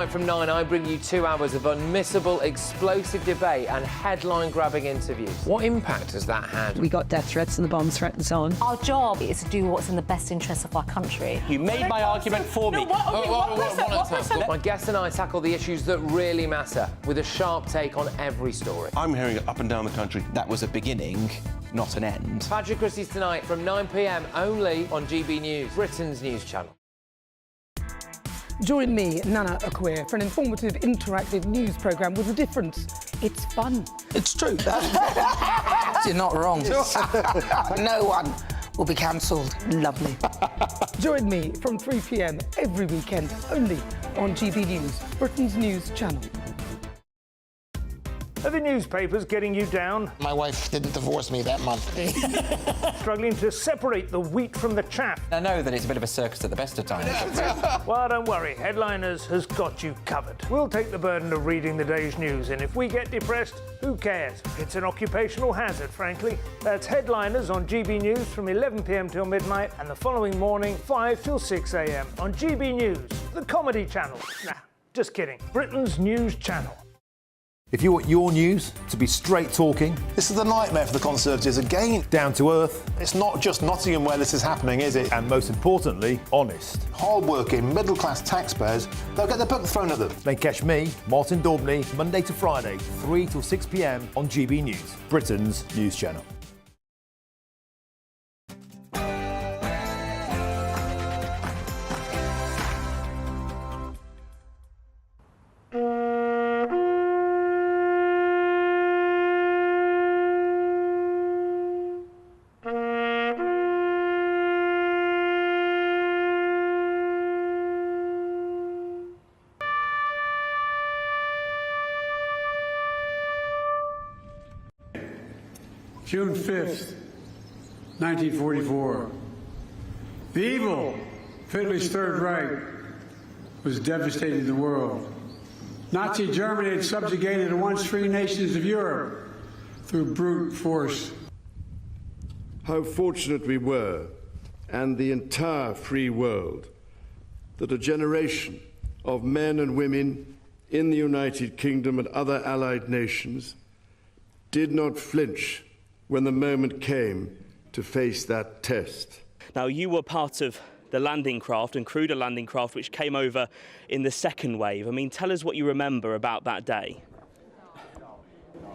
From 9, I bring you 2 hours of unmissable, explosive debate and headline-grabbing interviews. What impact has that had? We got death threats and the bomb threat and so on. Our job is to do what's in the best interest of our country. You made my argument for me. My guests and I tackle the issues that really matter, with a sharp take on every story. I'm hearing it up and down the country. That was a beginning, not an end. Patrick Christie's tonight from 9 p.m. only on GB News, Britain's news channel. Join me, Nana Akwe, for an informative, interactive news programme with a difference. It's fun. It's true. You're not wrong. No one will be cancelled. Lovely. Join me from 3 p.m. every weekend, only on GB News, Britain's news channel. Are the newspapers getting you down? My wife didn't divorce me that month. Struggling to separate the wheat from the chaff? I know that it's a bit of a circus at the best of times. Well, don't worry, Headliners has got you covered. We'll take the burden of reading the day's news, and if we get depressed, who cares? It's an occupational hazard, frankly. That's Headliners on GB News from 11 p.m. till midnight, and the following morning, 5 till 6 a.m. on GB News, the comedy channel. Nah, just kidding. Britain's news channel. If you want your news to be straight talking... This is a nightmare for the Conservatives again. Down to earth. It's not just Nottingham where this is happening, is it? And most importantly, honest. Hard-working, middle-class taxpayers, they'll get their book thrown at them. Then catch me, Martin Daubney, Monday to Friday, 3 till 6 p.m. on GB News, Britain's news channel. June 5th, 1944. The evil of Hitler's Third Reich was devastating the world. Nazi Germany had subjugated the once free nations of Europe through brute force. How fortunate we were, and the entire free world, that a generation of men and women in the United Kingdom and other allied nations did not flinch when the moment came to face that test. Now, you were part of the landing craft and crewed a landing craft which came over in the second wave. I mean, tell us what you remember about that day.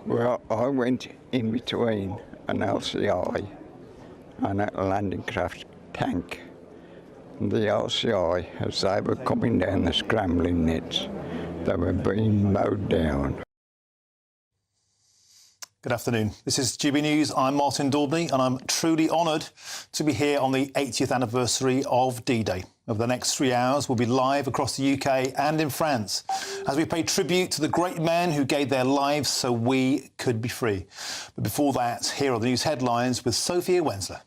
Well, I went in between an LCI and a landing craft tank. And the LCI, as they were coming down the scrambling nets, they were being mowed down. Good afternoon. This is GB News. I'm Martin Daubney, and I'm truly honoured to be here on the 80th anniversary of D-Day. Over the next 3 hours, we'll be live across the UK and in France as we pay tribute to the great men who gave their lives so we could be free. But before that, here are the news headlines with Sophia Wensler.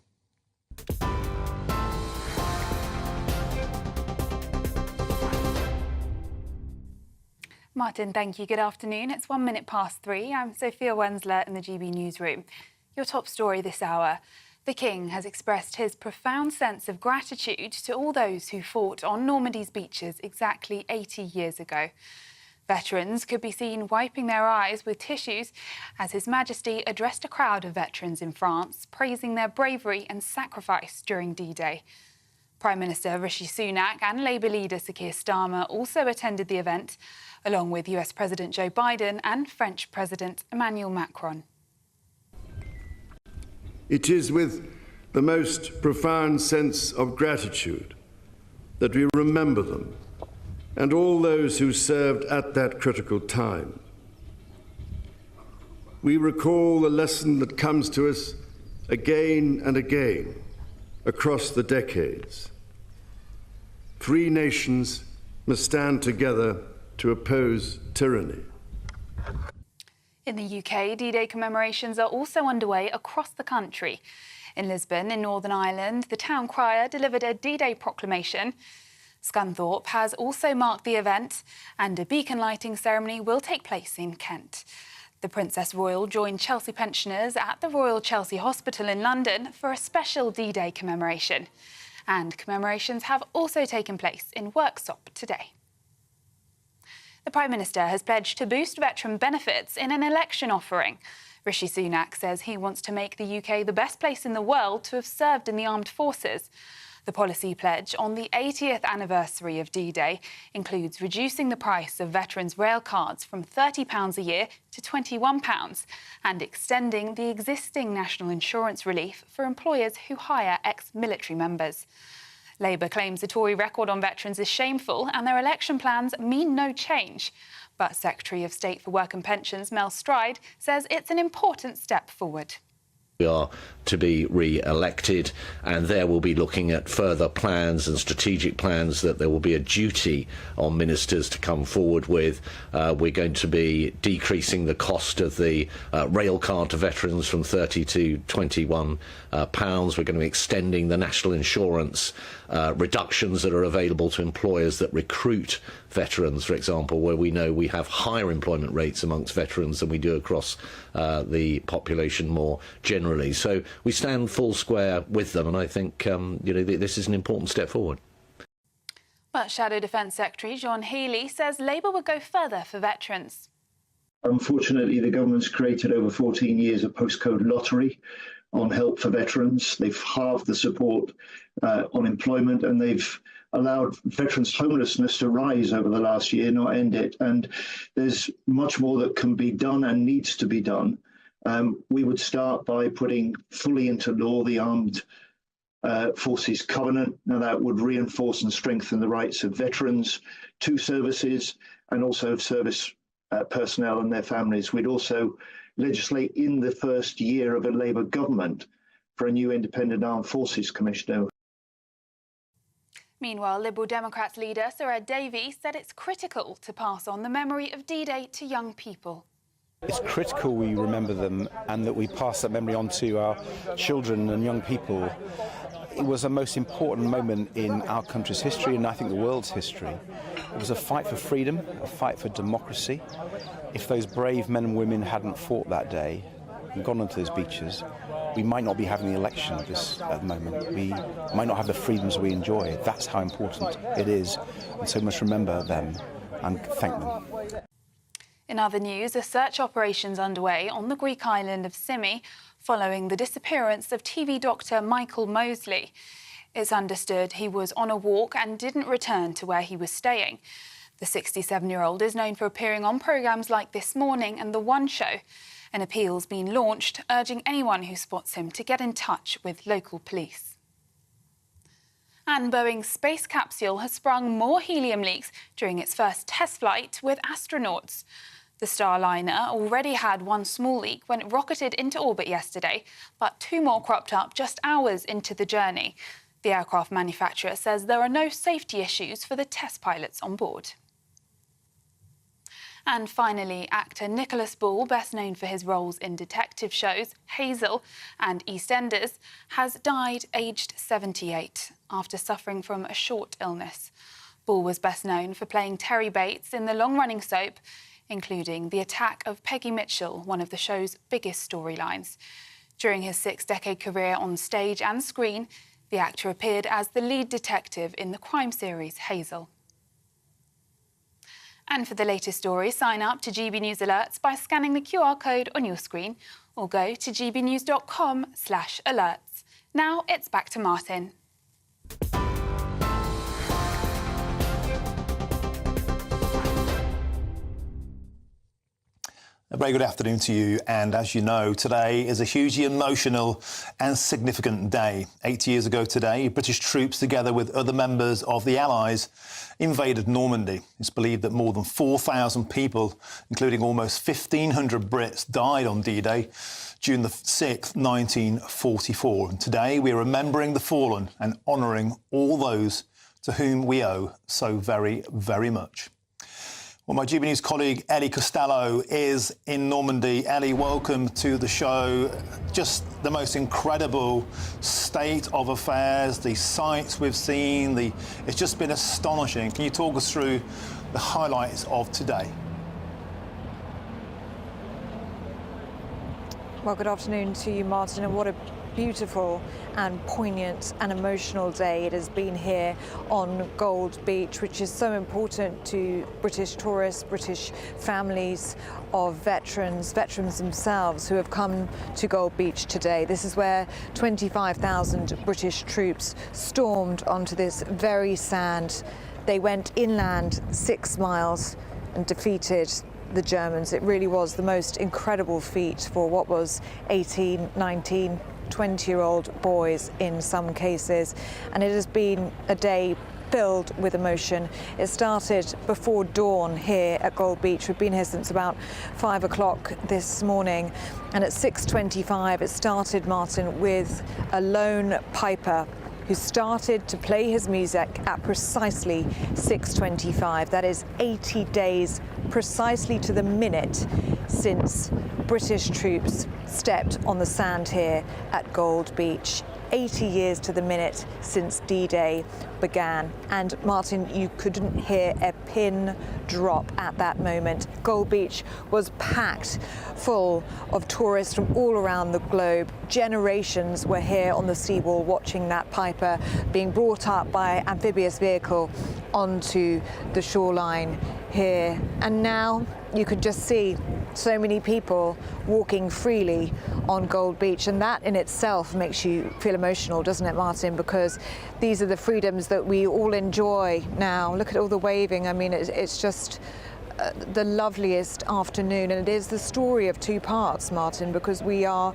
Martin, thank you. Good afternoon. It's 1 minute past 3. I'm Sophia Wensler in the GB newsroom. Your top story this hour. The King has expressed his profound sense of gratitude to all those who fought on Normandy's beaches exactly 80 years ago. Veterans could be seen wiping their eyes with tissues as His Majesty addressed a crowd of veterans in France, praising their bravery and sacrifice during D-Day. Prime Minister Rishi Sunak and Labour leader Sir Keir Starmer also attended the event, along with US President Joe Biden and French President Emmanuel Macron. It is with the most profound sense of gratitude that we remember them and all those who served at that critical time. We recall the lesson that comes to us again and again across the decades. Free nations must stand together to oppose tyranny. In the UK, D-Day commemorations are also underway across the country. In Lisbon, in Northern Ireland, the town crier delivered a D-Day proclamation. Scunthorpe has also marked the event, and a beacon lighting ceremony will take place in Kent. The Princess Royal joined Chelsea pensioners at the Royal Chelsea Hospital in London for a special D-Day commemoration. And commemorations have also taken place in Worksop today. Prime Minister has pledged to boost veteran benefits in an election offering. Rishi Sunak says he wants to make the UK the best place in the world to have served in the armed forces. The policy pledge on the 80th anniversary of D-Day includes reducing the price of veterans' rail cards from £30 a year to £21 and extending the existing national insurance relief for employers who hire ex-military members. Labour claims the Tory record on veterans is shameful and their election plans mean no change. But Secretary of State for Work and Pensions Mel Stride says it's an important step forward. We are to be re-elected, and there we'll be looking at further plans and strategic plans that there will be a duty on ministers to come forward with. We're going to be decreasing the cost of the rail card to veterans from £30 to £21. We're going to be extending the national insurance reductions that are available to employers that recruit veterans, for example, where we know we have higher employment rates amongst veterans than we do across the population more generally. So we stand full square with them, and I think this is an important step forward. But Shadow Defence Secretary John Healey says Labour would go further for veterans. Unfortunately, the government's created over 14 years of postcode lottery on help for veterans. They've halved the support on employment, and they've allowed veterans' homelessness to rise over the last year, not end it. And there's much more that can be done and needs to be done. We would start by putting fully into law the Armed Forces Covenant. Now, that would reinforce and strengthen the rights of veterans to services and also of service personnel and their families. We'd also legislate in the first year of a Labour government for a new independent Armed Forces Commissioner. Meanwhile, Liberal Democrats leader Sir Ed Davey said it's critical to pass on the memory of D-Day to young people. It's critical we remember them and that we pass that memory on to our children and young people. It was a most important moment in our country's history and I think the world's history. It was a fight for freedom, a fight for democracy. If those brave men and women hadn't fought that day and gone onto those beaches, we might not be having the election at the moment. We might not have the freedoms we enjoy. That's how important it is. And so we must remember them and thank them. In other news, a search operation's underway on the Greek island of Symi following the disappearance of TV doctor Michael Mosley. It's understood he was on a walk and didn't return to where he was staying. The 67-year-old is known for appearing on programmes like This Morning and The One Show. An appeal's been launched, urging anyone who spots him to get in touch with local police. And Boeing's space capsule has sprung more helium leaks during its first test flight with astronauts. The Starliner already had one small leak when it rocketed into orbit yesterday, but two more cropped up just hours into the journey. The aircraft manufacturer says there are no safety issues for the test pilots on board. And finally, actor Nicholas Bull, best known for his roles in detective shows Hazel and EastEnders, has died aged 78 after suffering from a short illness. Bull was best known for playing Terry Bates in the long-running soap, including The Attack of Peggy Mitchell, one of the show's biggest storylines. During his 6-decade career on stage and screen, the actor appeared as the lead detective in the crime series Hazel. And for the latest stories, sign up to GB News Alerts by scanning the QR code on your screen or go to gbnews.com/alerts. Now it's back to Martin. A very good afternoon to you, and as you know, today is a hugely emotional and significant day. 80 years ago today, British troops, together with other members of the Allies, invaded Normandy. It's believed that more than 4,000 people, including almost 1,500 Brits, died on D-Day, June the 6th, 1944. And today we're remembering the fallen and honouring all those to whom we owe so very, very much. Well, my GB News colleague Ellie Costello is in Normandy. Ellie, welcome to the show. Just the most incredible state of affairs, the sights we've seen, it's just been astonishing. Can you talk us through the highlights of today? Well, good afternoon to you, Martin, and what a beautiful and poignant and emotional day it has been here on Gold Beach, which is so important to British tourists, British families of veterans themselves who have come to Gold Beach today. This is where 25,000 British troops stormed onto this very sand. They went inland 6 miles and defeated the Germans. It really was the most incredible feat for what was 18, 19, 20-year-old boys in some cases. And it has been a day filled with emotion. It started before dawn here at Gold Beach. We've been here since about 5 o'clock this morning. And at 6:25 it started, Martin, with a lone piper who started to play his music at precisely 6:25. That is 80 days precisely to the minute since British troops stepped on the sand here at Gold Beach. 80 years to the minute since D-Day began. And Martin, you couldn't hear a pin drop at that moment. Gold Beach was packed full of tourists from all around the globe. Generations were here on the seawall watching that piper being brought up by amphibious vehicle onto the shoreline here. And now you could just see so many people walking freely on Gold Beach, and that in itself makes you feel emotional, doesn't it, Martin? Because these are the freedoms that we all enjoy now. Look at all the waving. I mean, it's just the loveliest afternoon, and it is the story of two parts, Martin, because we are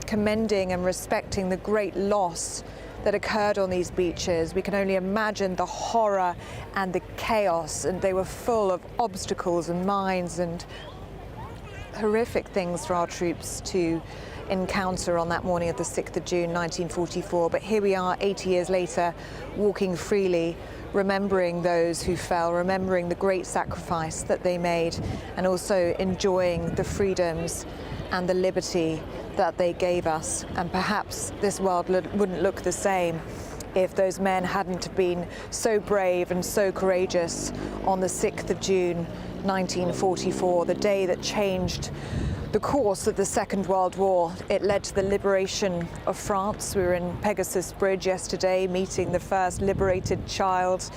commending and respecting the great loss that occurred on these beaches. We can only imagine the horror and the chaos, and they were full of obstacles and mines and horrific things for our troops to encounter on that morning of the 6th of June 1944. But here we are 80 years later, walking freely, remembering those who fell, remembering the great sacrifice that they made, and also enjoying the freedoms and the liberty that they gave us. And perhaps this world wouldn't look the same if those men hadn't been so brave and so courageous on the 6th of June 1944, the day that changed the course of the Second World War. It led to the liberation of France. We were in Pegasus Bridge yesterday meeting the first liberated child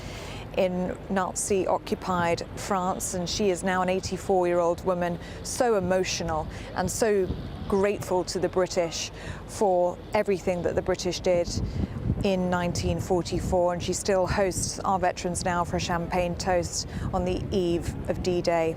in Nazi-occupied France, and she is now an 84-year-old woman, so emotional and so grateful to the British for everything that the British did in 1944, and she still hosts our veterans now for a champagne toast on the eve of D-Day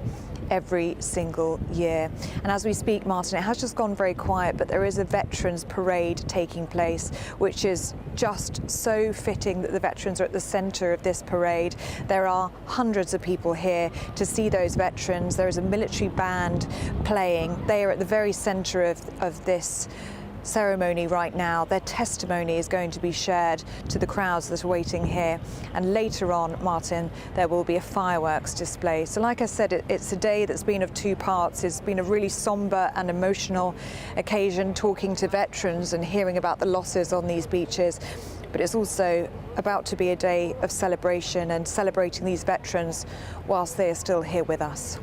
every single year. And as we speak, Martin, it has just gone very quiet, but there is a veterans parade taking place, which is just so fitting that the veterans are at the centre of this parade. There are hundreds of people here to see those veterans. There is a military band playing. They are at the very centre of this ceremony right now. Their testimony is going to be shared to the crowds that are waiting here, and later on, Martin, there will be a fireworks display. So like I said, it's a day that's been of two parts. It's been a really sombre and emotional occasion, talking to veterans and hearing about the losses on these beaches, but it's also about to be a day of celebration and celebrating these veterans whilst they are still here with us.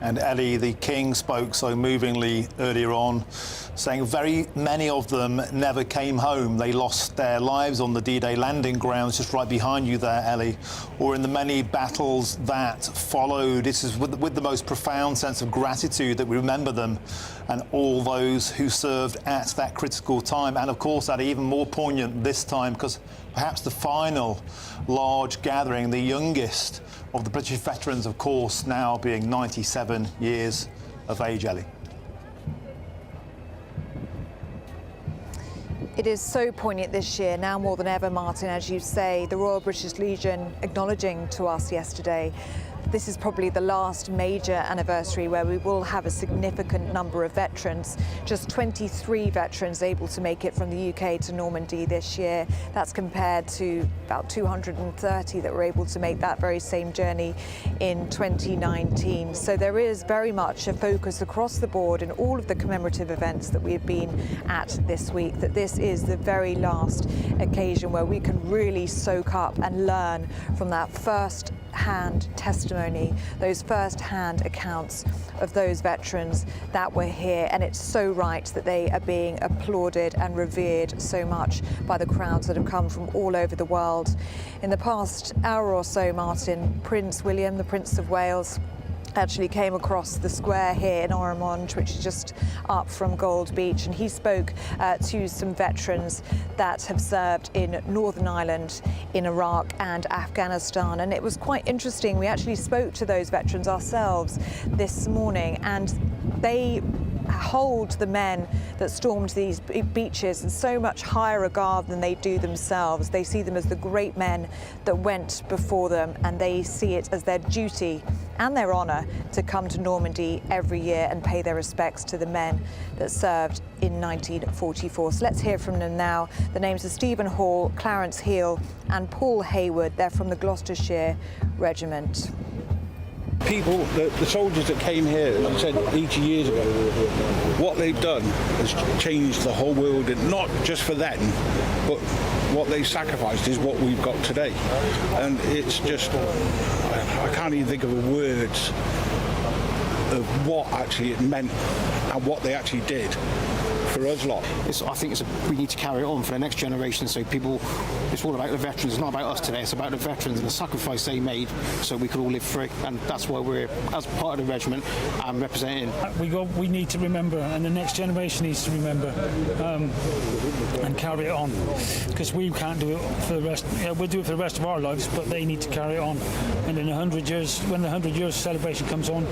And Ellie, the King, spoke so movingly earlier on, saying very many of them never came home. They lost their lives on the D-Day landing grounds just right behind you there, Ellie, or in the many battles that followed. This is with the most profound sense of gratitude that we remember them and all those who served at that critical time. And of course, that even more poignant this time because perhaps the final large gathering, the youngest of the British veterans, of course, now being 97 years of age, Ellie. It is so poignant this year, now more than ever, Martin, as you say, the Royal British Legion acknowledging to us yesterday. This is probably the last major anniversary where we will have a significant number of veterans. Just 23 veterans able to make it from the UK to Normandy this year. That's compared to about 230 that were able to make that very same journey in 2019. So there is very much a focus across the board in all of the commemorative events that we have been at this week, that this is is the very last occasion where we can really soak up and learn from that first-hand testimony, those first-hand accounts of those veterans that were here. And it's so right that they are being applauded and revered so much by the crowds that have come from all over the world. In the past hour or so, Martin, Prince William, the Prince of Wales, actually came across the square here in Arromanches, which is just up from Gold Beach, and he spoke to some veterans that have served in Northern Ireland, in Iraq and Afghanistan. And it was quite interesting. We actually spoke to those veterans ourselves this morning, and they hold the men that stormed these beaches in so much higher regard than they do themselves. They see them as the great men that went before them, and they see it as their duty and their honour to come to Normandy every year and pay their respects to the men that served in 1944. So let's hear from them now. The names are Stephen Hall, Clarence Heal and Paul Hayward. They're from the Gloucestershire Regiment. People, the soldiers that came here, as I said 80 years ago, what they've done has changed the whole world, and not just for them, but what they sacrificed is what we've got today. And it's just, I can't even think of the words of what actually it meant and what they actually did for us lot. I think we need to carry it on for the next generation, so people, it's all about the veterans. It's not about us today, it's about the veterans and the sacrifice they made so we could all live free, and that's why we're, as part of the regiment, representing. We need to remember, and the next generation needs to remember and carry it on, because we can't do it for the rest. We'll do it for the rest of our lives, but they need to carry it on. And in 100 years, when the 100 years celebration comes on,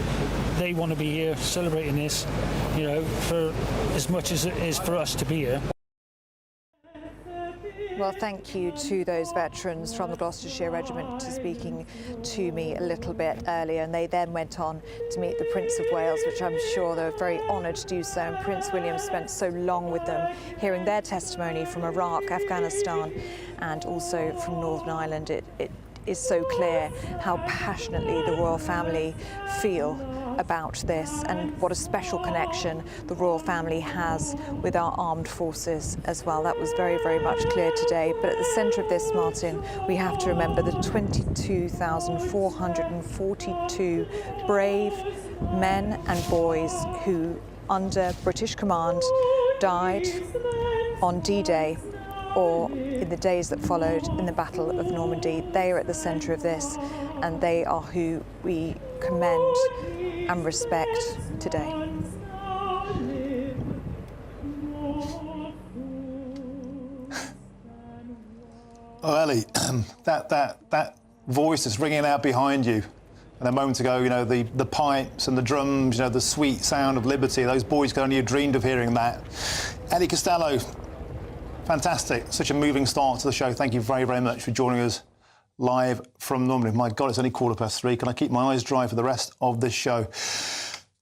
they want to be here celebrating this, for as much as it is for us to be here. Well, thank you to those veterans from the Gloucestershire Regiment for speaking to me a little bit earlier, and they then went on to meet the Prince of Wales, which I'm sure they were very honoured to do so, and Prince William spent so long with them, hearing their testimony from Iraq, Afghanistan and also from Northern Ireland. It is so clear how passionately the royal family feel about this, and what a special connection the royal family has with our armed forces as well. That was very, very much clear today. But at the centre of this, Martin, we have to remember the 22,442 brave men and boys who, under British command, died on D-Day or in the days that followed in the Battle of Normandy. They are at the centre of this, and they are who we commend and respect today. Oh, Ellie, that voice is ringing out behind you. And a moment ago, the pipes and the drums, the sweet sound of liberty. Those boys could only have dreamed of hearing that. Ellie Costello, fantastic. Such a moving start to the show. Thank you very, very much for joining us live from Normandy. My God, it's only 3:15. Can I keep my eyes dry for the rest of this show?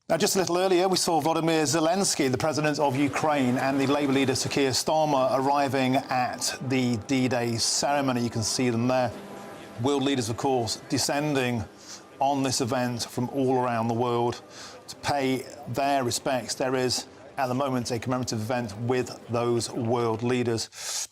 Now, just a little earlier, we saw Volodymyr Zelensky, the president of Ukraine, and the Labour leader Sir Keir Starmer arriving at the D-Day ceremony. You can see them there. World leaders, of course, descending on this event from all around the world to pay their respects. There is, at the moment, a commemorative event with those world leaders.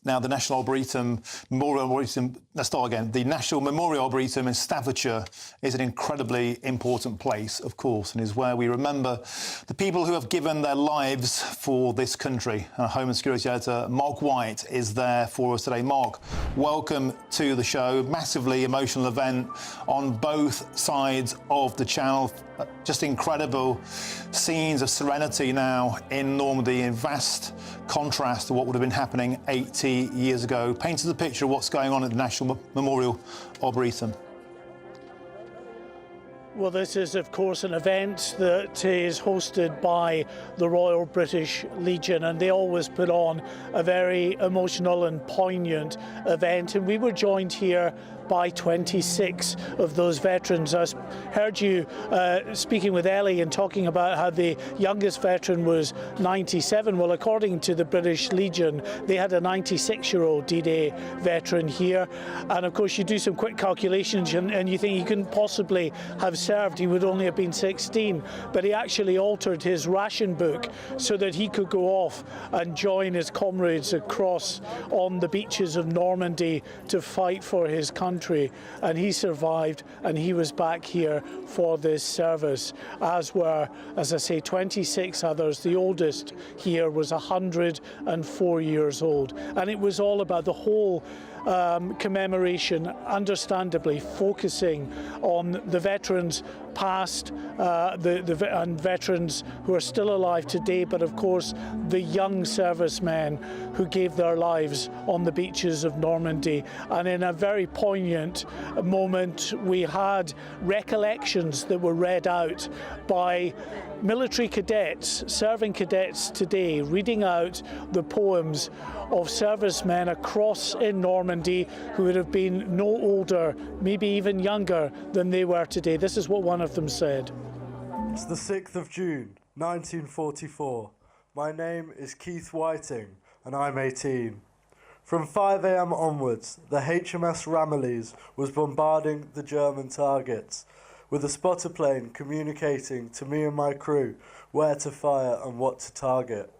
Now, the National Arboretum Memorial Arboretum, let's start again. The National Memorial Arboretum in Staffordshire is an incredibly important place, of course, and is where we remember the people who have given their lives for this country. Our Home and Security Editor, Mark White, is there for us today. Mark, welcome to the show. Massively emotional event on both sides of the channel. Just incredible scenes of serenity now in Normandy, in vast contrast to what would have been happening 80 years ago. Paint us a picture of what's going on at the National Memorial Arboretum. Well, this is, of course, an event that is hosted by the Royal British Legion, and they always put on a very emotional and poignant event. And we were joined here by 26 of those veterans. I heard you speaking with Ellie and talking about how the youngest veteran was 97. Well, according to the British Legion, they had a 96-year-old D-Day veteran here. And of course, you do some quick calculations and you think he couldn't possibly have served. He would only have been 16. But he actually altered his ration book so that he could go off and join his comrades across on the beaches of Normandy to fight for his country. And he survived, and he was back here for this service, as were, as I say, 26 others. The oldest here was 104 years old. And it was all about the whole commemoration, understandably focusing on the veterans past and veterans who are still alive today, but of course the young servicemen who gave their lives on the beaches of Normandy. And in a very poignant moment, we had recollections that were read out by military cadets, serving cadets today, reading out the poems of servicemen across in Normandy who would have been no older, maybe even younger than they were today. This is what one of them said. It's the 6th of June, 1944. My name is Keith Whiting and I'm 18. From 5 a.m. onwards, the HMS Ramillies was bombarding the German targets, with a spotter plane communicating to me and my crew where to fire and what to target.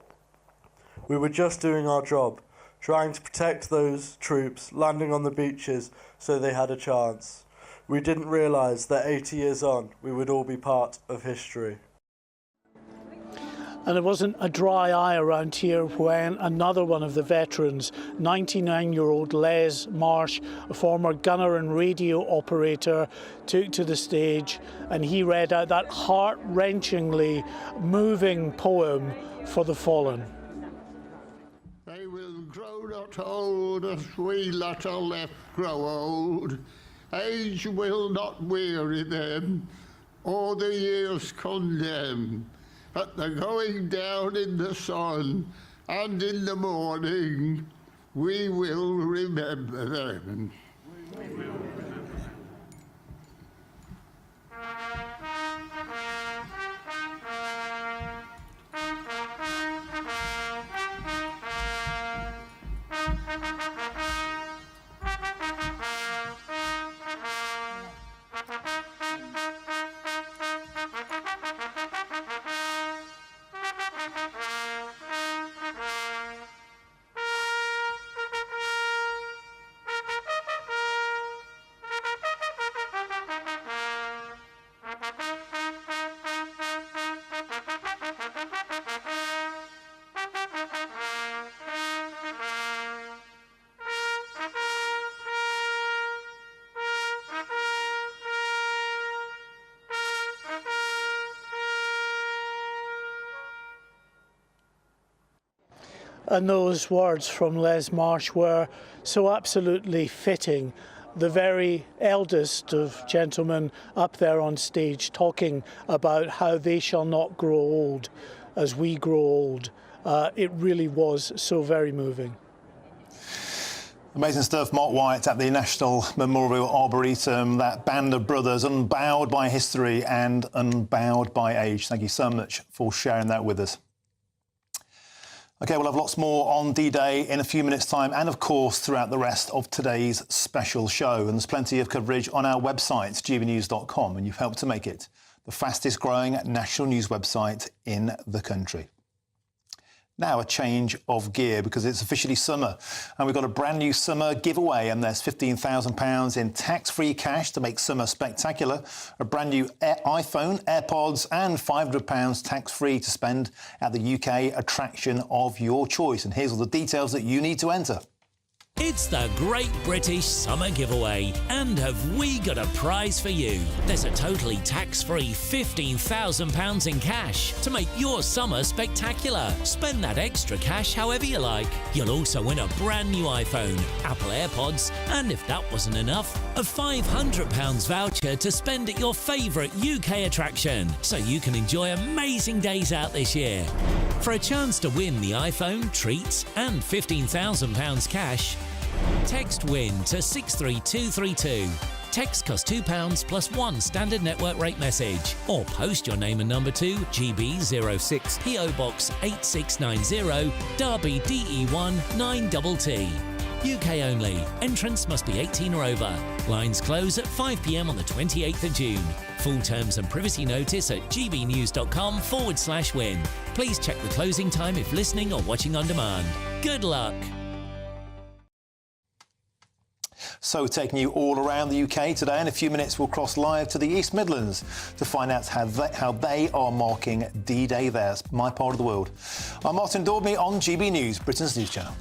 We were just doing our job, trying to protect those troops landing on the beaches so they had a chance. We didn't realise that 80 years on, we would all be part of history. And it wasn't a dry eye around here when another one of the veterans, 99-year-old Les Marsh, a former gunner and radio operator, took to the stage, and he read out that heart-wrenchingly moving poem for the fallen. They will grow not old as we that are left grow old. Age will not weary them, or the years condemn. At the going down in the sun and in the morning, we will remember them. We will remember. And those words from Les Marsh were so absolutely fitting. The very eldest of gentlemen up there on stage talking about how they shall not grow old as we grow old. It really was so very moving. Amazing stuff. Mark White at the National Memorial Arboretum, that band of brothers, unbowed by history and unbowed by age. Thank you so much for sharing that with us. OK, we'll have lots more on D-Day in a few minutes' time and, of course, throughout the rest of today's special show. And there's plenty of coverage on our website, gbnews.com, and you've helped to make it the fastest-growing national news website in the country. Now a change of gear because it's officially summer and we've got a brand new summer giveaway, and there's £15,000 in tax-free cash to make summer spectacular, a brand new iPhone, AirPods and £500 tax-free to spend at the UK attraction of your choice. And here's all the details that you need to enter. It's the Great British Summer Giveaway, and have we got a prize for you? There's a totally tax-free £15,000 in cash to make your summer spectacular. Spend that extra cash however you like. You'll also win a brand new iPhone, Apple AirPods, and if that wasn't enough, a £500 voucher to spend at your favourite UK attraction, so you can enjoy amazing days out this year. For a chance to win the iPhone, treats and £15,000 cash, Text WIN to 63232. Text costs £2 plus one standard network rate message. Or post your name and number to GB06 PO Box 8690 Derby DE1 9TT. UK only. Entrance must be 18 or over. Lines close at 5 p.m. on the 28th of June. Full terms and privacy notice at gbnews.com/win. Please check the closing time if listening or watching on demand. Good luck. So taking you all around the UK today, in a few minutes we'll cross live to the East Midlands to find out how they are marking D-Day there. It's my part of the world. I'm Martin Daubney on GB News, Britain's news channel.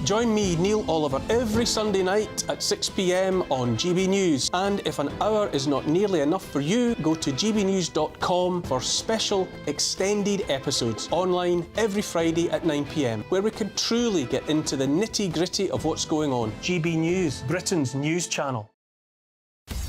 Join me, Neil Oliver, every Sunday night at 6 p.m. on GB News. And if an hour is not nearly enough for you, go to gbnews.com for special extended episodes online every Friday at 9 p.m, where we can truly get into the nitty-gritty of what's going on. GB News, Britain's news channel.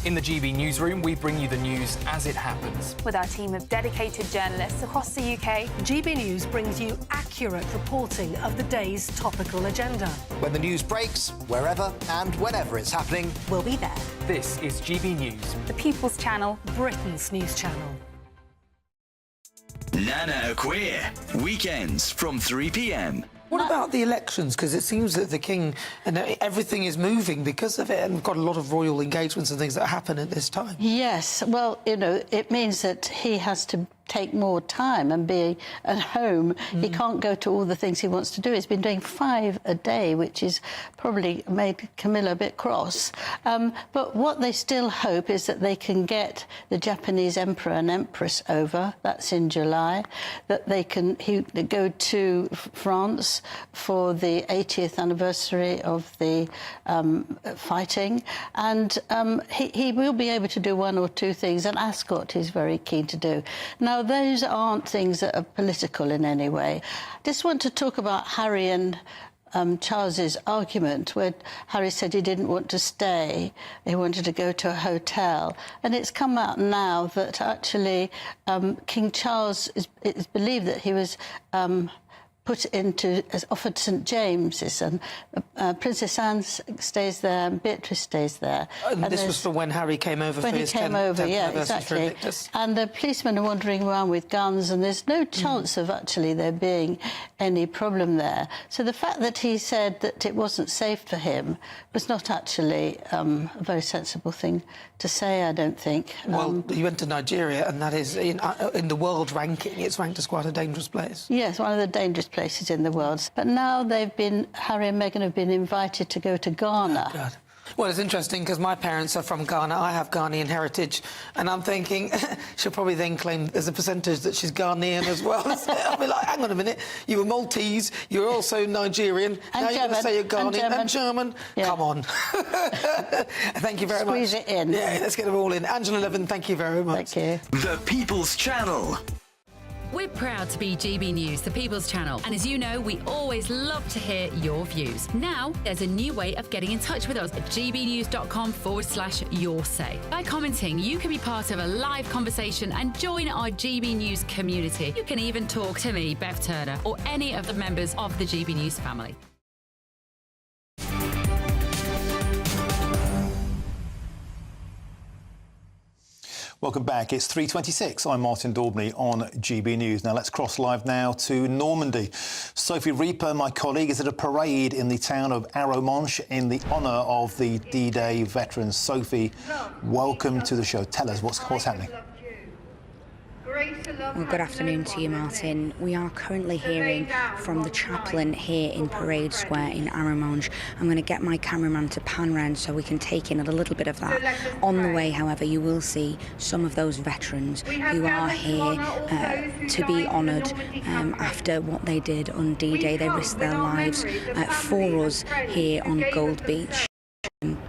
In the GB newsroom, we bring you the news as it happens. With our team of dedicated journalists across the UK, GB News brings you accurate reporting of the day's topical agenda. When the news breaks, wherever and whenever it's happening, we'll be there. This is GB News, the People's Channel, Britain's news channel. Nana Queer, weekends from 3 p.m. What about the elections? Because it seems that the King and everything is moving because of it, and we've got a lot of royal engagements and things that happen at this time. Yes, well, you know, it means that he has to take more time and be at home. He can't go to all the things he wants to do. He's been doing 5 a day, which is probably made Camilla a bit cross. But what they still hope is that they can get the Japanese Emperor and Empress over. That's in July. That they can go to France for the 80th anniversary of the fighting. And he will be able to do 1 or 2 things. And Ascot he's very keen to do. Now, those aren't things that are political in any way. Just want to talk about Harry and Charles's argument, where Harry said he didn't want to stay, he wanted to go to a hotel. And it's come out now that actually King Charles is believed that he was offered St James's, and Princess Anne stays there and Beatrice stays there. And this was for when Harry came over for his 10th yeah, anniversary exactly. And the policemen are wandering around with guns, and there's no chance of actually there being any problem there. So the fact that he said that it wasn't safe for him was not actually a very sensible thing to say, I don't think. Well, he went to Nigeria, and that is, in the world ranking, it's ranked as quite a dangerous place. Yes, one of the dangerous places in the world. But now Harry and Meghan have been invited to go to Ghana. Oh, God. Well, it's interesting because my parents are from Ghana. I have Ghanaian heritage, and I'm thinking she'll probably then claim there's a percentage that she's Ghanaian as well. I'll be like, hang on a minute, you were Maltese, you're also Nigerian, and now German, you're going to say you're Ghanaian and German. Yeah. Come on. Thank you very much. Squeeze it in. Yeah, let's get them all in. Angela Levin, thank you very much. Thank you. The People's Channel. We're proud to be GB News, the People's Channel. And as you know, we always love to hear your views. Now, there's a new way of getting in touch with us at gbnews.com/your-say. By commenting, you can be part of a live conversation and join our GB News community. You can even talk to me, Bev Turner, or any of the members of the GB News family. Welcome back. It's 3:26. I'm Martin Daubney on GB News. Now let's cross live now to Normandy. Sophie Reaper, my colleague, is at a parade in the town of Arromanches in the honour of the D-Day veterans. Sophie, welcome to the show. Tell us what's happening. Well, good afternoon to you, Martin. We are currently hearing from the chaplain here in Parade Square in Arromanches. I'm going to get my cameraman to pan round so we can take in a little bit of that. On the way, however, you will see some of those veterans who are here to be honoured after what they did on D-Day. They risked their lives for us here on Gold Beach.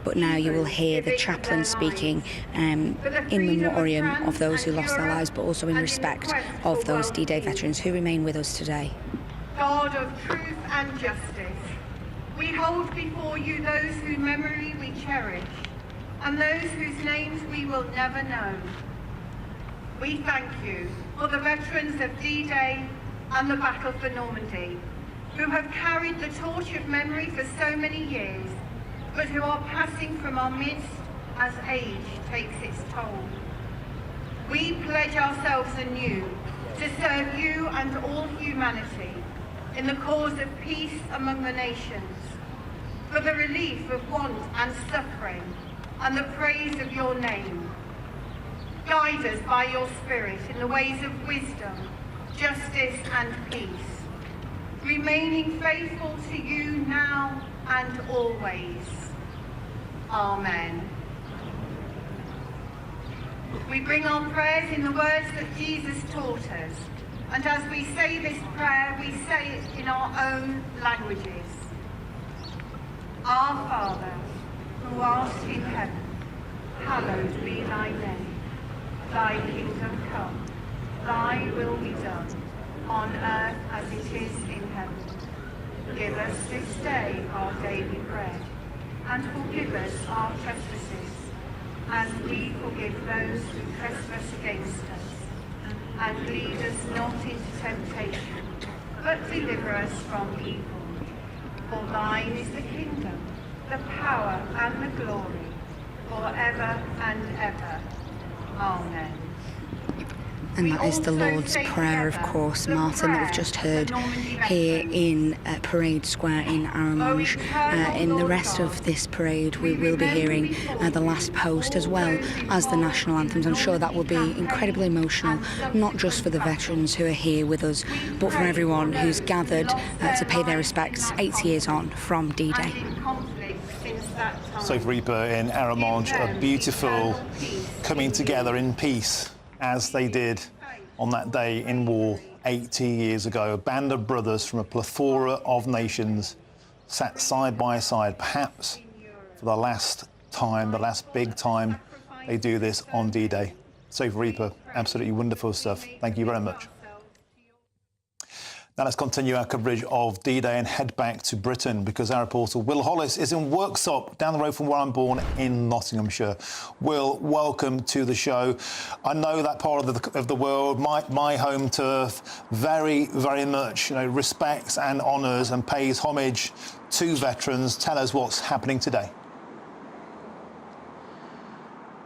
But now you will hear the chaplain speaking in memoriam of those who lost their lives, but also in respect of those D-Day veterans who remain with us today. God of truth and justice, we hold before you those whose memory we cherish and those whose names we will never know. We thank you for the veterans of D-Day and the Battle for Normandy, who have carried the torch of memory for so many years, but who are passing from our midst as age takes its toll. We pledge ourselves anew to serve you and all humanity in the cause of peace among the nations, for the relief of want and suffering, and the praise of your name. Guide us by your Spirit in the ways of wisdom, justice and peace, remaining faithful to you now and always. Amen. We bring our prayers in the words that Jesus taught us, and as we say this prayer, we say it in our own languages. Our Father, who art in heaven, hallowed be thy name. Thy kingdom come, thy will be done, on earth as it is in heaven. Give us this day our daily bread, and forgive us our trespasses, as we forgive those who trespass against us. And lead us not into temptation, but deliver us from evil. For thine is the kingdom, the power and the glory, forever and ever. Amen. And that is the Lord's Prayer, of course, Martin, that we've just heard here in Parade Square in Arromanches. In the rest of this parade, we will be hearing the last post as well as the national anthems. I'm sure that will be incredibly emotional, not just for the veterans who are here with us, but for everyone who's gathered to pay their respects 80 years on from D-Day. Safe Reaper in Arromanches, a beautiful coming together in peace, as they did on that day in war 80 years ago. A band of brothers from a plethora of nations sat side by side, perhaps for the last time, the last big time they do this on D-Day. Safe Reaper, absolutely wonderful stuff. Thank you very much. Now let's continue our coverage of D-Day and head back to Britain, because our reporter Will Hollis is in Worksop, down the road from where I'm born, in Nottinghamshire. Will, welcome to the show. I know that part of the world, my home turf, very, very much respects and honours and pays homage to veterans. Tell us what's happening today.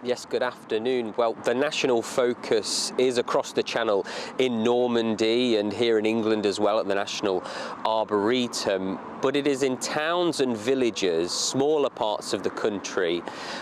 Yes, good afternoon. Well, the national focus is across the Channel in Normandy and here in England as well at the National Arboretum. But it is in towns and villages, smaller parts of the country,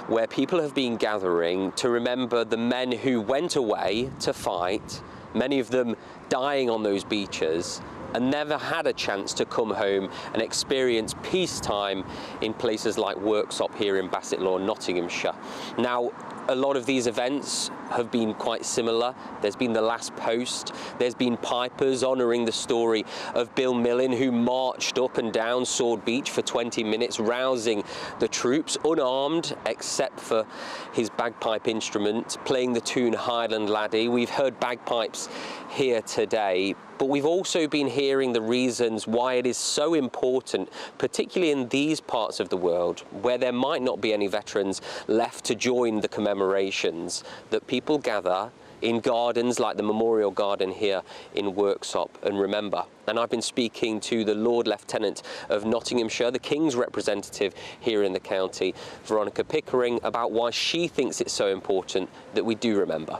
where people have been gathering to remember the men who went away to fight, many of them dying on those beaches, and never had a chance to come home and experience peacetime in places like Worksop here in Bassetlaw, Nottinghamshire. Now, a lot of these events have been quite similar. There's been the last post, there's been pipers honouring the story of Bill Millin, who marched up and down Sword Beach for 20 minutes, rousing the troops, unarmed except for his bagpipe instrument, playing the tune Highland Laddie. We've heard bagpipes here today, but we've also been hearing the reasons why it is so important, particularly in these parts of the world where there might not be any veterans left to join the commemorations, that people gather in gardens like the Memorial Garden here in Worksop and remember. And I've been speaking to the Lord Lieutenant of Nottinghamshire, the King's representative here in the county, Veronica Pickering, about why she thinks it's so important that we do remember.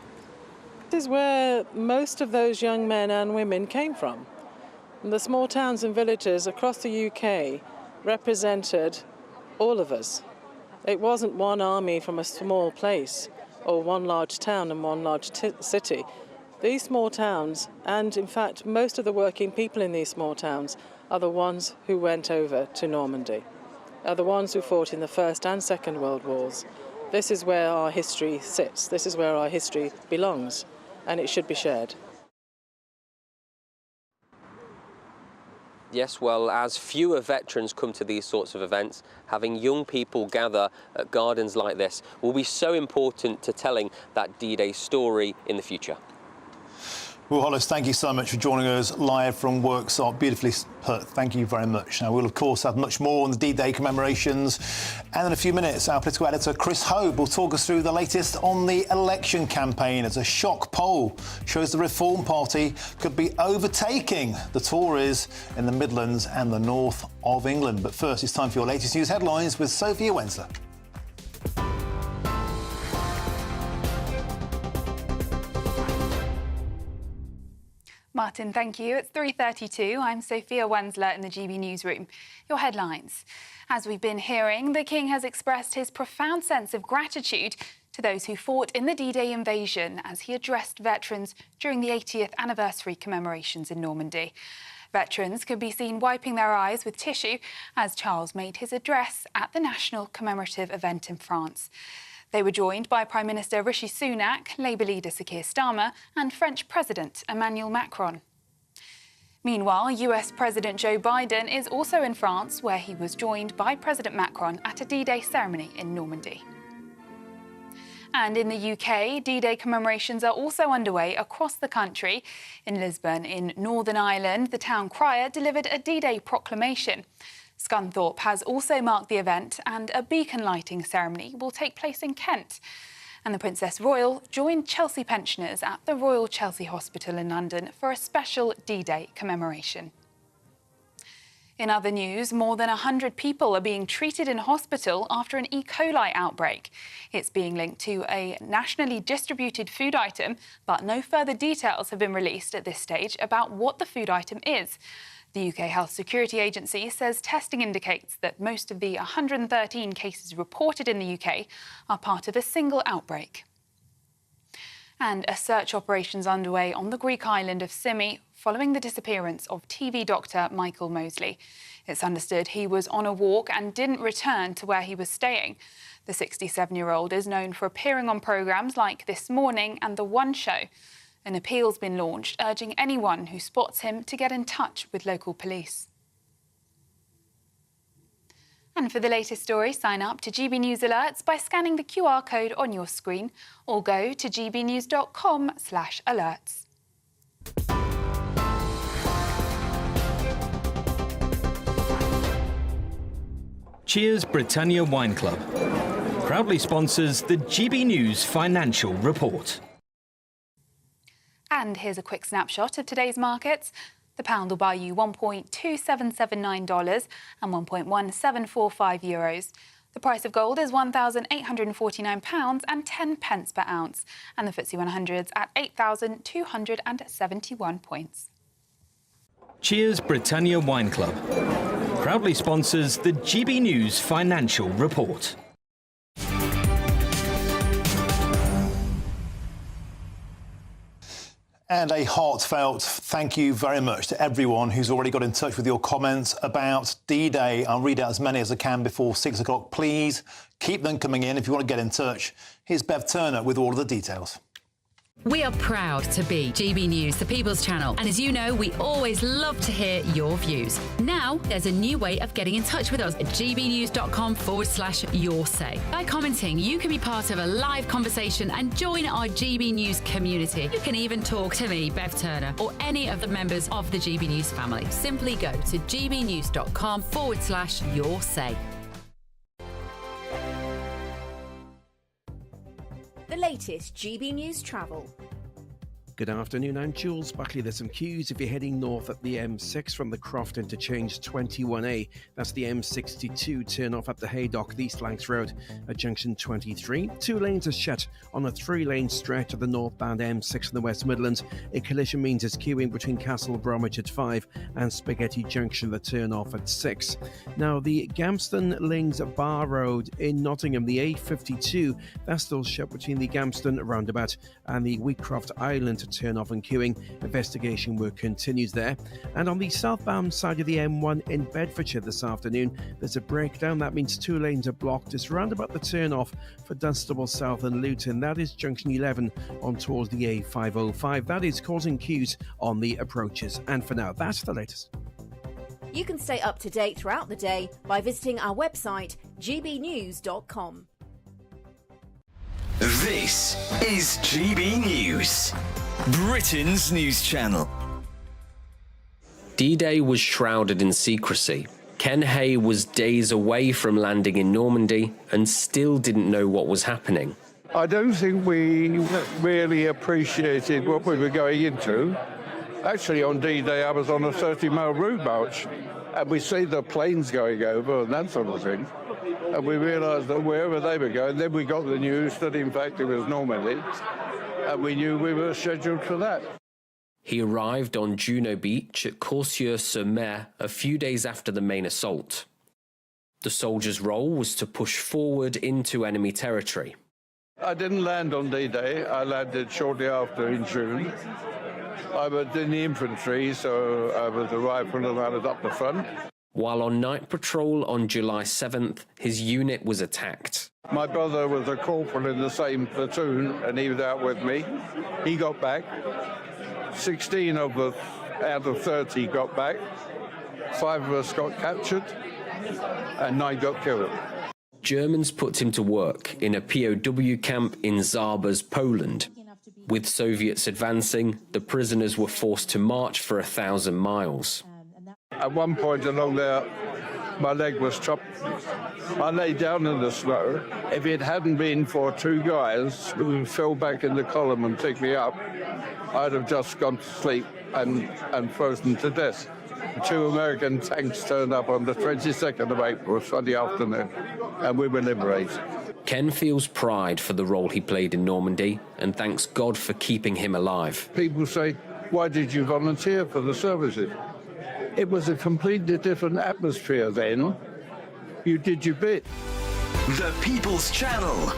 This is where most of those young men and women came from. And the small towns and villages across the UK represented all of us. It wasn't one army from a small place or one large town and one large city. These small towns, and in fact most of the working people in these small towns, are the ones who went over to Normandy, are the ones who fought in the First and Second World Wars. This is where our history sits, this is where our history belongs, and it should be shared. Yes, well, as fewer veterans come to these sorts of events, having young people gather at gardens like this will be so important to telling that D-Day story in the future. Well, Hollis, thank you so much for joining us live from Worksop. Beautifully put. Thank you very much. Now, we'll, of course, have much more on the D-Day commemorations. And in a few minutes, our political editor, Chris Hope, will talk us through the latest on the election campaign as a shock poll shows the Reform Party could be overtaking the Tories in the Midlands and the north of England. But first, it's time for your latest news headlines with Sophia Wensler. Martin, thank you. It's 3:32. I'm Sophia Wensler in the GB Newsroom. Your headlines. As we've been hearing, the King has expressed his profound sense of gratitude to those who fought in the D-Day invasion as he addressed veterans during the 80th anniversary commemorations in Normandy. Veterans could be seen wiping their eyes with tissue as Charles made his address at the national commemorative event in France. They were joined by Prime Minister Rishi Sunak, Labour leader Sir Keir Starmer and French President Emmanuel Macron. Meanwhile, US President Joe Biden is also in France, where he was joined by President Macron at a D-Day ceremony in Normandy. And in the UK, D-Day commemorations are also underway across the country. In Lisbon, in Northern Ireland, the town crier delivered a D-Day proclamation. Scunthorpe has also marked the event, and a beacon lighting ceremony will take place in Kent. And the Princess Royal joined Chelsea pensioners at the Royal Chelsea Hospital in London for a special D-Day commemoration. In other news, more than 100 people are being treated in hospital after an E. coli outbreak. It's being linked to a nationally distributed food item, but no further details have been released at this stage about what the food item is. The UK Health Security Agency says testing indicates that most of the 113 cases reported in the UK are part of a single outbreak. And a search operation's underway on the Greek island of Symi following the disappearance of TV doctor Michael Mosley. It's understood he was on a walk and didn't return to where he was staying. The 67-year-old is known for appearing on programmes like This Morning and The One Show. An appeal's been launched urging anyone who spots him to get in touch with local police. And for the latest story, sign up to GB News Alerts by scanning the QR code on your screen or go to gbnews.com/alerts. Cheers Britannia Wine Club proudly sponsors the GB News Financial Report. And here's a quick snapshot of today's markets. The pound will buy you $1.2779 and €1.1745. The price of gold is £1,849 and 10 pence per ounce. And the FTSE 100's at 8,271 points. Cheers Britannia Wine Club proudly sponsors the GB News Financial Report. And a heartfelt thank you very much to everyone who's already got in touch with your comments about D-Day. I'll read out as many as I can before 6 o'clock. Please keep them coming in if you want to get in touch. Here's Bev Turner with all of the details. We are proud to be GB News, the People's Channel. And as you know, we always love to hear your views. Now, there's a new way of getting in touch with us at gbnews.com/your say. By commenting, you can be part of a live conversation and join our GB News community. You can even talk to me, Bev Turner, or any of the members of the GB News family. Simply go to gbnews.com/your say. The latest GB News travel. Good afternoon, I'm Jules Buckley. There's some queues if you're heading north at the M6 from the Croft interchange 21A. That's the M62 turn off at the Haydock, the East Lancs Road at junction 23. 2 lanes are shut on a 3-lane stretch of the northbound M6 in the West Midlands. A collision means it's queuing between Castle Bromwich at 5 and Spaghetti Junction, the turn off at 6. Now, the Gamston Lings Bar Road in Nottingham, the A52, that's still shut between the Gamston roundabout and the Wheatcroft Island to turn off and queuing. Investigation work continues there. And on the southbound side of the M1 in Bedfordshire this afternoon, there's a breakdown. That means 2 lanes are blocked. It's round about the turn off for Dunstable South and Luton. That is junction 11 on towards the A505. That is causing queues on the approaches. And for now, that's the latest. You can stay up to date throughout the day by visiting our website, gbnews.com. This is GB News. Britain's news channel. D-Day was shrouded in secrecy. Ken Hay was days away from landing in Normandy and still didn't know what was happening. I don't think we really appreciated what we were going into. Actually, on D-Day, I was on a 30-mile route march, and we see the planes going over and that sort of thing. And we realised that wherever they were going, then we got the news that, in fact, it was Normandy, and we knew we were scheduled for that. He arrived on Juno Beach at Coursieux-sur-Mer a few days after the main assault. The soldiers' role was to push forward into enemy territory. I didn't land on D-Day. I landed shortly after in June. I was in the infantry, so I was a rifleman and I was up the front. While on night patrol on July 7th, his unit was attacked. My brother was a corporal in the same platoon, and he was out with me. He got back. 16 of us out of 30 got back. 5 of us got captured, and 9 got killed. Germans put him to work in a POW camp in Zabas, Poland. With Soviets advancing, the prisoners were forced to march for 1,000 miles. At one point along there, my leg was chopped. I lay down in the snow. If it hadn't been for 2 guys who fell back in the column and picked me up, I'd have just gone to sleep and frozen to death. 2 American tanks turned up on the 22nd of April, Sunday afternoon, and we were liberated. Ken feels pride for the role he played in Normandy and thanks God for keeping him alive. People say, why did you volunteer for the services? It was a completely different atmosphere then. You did your bit. The People's Channel.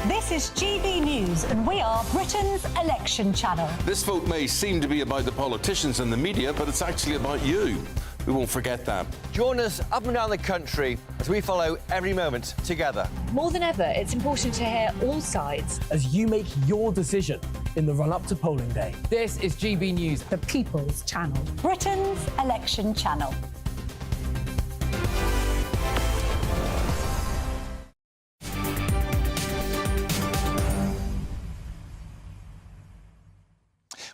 This is GB News, and we are Britain's election channel. This vote may seem to be about the politicians and the media, but it's actually about you. We won't forget that. Join us up and down the country as we follow every moment together. More than ever, it's important to hear all sides as you make your decision in the run-up to polling day. This is GB News, the People's Channel. Britain's election channel.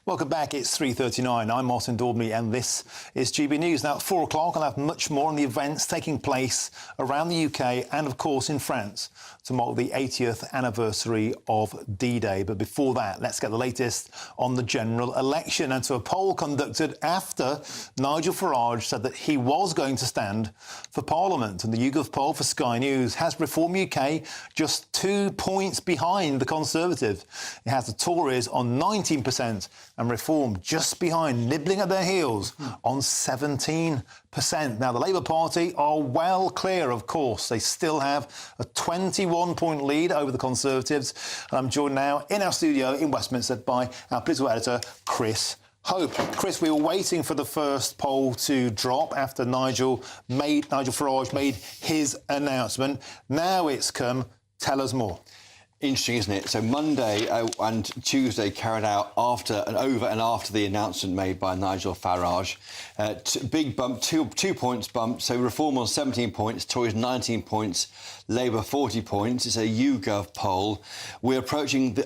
Welcome back. It's 3:39. I'm Martin Daubney and this is GB News. Now, at 4 o'clock, I'll have much more on the events taking place around the UK and, of course, in France to mark the 80th anniversary of D-Day. But before that, let's get the latest on the general election and to a poll conducted after Nigel Farage said that he was going to stand for Parliament. And the YouGov poll for Sky News has Reform UK just 2 points behind the Conservative. It has the Tories on 19% and Reform just behind, nibbling at their heels on 17%. Now, the Labour Party are well clear, of course. They still have a 21-point lead over the Conservatives. And I'm joined now in our studio in Westminster by our political editor, Chris Hope. Chris, we were waiting for the first poll to drop after Nigel Farage made his announcement. Now it's come. Tell us more. Interesting, isn't it? So Monday and Tuesday carried out after and over and after the announcement made by Nigel Farage. Big bump, two points bump. So Reform on 17 points, Tories 19 points, Labour 40 points. It's a YouGov poll. We're approaching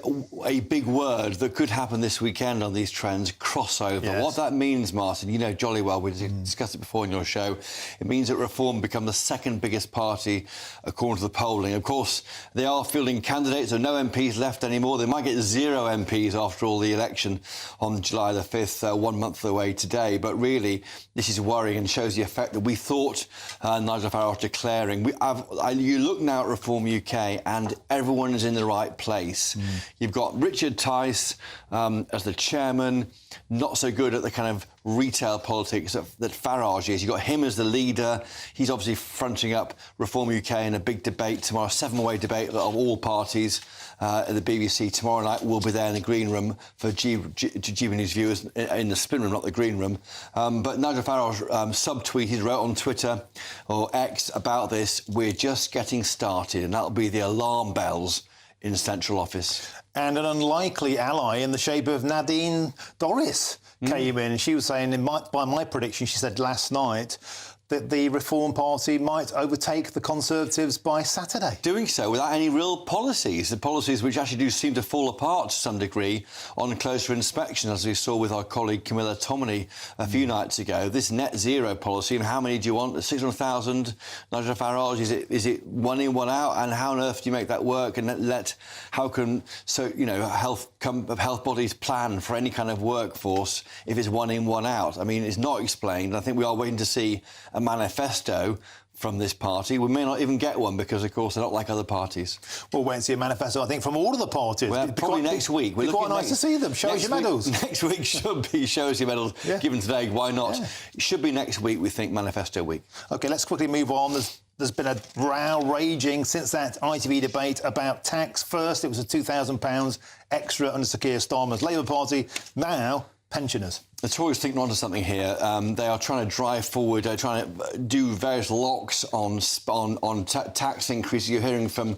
a big word that could happen this weekend on these trends, crossover. Yes. What that means, Martin, you know jolly well, we discussed it before in your show. It means that Reform become the second biggest party according to the polling. Of course, they are fielding candidates. So no MPs left anymore. They might get 0 MPs after all the election on July the 5th, 1 month away today. But really, this is worrying and shows the effect that we thought Nigel Farage declaring. You look now at Reform UK and everyone is in the right place. You've got Richard Tice as the chairman, not so good at the kind of retail politics that Farage is. You've got him as the leader. He's obviously fronting up Reform UK in a big debate tomorrow, 7-way debate of all parties at the BBC tomorrow night. We'll be there in the green room for GB News viewers, in the spin room, not the green room. But Nigel Farage subtweeted, wrote on Twitter or X about this, we're just getting started, and that'll be the alarm bells in the central office. And an unlikely ally in the shape of Nadine Dorries came in. She was saying, by my prediction, she said last night, that the Reform Party might overtake the Conservatives by Saturday. Doing so without any real policies, the policies which actually do seem to fall apart to some degree on closer inspection, as we saw with our colleague Camilla Tominey a few nights ago. This net zero policy, and how many do you want? 600,000? Nigel Farage, is it one in, one out? And how on earth do you make that work? And how can health bodies plan for any kind of workforce if it's one in, one out? I mean, it's not explained. I think we are waiting to see a manifesto from this party. We may not even get one because, of course, they're not like other parties. We'll wait and see a manifesto, I think, from all of the parties. Well, probably next week. It'd be quite nice to see them. Show us your medals. Next week should be show us your medals given today. Why not? Yeah. It should be next week, we think, manifesto week. OK, let's quickly move on. There's been a row raging since that ITV debate about tax. First, it was a £2,000 extra under Sir Keir Starmer's Labour Party. Now, pensioners. The Tories think onto something here. They are trying to drive forward. They're trying to do various locks on tax increases. You're hearing from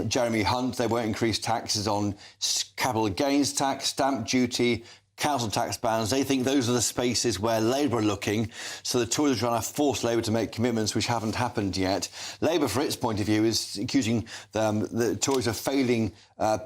Jeremy Hunt. They won't increase taxes on capital gains tax, stamp duty, council tax bans. They think those are the spaces where Labour are looking. So the Tories are trying to force Labour to make commitments which haven't happened yet. Labour, from its point of view, is accusing the Tories of failing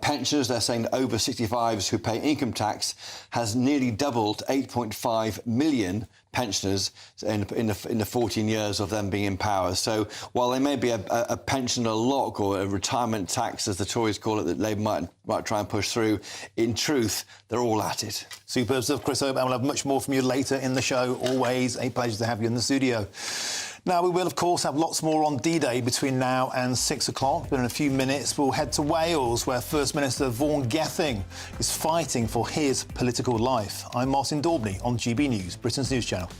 pensioners. They're saying that over 65s who pay income tax has nearly doubled 8.5 million pensioners in the 14 years of them being in power. So while there may be a pensioner lock or a retirement tax, as the Tories call it, that Labour might try and push through, in truth, they're all at it. Superb stuff, Chris Oban. We'll have much more from you later in the show. Always a pleasure to have you in the studio. Now, we will, of course, have lots more on D-Day between now and 6 o'clock. But in a few minutes, we'll head to Wales, where First Minister Vaughan Gething is fighting for his political life. I'm Martin Daubney on GB News, Britain's news channel.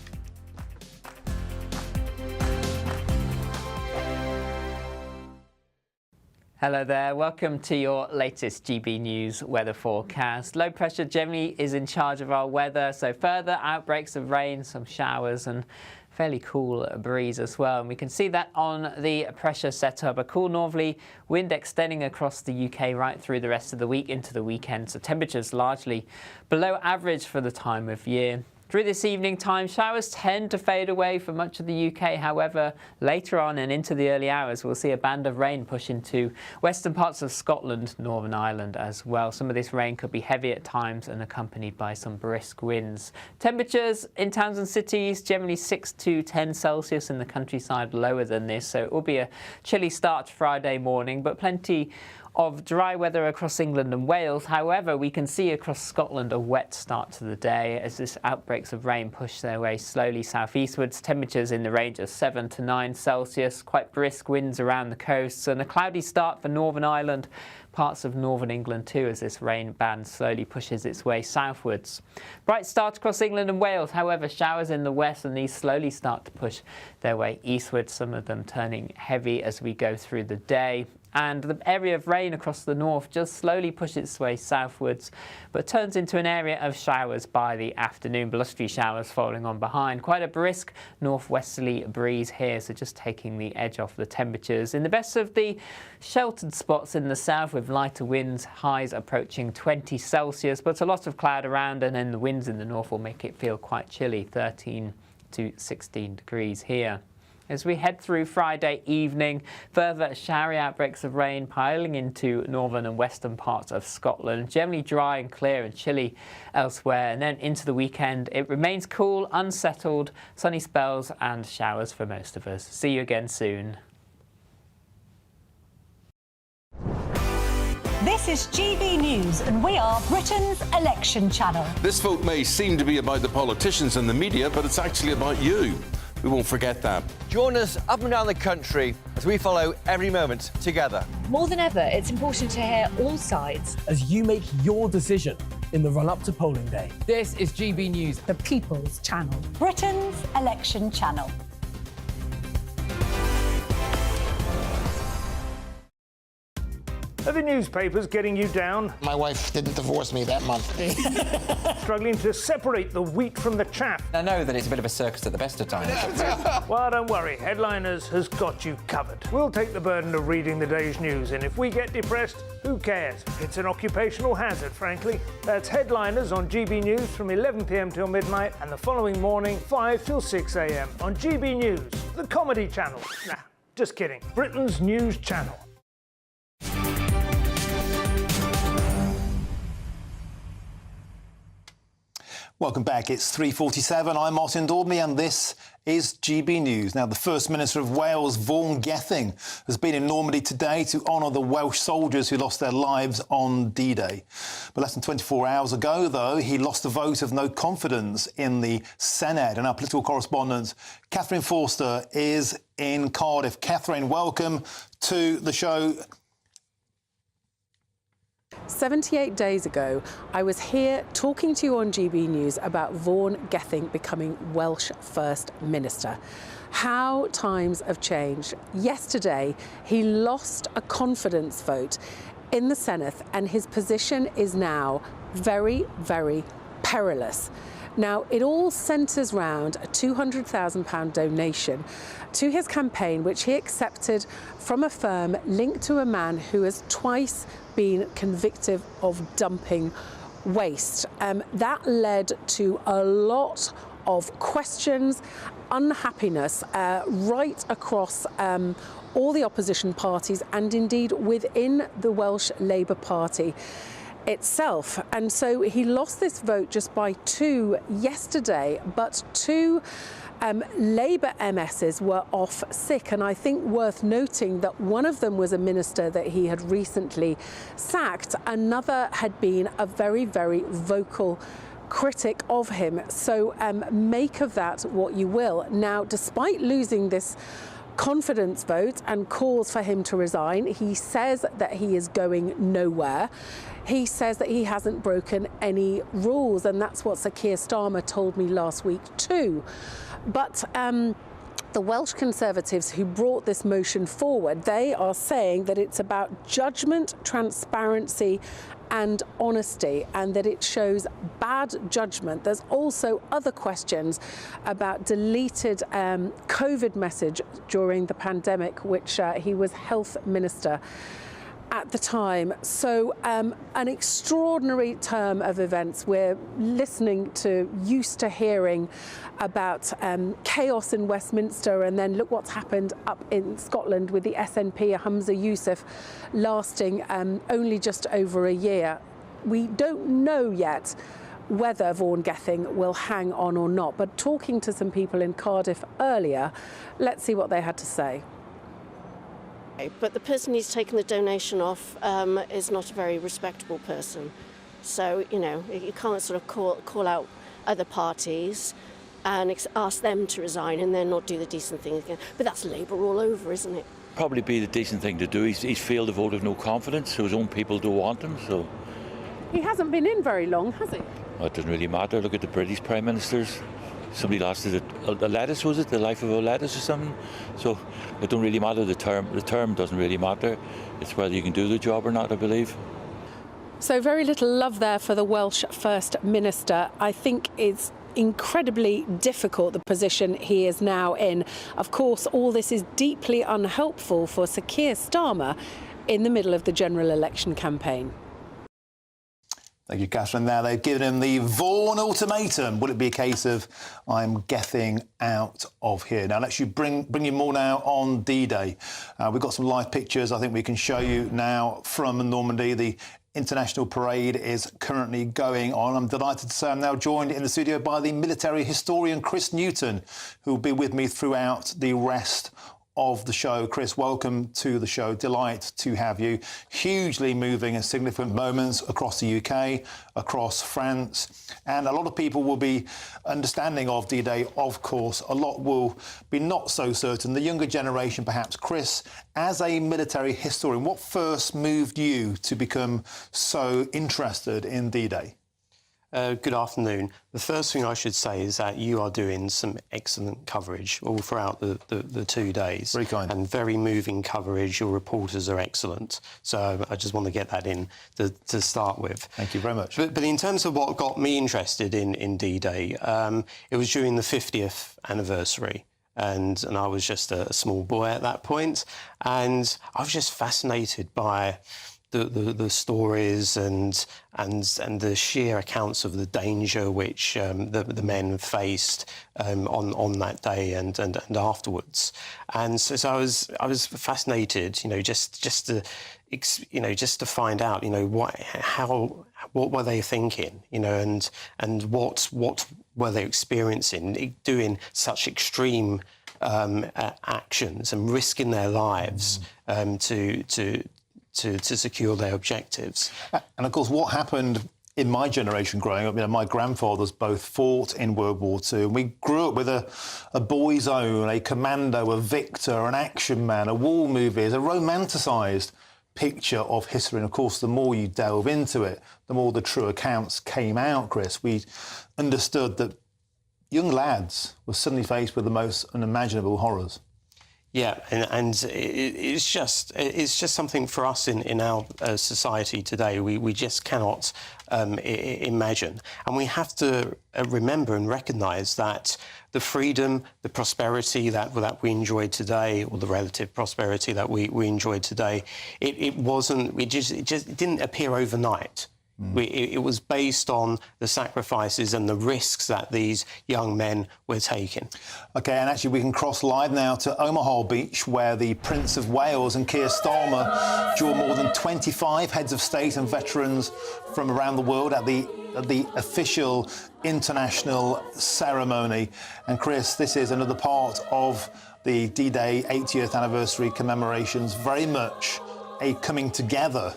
Hello there, welcome to your latest GB News weather forecast. Low pressure generally is in charge of our weather, so further outbreaks of rain, some showers and fairly cool breeze as well. And we can see that on the pressure setup, a cool northerly wind extending across the UK right through the rest of the week into the weekend. So temperatures largely below average for the time of year. Through this evening time, showers tend to fade away for much of the UK. However, later on and into the early hours, we'll see a band of rain push into western parts of Scotland, Northern Ireland as well. Some of this rain could be heavy at times and accompanied by some brisk winds. Temperatures in towns and cities generally 6 to 10 Celsius, in the countryside lower than this. So it will be a chilly start to Friday morning, but plenty of dry weather across England and Wales. However, we can see across Scotland a wet start to the day as this outbreaks of rain push their way slowly southeastwards. Temperatures in the range of 7 to 9 Celsius, quite brisk winds around the coasts, and a cloudy start for Northern Ireland, parts of northern England too, as this rain band slowly pushes its way southwards. Bright start across England and Wales, however, showers in the west, and these slowly start to push their way eastwards, some of them turning heavy as we go through the day. And the area of rain across the north just slowly pushes its way southwards, but turns into an area of showers by the afternoon, blustery showers following on behind. Quite a brisk northwesterly breeze here, so just taking the edge off the temperatures. In the best of the sheltered spots in the south, with lighter winds, highs approaching 20 Celsius, but a lot of cloud around, and then the winds in the north will make it feel quite chilly, 13 to 16 degrees here. As we head through Friday evening, further showery outbreaks of rain piling into northern and western parts of Scotland. Generally dry and clear and chilly elsewhere. And then into the weekend, it remains cool, unsettled, sunny spells and showers for most of us. See you again soon. This is GB News, and we are Britain's election channel. This vote may seem to be about the politicians and the media, but it's actually about you. We won't forget that. Join us up and down the country as we follow every moment together. More than ever, it's important to hear all sides as you make your decision in the run-up to polling day. This is GB News, the People's Channel. Britain's election channel. Are the newspapers getting you down? My wife didn't divorce me that month. Struggling to separate the wheat from the chaff? I know that it's a bit of a circus at the best of times. Well, don't worry, Headliners has got you covered. We'll take the burden of reading the day's news, and if we get depressed, who cares? It's an occupational hazard, frankly. That's Headliners on GB News from 11 p.m. till midnight, and the following morning, 5 till 6 a.m. on GB News, the comedy channel. Nah, just kidding. Britain's news channel. Welcome back. It's 3:47. I'm Martin Daubney and this is GB News. Now, the First Minister of Wales, Vaughan Gething, has been in Normandy today to honour the Welsh soldiers who lost their lives on D-Day. But less than 24 hours ago, though, he lost a vote of no confidence in the Senedd. And our political correspondent, Catherine Forster, is in Cardiff. Catherine, welcome to the show. 78 days ago, I was here talking to you on GB News about Vaughan Gething becoming Welsh First Minister. How times have changed. Yesterday, he lost a confidence vote in the Senedd, and his position is now very, very perilous. Now, it all centres round a £200,000 donation to his campaign, which he accepted from a firm linked to a man who has twice been convicted of dumping waste. That led to a lot of questions, unhappiness right across all the opposition parties and indeed within the Welsh Labour Party itself. And so he lost this vote just by 2 yesterday, but 2 Labour MSs were off sick, and I think worth noting that one of them was a minister that he had recently sacked. Another had been a very, very vocal critic of him. So make of that what you will. Now, despite losing this confidence vote and calls for him to resign, he says that he is going nowhere. He says that he hasn't broken any rules, and that's what Sir Keir Starmer told me last week too. But the Welsh Conservatives who brought this motion forward, they are saying that it's about judgment, transparency and honesty, and that it shows bad judgment. There's also other questions about deleted COVID message during the pandemic, which he was health minister at the time. So an extraordinary term of events. We're listening to, used to hearing about chaos in Westminster, and then look what's happened up in Scotland with the SNP, Humza Yousaf, lasting only just over a year. We don't know yet whether Vaughan Gething will hang on or not, but talking to some people in Cardiff earlier, let's see what they had to say. But the person he's taken the donation off is not a very respectable person. So, you know, you can't sort of call out other parties and ask them to resign and then not do the decent thing again. But that's Labour all over, isn't it? Probably be the decent thing to do. He's failed a vote of no confidence, so his own people don't want him. So he hasn't been in very long, has he? Well, it doesn't really matter. Look at the British Prime Ministers. Somebody lasted a lettuce, was it? The life of a lettuce or something? So it don't really matter, the term. The term doesn't really matter. It's whether you can do the job or not, I believe. So very little love there for the Welsh First Minister. I think it's incredibly difficult, the position he is now in. Of course, all this is deeply unhelpful for Sir Keir Starmer in the middle of the general election campaign. Thank you, Catherine. Now, they've given him the Vaughan ultimatum. Will it be a case of I'm getting out of here? Now, let's bring you more now on D-Day. We've got some live pictures I think we can show you now from Normandy. The International Parade is currently going on. I'm delighted to say I'm now joined in the studio by the military historian Chris Newton, who will be with me throughout the rest of the show. Chris, welcome to the show. Delight to have you. Hugely moving and significant moments across the UK, across France, and a lot of people will be understanding of D-Day, of course. A lot will be not so certain. The younger generation, perhaps. Chris, as a military historian, what first moved you to become so interested in D-Day? Good afternoon. The first thing I should say is that you are doing some excellent coverage all throughout the 2 days. Very kind. And very moving coverage. Your reporters are excellent. So I just want to get that in to start with. Thank you very much. But in terms of what got me interested in D-Day, it was during the 50th anniversary. And I was just a small boy at that point. And I was just fascinated by the stories and the sheer accounts of the danger which the men faced on that day and afterwards, and so I was fascinated, just to find out, what were they thinking, and what were they experiencing, doing such extreme actions and risking their lives to secure their objectives. And of course, what happened in my generation growing up, my grandfathers both fought in World War II, and we grew up with a boy's own, a commando, a victor, an action man, a war movies, a romanticised picture of history. And of course, the more you delve into it, the more the true accounts came out, Chris. We understood that young lads were suddenly faced with the most unimaginable horrors. Yeah, and it's just something for us in our society today. We just cannot imagine, and we have to remember and recognise that the freedom, the prosperity that we enjoy today, or the relative prosperity that we enjoy today, it just didn't appear overnight. It was based on the sacrifices and the risks that these young men were taking. OK, and actually we can cross live now to Omaha Beach, where the Prince of Wales and Keir Starmer drew more than 25 heads of state and veterans from around the world at the official international ceremony. And Chris, this is another part of the D-Day 80th anniversary commemorations, very much a coming together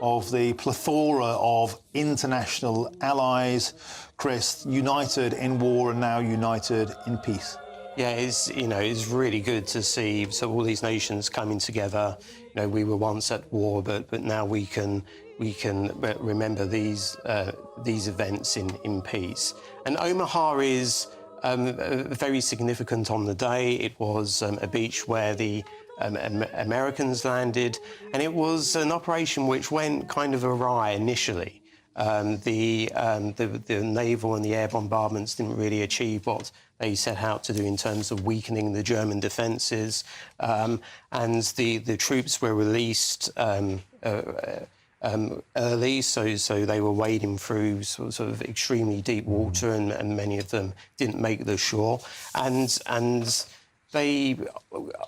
of the plethora of international allies, Chris, united in war and now united in peace. Yeah, it's really good to see all these nations coming together. We were once at war, but now we can remember these events in peace. And Omaha is very significant on the day. It was a beach where the Americans landed, and it was an operation which went kind of awry initially. The naval and the air bombardments didn't really achieve what they set out to do in terms of weakening the German defences, and the troops were released early, so they were wading through sort of extremely deep water, and many of them didn't make the shore, and they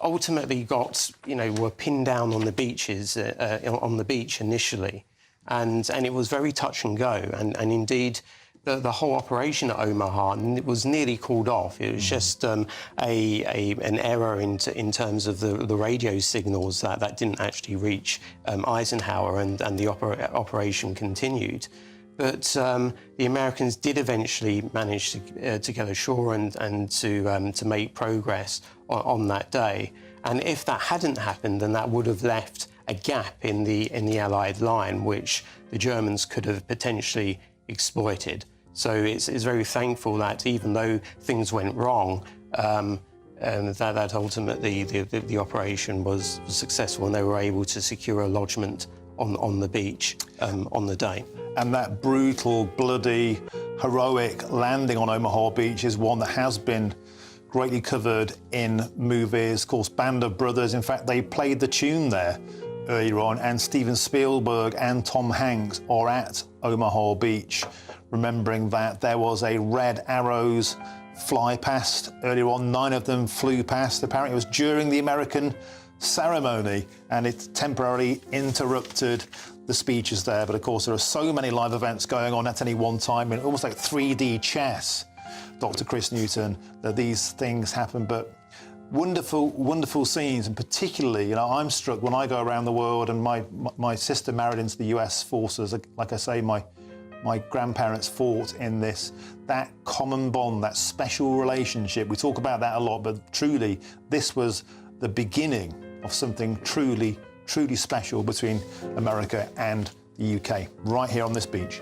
ultimately were pinned down on the beaches, on the beach initially, and it was very touch and go, and indeed the whole operation at Omaha was nearly called off. It was just an error in terms of the radio signals that didn't actually reach Eisenhower, and the operation continued. But the Americans did eventually manage to get ashore and to make progress on that day. And if that hadn't happened, then that would have left a gap in the Allied line, which the Germans could have potentially exploited. So it's very thankful that even though things went wrong, that ultimately the operation was successful, and they were able to secure a lodgement on the beach on the day. And that brutal, bloody, heroic landing on Omaha Beach is one that has been greatly covered in movies. Of course, Band of Brothers, in fact, they played the tune there earlier on, and Steven Spielberg and Tom Hanks are at Omaha Beach, remembering that there was a Red Arrows fly past earlier on. 9 of them flew past. Apparently it was during the American ceremony, and it temporarily interrupted the speeches there. But of course, there are so many live events going on at any one time, and almost like 3D chess, Dr. Chris Newton, that these things happen. But wonderful, wonderful scenes, and particularly, I'm struck when I go around the world, and my sister married into the US forces. Like I say, my grandparents fought in this. That common bond, that special relationship, we talk about that a lot, but truly, this was the beginning of something truly, truly special between America and the UK, right here on this beach.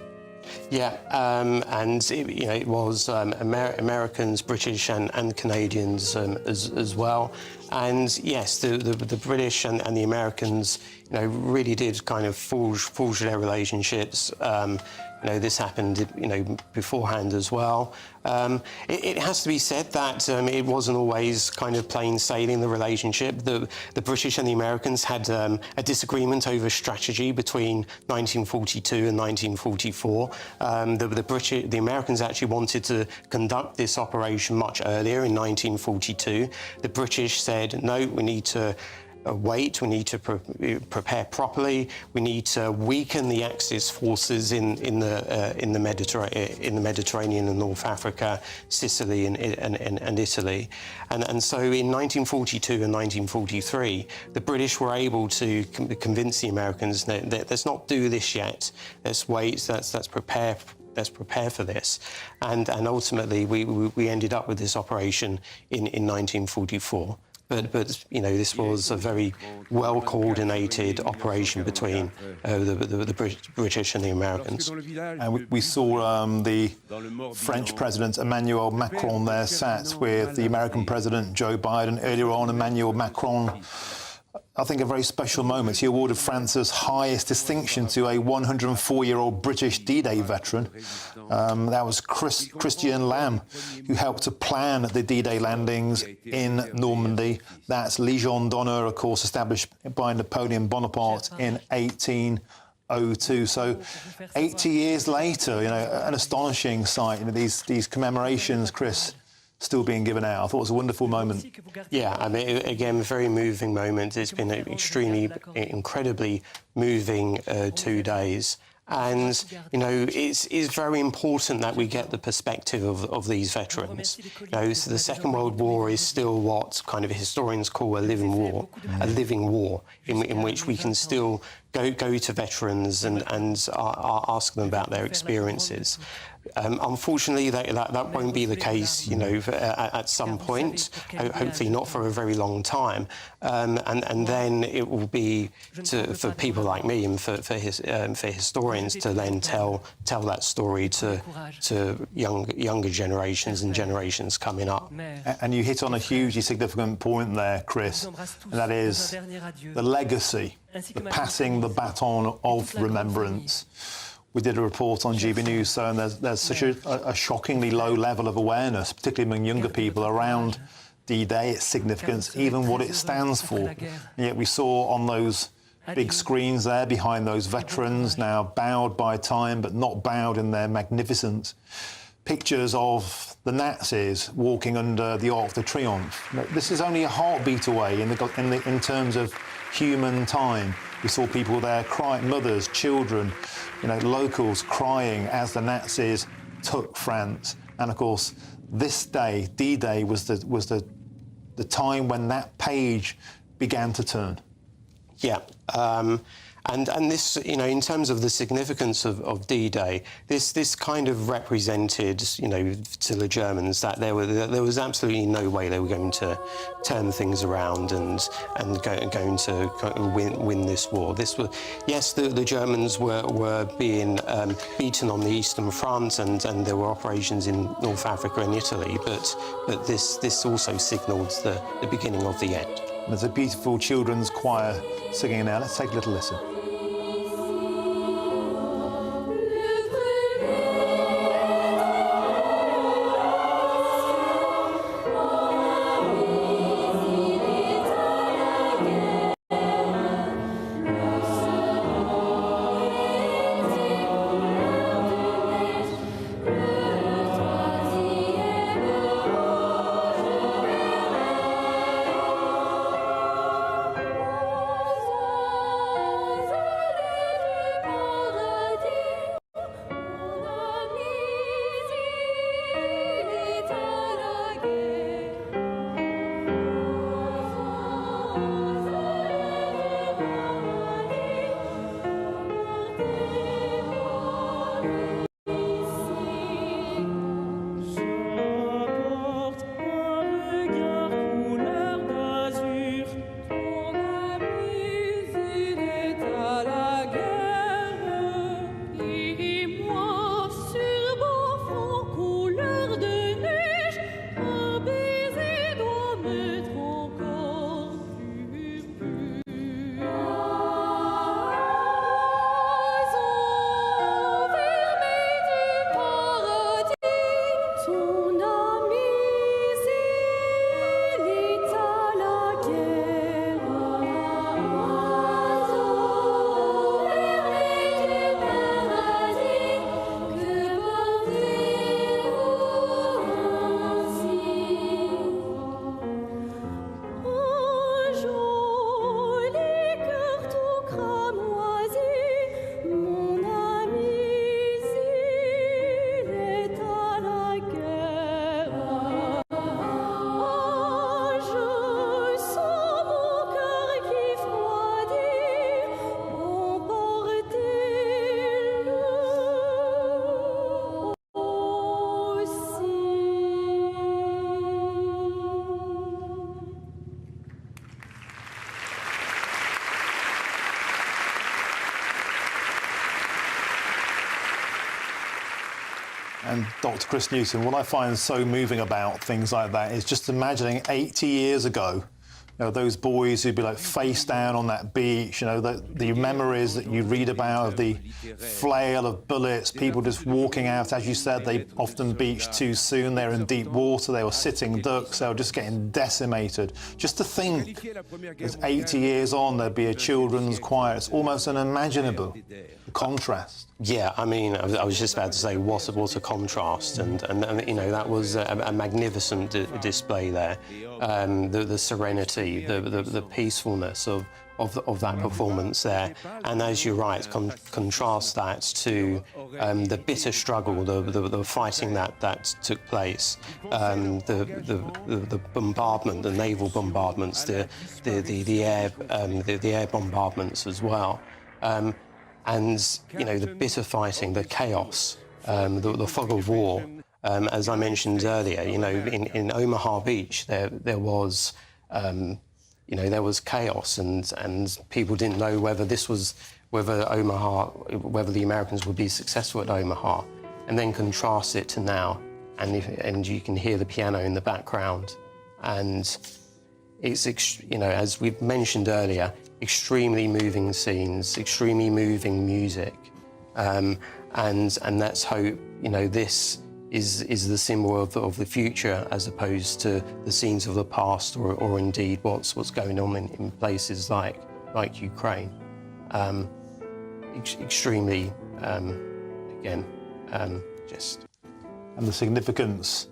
Yeah, and it was Americans, British, and Canadians as well. And yes, the British and the Americans, really did kind of forge their relationships. This happened, beforehand as well. It has to be said that it wasn't always kind of plain sailing, the relationship. The British and the Americans had a disagreement over strategy between 1942 and 1944. The Americans actually wanted to conduct this operation much earlier in 1942. The British said, no, we need to wait, we need to prepare properly, we need to weaken the Axis forces in the Mediterranean and North Africa, Sicily and Italy. And so in 1942 and 1943, the British were able to convince the Americans that let's not do this yet, let's wait, let's prepare for this. And ultimately we ended up with this operation in 1944. But this was a very well-coordinated operation between the British and the Americans. And we saw the French President Emmanuel Macron there sat with the American President Joe Biden. Earlier on, Emmanuel Macron, I think a very special moment. He awarded France's highest distinction to a 104-year-old British D-Day veteran. That was Christian Lamb, who helped to plan the D-Day landings in Normandy. That's Legion d'Honneur, of course, established by Napoleon Bonaparte in 1802. So 80 years later, an astonishing sight. These commemorations, Chris, still being given out. I thought it was a wonderful moment. Yeah, I mean, again, a very moving moment. It's been an incredibly moving 2 days. And, it's very important that we get the perspective of these veterans. So the Second World War is still what kind of historians call a living war, in which we can still go to veterans and ask them about their experiences. Unfortunately, that won't be the case, at some point, hopefully not for a very long time. And then it will be for people like me and for historians to then tell that story to younger generations and generations coming up. And you hit on a hugely significant point there, Chris, and that is the legacy, the passing the baton of remembrance. We did a report on GB News, and there's such a shockingly low level of awareness, particularly among younger people, around D-Day, its significance, even what it stands for. And yet we saw on those big screens there, behind those veterans, now bowed by time, but not bowed in their magnificence, pictures of the Nazis walking under the Arc de Triomphe. This is only a heartbeat away in terms of human time. We saw people there crying, mothers, children, locals crying as the Nazis took France. And of course, this day, D-Day, was the time when that page began to turn. Yeah. And this, in terms of the significance of D-Day, this kind of represented, to the Germans that there was absolutely no way they were going to turn things around and going to win this war. This was, yes, the Germans were being beaten on the Eastern Front, and there were operations in North Africa and Italy, but this also signalled the beginning of the end. There's a beautiful children's choir singing now. Let's take a little listen. And Dr. Chris Newton, what I find so moving about things like that is just imagining 80 years ago, you know, those boys who'd be like face down on that beach, you know, the memories that you read about of the flail of bullets, people just walking out. As you said, they often beached too soon. They're in deep water. They were sitting ducks. They were just getting decimated. Just to think that 80 years on, there'd be a children's choir. It's almost unimaginable, the contrast. Yeah, I mean, I was just about to say, what a contrast, and you know, that was a magnificent display there. The serenity, the peacefulness of that performance there, and as you're right, contrast that to the bitter struggle, the fighting that took place, the bombardment, the naval bombardments, the air bombardments as well. And, you know, the bitter fighting, the chaos, the fog of war. As I mentioned earlier, you know, in Omaha Beach, there was, you know, there was chaos, and people didn't know whether the Americans would be successful at Omaha. And then contrast it to now, and you can hear the piano in the background, and it's, you know, as we've mentioned earlier, extremely moving scenes, extremely moving music, and let's hope, you know, this is the symbol of the future as opposed to the scenes of the past, or indeed what's going on in places like Ukraine. Extremely, again, just. And the significance,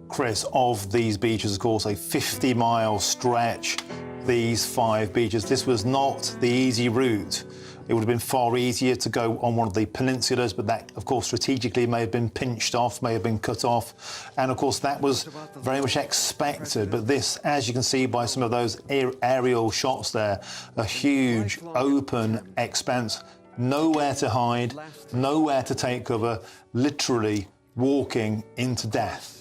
Chris, of these beaches, of course, a 50-mile stretch. These 5 beaches. This was not the easy route. It would have been far easier to go on one of the peninsulas, but that, of course, strategically may have been pinched off, may have been cut off. And, of course, that was very much expected. But this, as you can see by some of those aerial shots there, a huge open expanse, nowhere to hide, nowhere to take cover, literally walking into death.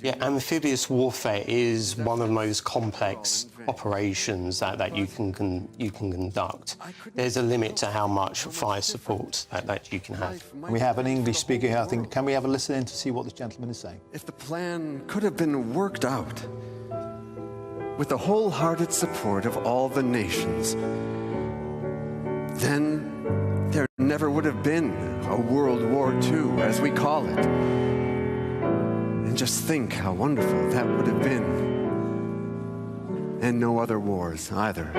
Yeah, amphibious warfare is one of the most complex operations that you can conduct. There's a limit to how much fire support that you can have. We have an English speaker here, I think. Can we have a listen in to see what this gentleman is saying? If the plan could have been worked out with the wholehearted support of all the nations, then there never would have been a World War II, as we call it. And just think how wonderful that would have been. And no other wars either.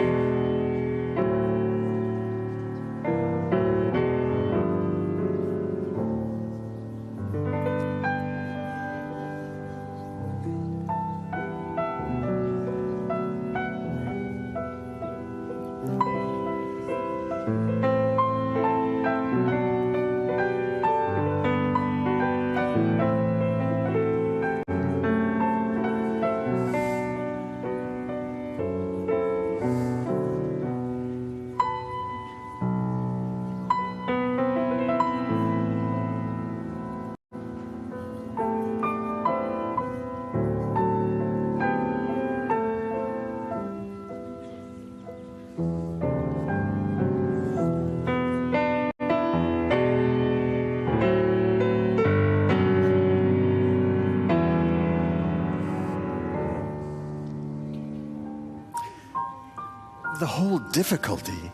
The whole difficulty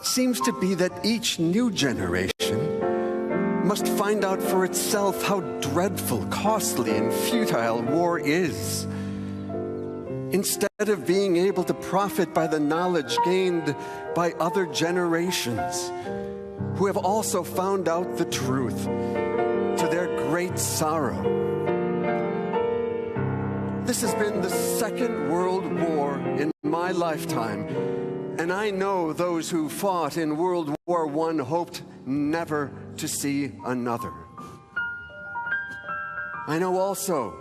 seems to be that each new generation must find out for itself how dreadful, costly, and futile war is. Instead of being able to profit by the knowledge gained by other generations who have also found out the truth to their great sorrow. This has been the Second World War in my lifetime, and I know those who fought in World War I hoped never to see another. I know also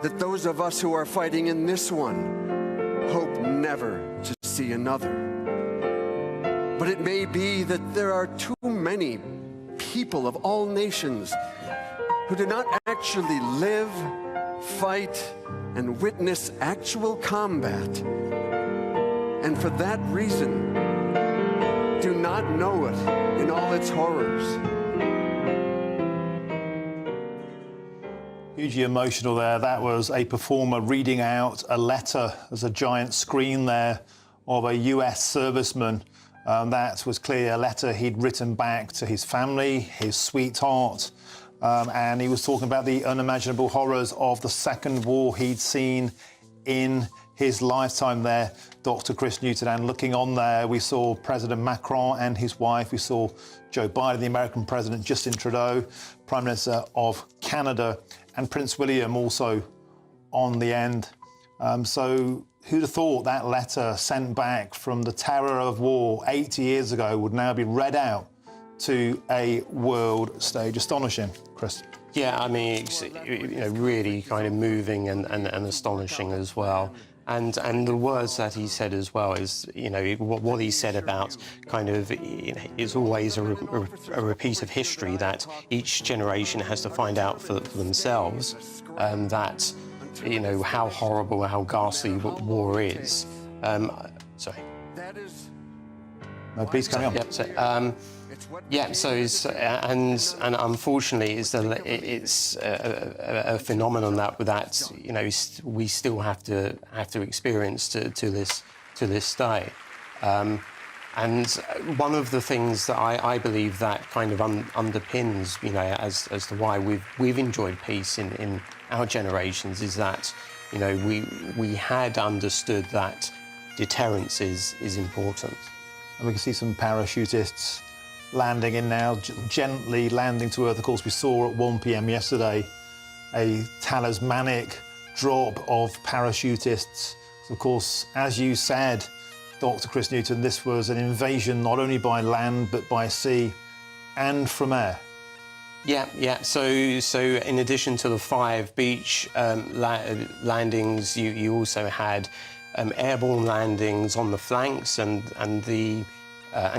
that those of us who are fighting in this one hope never to see another. But it may be that there are too many people of all nations who do not actually live, fight, and witness actual combat, and for that reason do not know it in all its horrors. Hugely emotional there. That was a performer reading out a letter. There's a giant screen there of a US serviceman. That was clearly a letter he'd written back to his family, his sweetheart, and he was talking about the unimaginable horrors of the Second War he'd seen in his lifetime there, Dr. Chris Newton. And looking on there, we saw President Macron and his wife. We saw Joe Biden, the American president, Justin Trudeau, Prime Minister of Canada, and Prince William also on the end. So who'd have thought that letter sent back from the terror of war 80 years ago would now be read out to a world stage? Astonishing, Chris. Yeah, I mean, it's, really kind of moving and astonishing as well. And the words that he said as well is, what he said about kind of, is always a repeat of history that each generation has to find out for themselves, that, how horrible, how ghastly war is. Sorry. No, please carry on. So it's, and unfortunately, it's a phenomenon that we still have to experience to this day. And one of the things that I believe that kind of underpins, as to why we've enjoyed peace in our generations is that, we had understood that deterrence is important. And we can see some parachutists landing in now, gently landing to earth. Of course, we saw at 1 p.m. yesterday a talismanic drop of parachutists. So of course, as you said, Dr. Chris Newton, this was an invasion not only by land but by sea and from air. Yeah. So in addition to the 5 beach landings, you also had airborne landings on the flanks and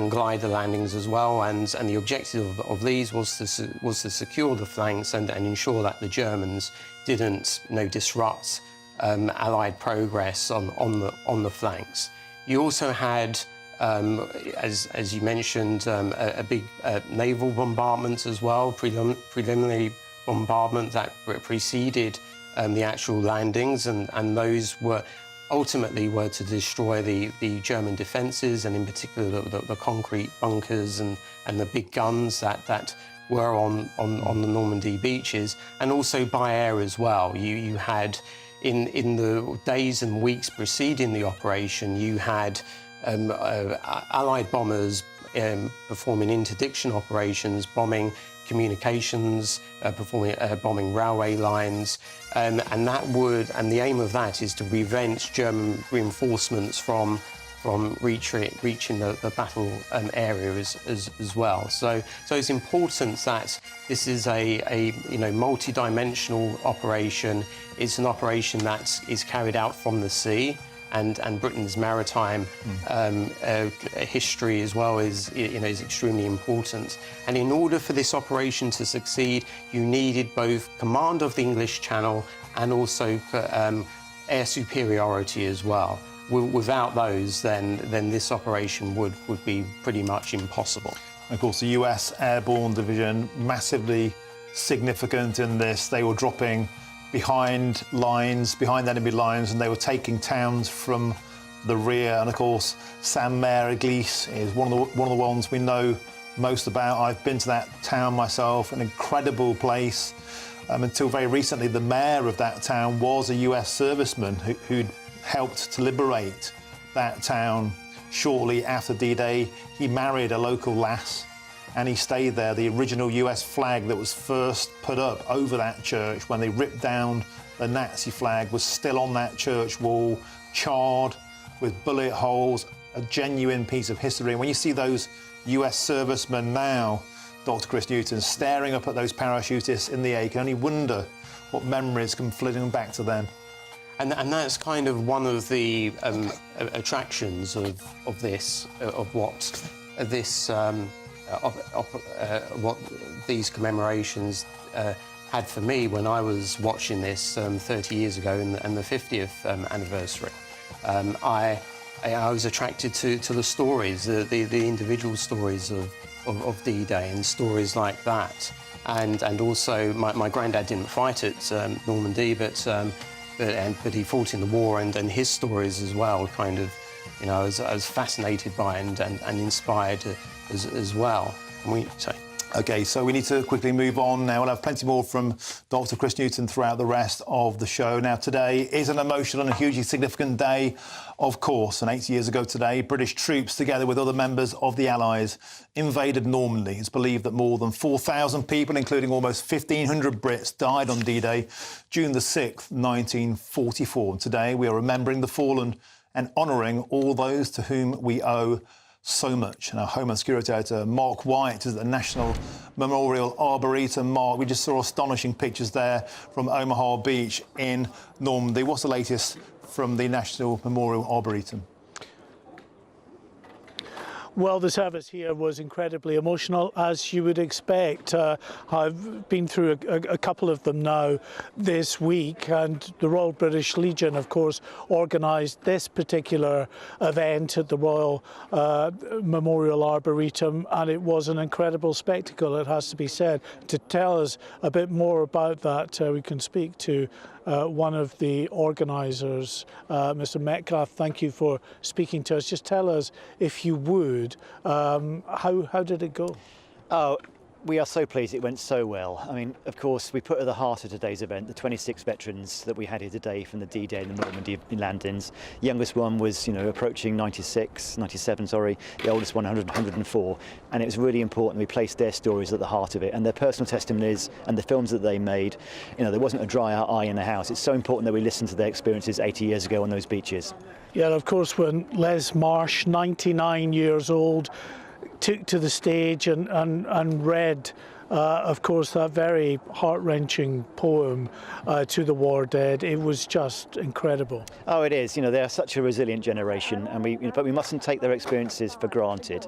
glider landings as well, and the objective of these was to secure the flanks and ensure that the Germans didn't disrupt Allied progress on the flanks. You also had, as you mentioned, a big naval bombardment as well, preliminary bombardment that preceded the actual landings, and those were ultimately to destroy the German defences, and in particular the concrete bunkers and the big guns that were on the Normandy beaches, and also by air as well. You had, in the days and weeks preceding the operation, you had Allied bombers performing interdiction operations, bombing communications, bombing railway lines, and the aim of that is to prevent German reinforcements from reaching the battle area as well. So it's important that this is a multi-dimensional operation. It's an operation that is carried out from the sea. And Britain's maritime history as well is extremely important. And in order for this operation to succeed, you needed both command of the English Channel and also air superiority as well. Without those, then this operation would be pretty much impossible. Of course, the US Airborne Division, massively significant in this. They were dropping behind enemy lines, and they were taking towns from the rear. And of course, Saint-Mère-Église is one of the ones we know most about. I've been to that town myself, an incredible place. Until very recently, the mayor of that town was a US serviceman who'd helped to liberate that town shortly after D-Day. He married a local lass, and he stayed there. The original US flag that was first put up over that church when they ripped down the Nazi flag was still on that church wall, charred with bullet holes, a genuine piece of history. And when you see those US servicemen now, Dr. Chris Newton, staring up at those parachutists in the air, you can only wonder what memories come flitting back to them. And that's kind of one of the attractions of what these commemorations had for me when I was watching this 30 years ago and the 50th anniversary. I was attracted to the stories, the individual stories of D-Day and stories like that. and also my granddad didn't fight at Normandy, but he fought in the war, and his stories as well, kind of, you know, I was fascinated by and inspired as well. OK, so we need to quickly move on now. We'll have plenty more from Dr. Chris Newton throughout the rest of the show. Now, today is an emotional and hugely significant day, of course. And 8 years ago today, British troops, together with other members of the Allies, invaded Normandy. It's believed that more than 4,000 people, including almost 1,500 Brits, died on D-Day, June the 6th, 1944. Today, we are remembering the fallen and honouring all those to whom we owe so much. And our Homeland Security editor, Mark White, is at the National Memorial Arboretum. Mark, we just saw astonishing pictures there from Omaha Beach in Normandy. What's the latest from the National Memorial Arboretum? Well, the service here was incredibly emotional, as you would expect. I've been through a couple of them now this week, and the Royal British Legion, of course, organised this particular event at the Royal Memorial Arboretum, and it was an incredible spectacle, it has to be said. To tell us a bit more about that, we can speak to one of the organisers, Mr. Metcalf. Thank you for speaking to us. Just tell us, if you would, how did it go? Oh, we are so pleased it went so well. I mean, of course, we put at the heart of today's event the 26 veterans that we had here today from the D-Day and the Normandy landings. The youngest one was, you know, approaching 97, sorry. The oldest one, 104. And it was really important we placed their stories at the heart of it, and their personal testimonies and the films that they made. You know, there wasn't a dry eye in the house. It's so important that we listen to their experiences 80 years ago on those beaches. Yeah, of course, when Les Marsh, 99 years old, took to the stage and read, of course, that very heart-wrenching poem to the war dead. It was just incredible. Oh, it is. You know, they are such a resilient generation, and but we mustn't take their experiences for granted.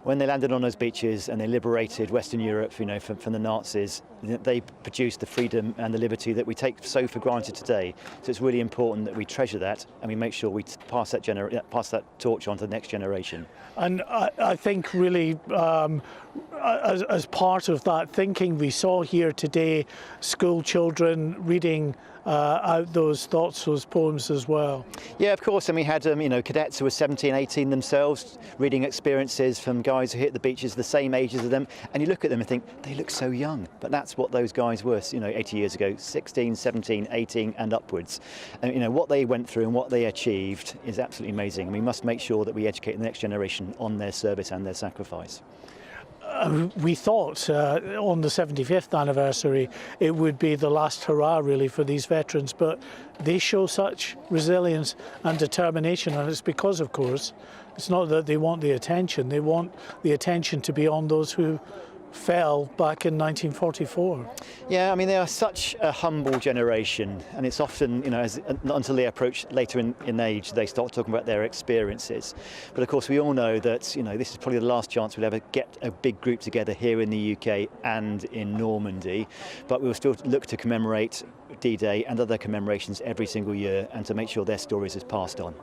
When they landed on those beaches and they liberated Western Europe, you know, from the Nazis, they produced the freedom and the liberty that we take so for granted today. So it's really important that we treasure that and we make sure we pass that torch on to the next generation. And I think really, as part of that thinking, we saw here today school children reading out those thoughts, those poems as well. Yeah, of course, and we had you know, cadets who were 17, 18 themselves, reading experiences from guys who hit the beaches the same ages as them, and you look at them and think, they look so young, but that's what those guys were, you know, 80 years ago, 16, 17, 18 and upwards. And you know, what they went through and what they achieved is absolutely amazing, and we must make sure that we educate the next generation on their service and their sacrifice. We thought on the 75th anniversary it would be the last hurrah really for these veterans, but they show such resilience and determination, and it's because, of course, it's not that they want the attention, they want the attention to be on those who fell back in 1944. Yeah, I mean, they are such a humble generation, and it's often, you know, until they approach later in age, they start talking about their experiences. But of course, we all know that, you know, this is probably the last chance we'll ever get a big group together here in the UK and in Normandy. But we'll still look to commemorate D-Day and other commemorations every single year, and to make sure their stories is passed on.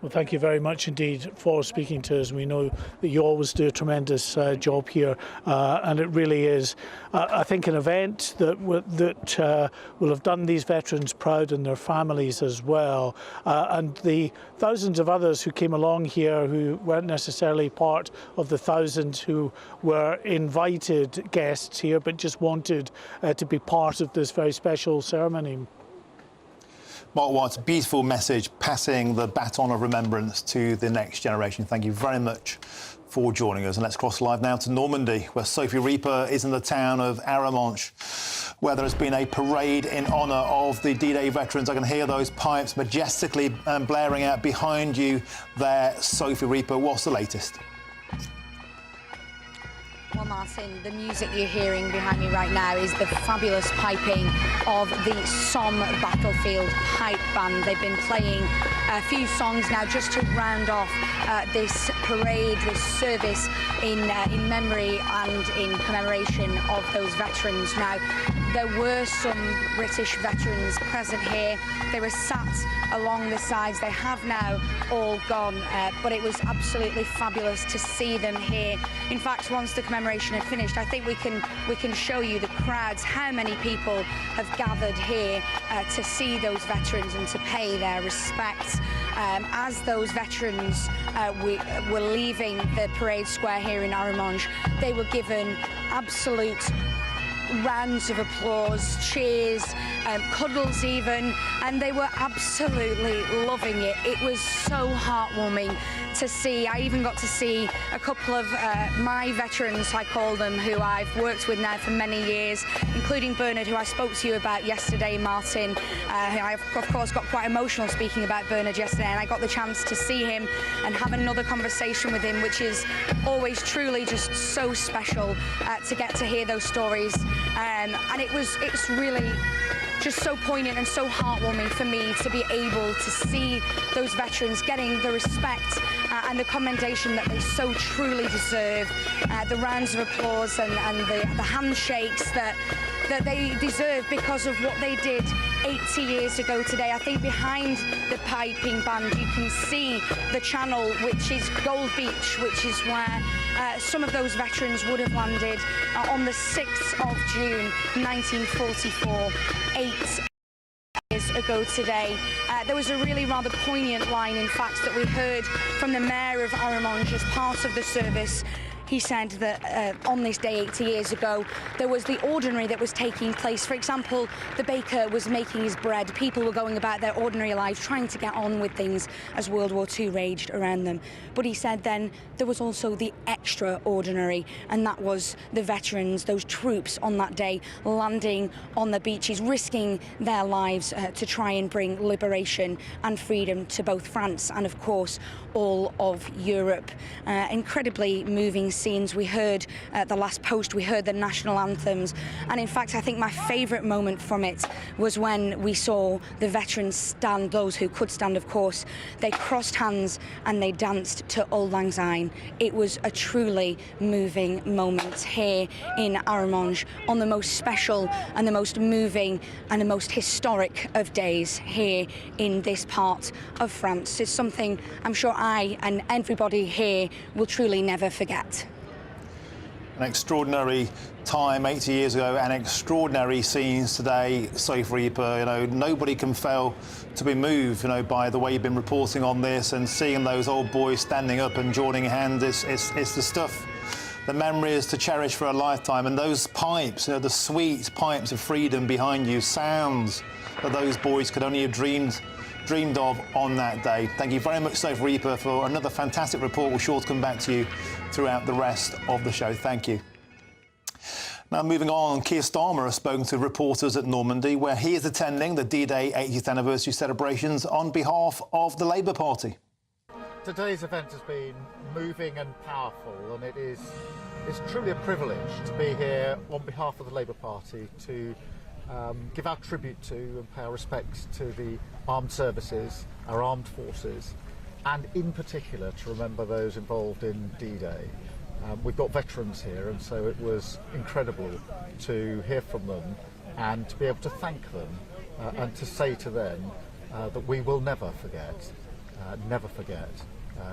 Well, thank you very much indeed for speaking to us. We know that you always do a tremendous job here, and it really is, I think, an event that will have done these veterans proud and their families as well. And the thousands of others who came along here who weren't necessarily part of the thousands who were invited guests here, but just wanted to be part of this very special ceremony. Mark White's beautiful message, passing the baton of remembrance to the next generation. Thank you very much for joining us. And let's cross live now to Normandy, where Sophie Reaper is in the town of Arromanches, where there has been a parade in honour of the D-Day veterans. I can hear those pipes majestically blaring out behind you there, Sophie Reaper. What's the latest? Well, Martin, the music you're hearing behind me right now is the fabulous piping of the Somme Battlefield Pipe Band. They've been playing a few songs now just to round off this parade, this service in memory and in commemoration of those veterans. Now, there were some British veterans present here. They were sat along the sides. They have now all gone, but it was absolutely fabulous to see them here. In fact, once the commemoration had finished, I think we can show you the crowds, how many people have gathered here to see those veterans and to pay their respects. As those veterans were leaving the parade square here in Arromanches, they were given absolute rounds of applause, cheers, cuddles even, and they were absolutely loving it. It was so heartwarming to see. I even got to see a couple of my veterans, I call them, who I've worked with now for many years, including Bernard, who I spoke to you about yesterday, Martin. I, of course, got quite emotional speaking about Bernard yesterday, and I got the chance to see him and have another conversation with him, which is always truly just so special to get to hear those stories. And it's really just so poignant and so heartwarming for me to be able to see those veterans getting the respect and the commendation that they so truly deserve, the rounds of applause and the handshakes that they deserve because of what they did 80 years ago today. I think behind the piping band you can see the channel, which is Gold Beach, which is where some of those veterans would have landed on the 6th of June 1944, 8 years ago today. There was a really rather poignant line, in fact, that we heard from the Mayor of Arromanches as part of the service. He said that on this day 80 years ago, there was the ordinary that was taking place. For example, the baker was making his bread. People were going about their ordinary lives, trying to get on with things as World War II raged around them. But he said then there was also the extraordinary, and that was the veterans, those troops on that day, landing on the beaches, risking their lives to try and bring liberation and freedom to both France and, of course, all of Europe. Incredibly moving scenes. We heard the last post, we heard the national anthems, and in fact I think my favourite moment from it was when we saw the veterans stand, those who could stand of course. They crossed hands and they danced to Auld Lang Syne. It was a truly moving moment here in Arromanches on the most special and the most moving and the most historic of days here in this part of France. It's something I'm sure I and everybody here will truly never forget. An extraordinary time 80 years ago and extraordinary scenes today, Sophie Reaper. You know, nobody can fail to be moved, you know, by the way you've been reporting on this and seeing those old boys standing up and joining hands. It's the stuff, the memories to cherish for a lifetime. And those pipes, you know, the sweet pipes of freedom behind you, sounds that those boys could only have dreamed of on that day. Thank you very much, Sophie Reaper, for another fantastic report. We're sure to come back to you throughout the rest of the show. Thank you. Now, moving on, Keir Starmer has spoken to reporters at Normandy, where he is attending the D-Day 80th anniversary celebrations on behalf of the Labour Party. Today's event has been moving and powerful, and it's truly a privilege to be here on behalf of the Labour Party to give our tribute to and pay our respects to the armed services, our armed forces, and in particular to remember those involved in D-Day. We've got veterans here, and so it was incredible to hear from them and to be able to thank them and to say to them that we will never forget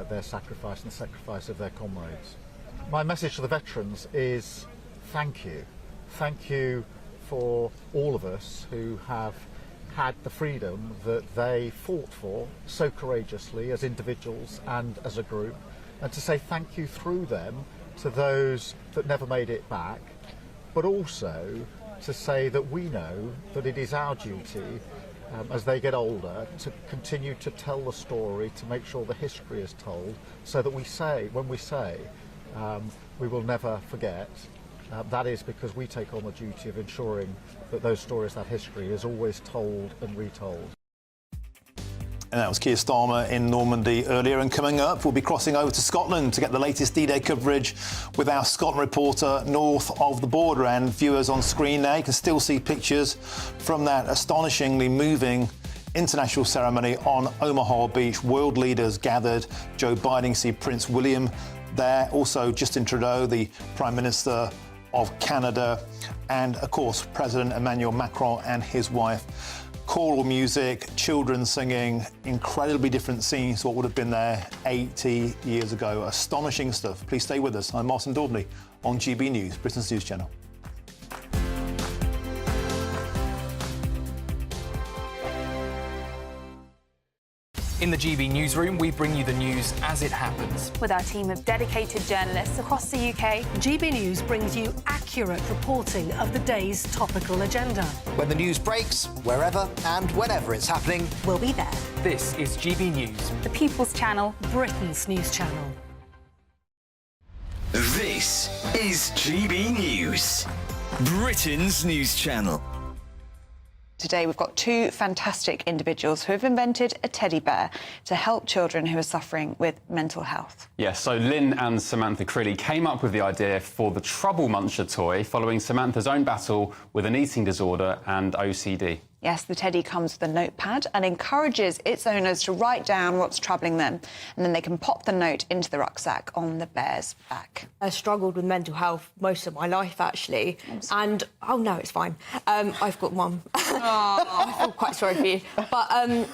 their sacrifice and the sacrifice of their comrades. My message to the veterans is thank you. Thank you for all of us who have had the freedom that they fought for so courageously as individuals and as a group, and to say thank you through them to those that never made it back, but also to say that we know that it is our duty as they get older to continue to tell the story, to make sure the history is told, so that we say, when we say we will never forget, that is because we take on the duty of ensuring that those stories, that history, is always told and retold. And that was Keir Starmer in Normandy earlier. And coming up, we'll be crossing over to Scotland to get the latest D-Day coverage with our Scotland reporter north of the border. And viewers on screen now, you can still see pictures from that astonishingly moving international ceremony on Omaha Beach. World leaders gathered. Joe Biden, see Prince William there. Also, Justin Trudeau, the Prime Minister of Canada, and of course President Emmanuel Macron and his wife. Choral music, children singing, incredibly different scenes to what would have been there 80 years ago. Astonishing stuff. Please stay with us. I'm Martin Daubney on GB News, Britain's news channel. In the GB newsroom, we bring you the news as it happens. With our team of dedicated journalists across the UK, GB News brings you accurate reporting of the day's topical agenda. When the news breaks, wherever and whenever it's happening, we'll be there. This is GB News, the People's Channel, Britain's news channel. This is GB News, Britain's news channel. Today we've got two fantastic individuals who have invented a teddy bear to help children who are suffering with mental health. Yes, so Lynn and Samantha Crilly came up with the idea for the Trouble Muncher toy following Samantha's own battle with an eating disorder and OCD. Yes, the teddy comes with a notepad and encourages its owners to write down what's troubling them, and then they can pop the note into the rucksack on the bear's back. I struggled with mental health most of my life, actually, and oh no, it's fine. I've got one. I feel quite sorry for you. But and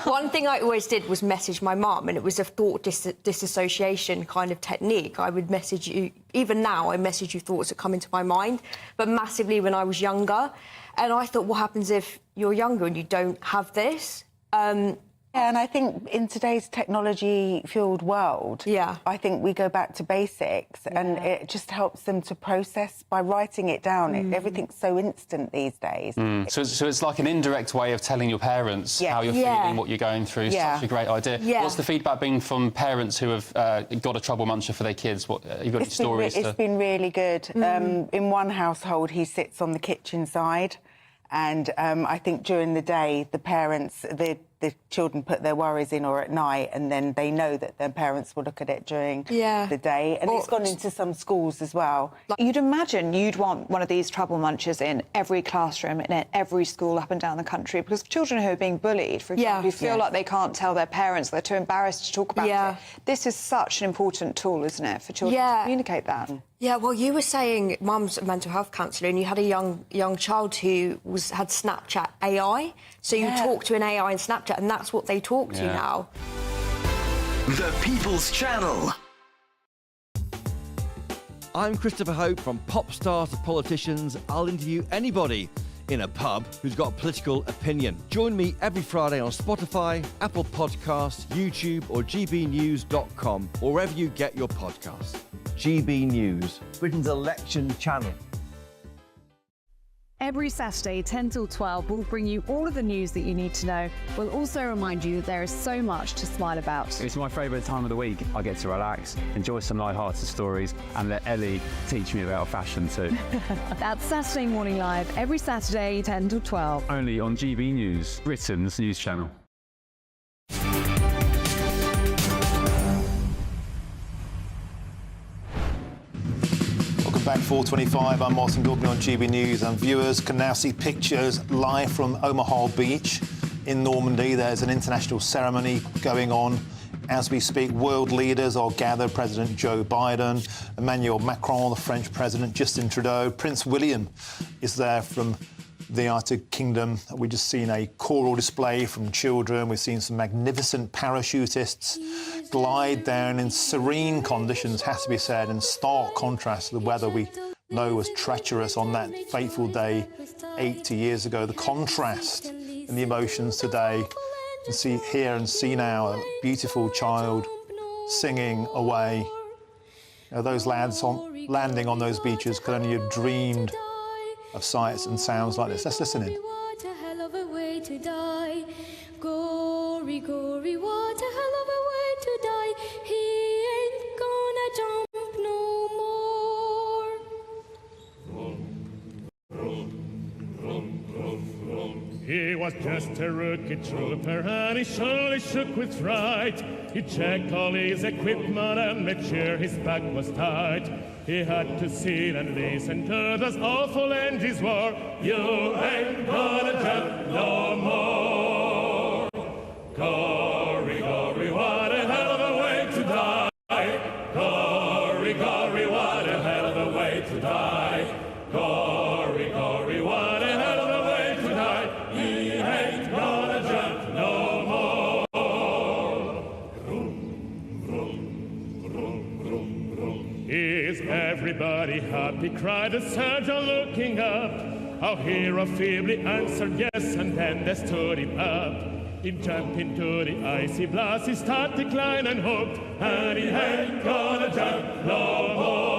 one thing I always did was message my mum, and it was a thought disassociation kind of technique. I would message you. Even now, I message you thoughts that come into my mind, but massively when I was younger. And I thought, what happens if you're younger and you don't have this? Yeah, and I think in today's technology-fueled world, I think we go back to basics, and it just helps them to process by writing it down. Everything's so instant these days. So it's like an indirect way of telling your parents how you're feeling, what you're going through. Such a great idea. What's the feedback been from parents who have got a trouble muncher for their kids? What you've got any stories? It's been really good. In one household, he sits on the kitchen side, and I think during the day, the parents, the children put their worries in or at night, and then they know that their parents will look at it during the day. And it's gone into some schools as well. You'd imagine you'd want one of these trouble munchers in every classroom and in every school up and down the country, because children who are being bullied, for example, who feel like they can't tell their parents, they're too embarrassed to talk about it. This is such an important tool, isn't it, for children to communicate that? Yeah, well, you were saying Mum's a mental health counsellor, and you had a young child who had Snapchat AI. So you talk to an AI in Snapchat, and that's what they talk to now. The People's Channel. I'm Christopher Hope. From pop stars to politicians, I'll interview anybody in a pub who's got a political opinion. Join me every Friday on Spotify, Apple Podcasts, YouTube or gbnews.com, or wherever you get your podcasts. GB News, Britain's election channel. Every Saturday, 10 till 12, we'll bring you all of the news that you need to know. We'll also remind you that there is so much to smile about. It's my favourite time of the week. I get to relax, enjoy some light-hearted stories, and let Ellie teach me about fashion too. That's Saturday Morning Live, every Saturday, 10 till 12. Only on GB News, Britain's news channel. Back 4:25, I'm Martin Daubney on GB News, and viewers can now see pictures live from Omaha Beach in Normandy. There's an international ceremony going on as we speak. World leaders are gathered. President Joe Biden, Emmanuel Macron, the French President, Justin Trudeau, Prince William is there from the United Kingdom. We've just seen a choral display from children. We've seen some magnificent parachutists glide down in serene conditions, has to be said, in stark contrast to the weather we know was treacherous on that fateful day 80 years ago. The contrast in the emotions today. You can hear and see now a beautiful child singing away. You know, those lads landing on those beaches could only have dreamed of sights and sounds like this. Let's listen in. What a hell of a way to die. Gory, gory, what a hell of a way to die. He ain't gonna jump no more. He was just a rookie trooper and he surely shook with fright. He checked all his equipment and made sure his back was tight. He had to sit and listen to those awful engines war. You ain't gonna jump no more. Gory, gory, what a hell of a way to die. Gory, gory, what a hell of a way way to die. Gory, gory, what a hell of a way to die. He ain't gonna jump no more. Vroom, vroom, vroom, vroom, vroom. Is everybody happy? Cried the surgeon looking up. Our hero feebly answered yes, and then they stood him up. He jumped into the icy blast, he started to climb and hooked, and he ain't gonna jump no more.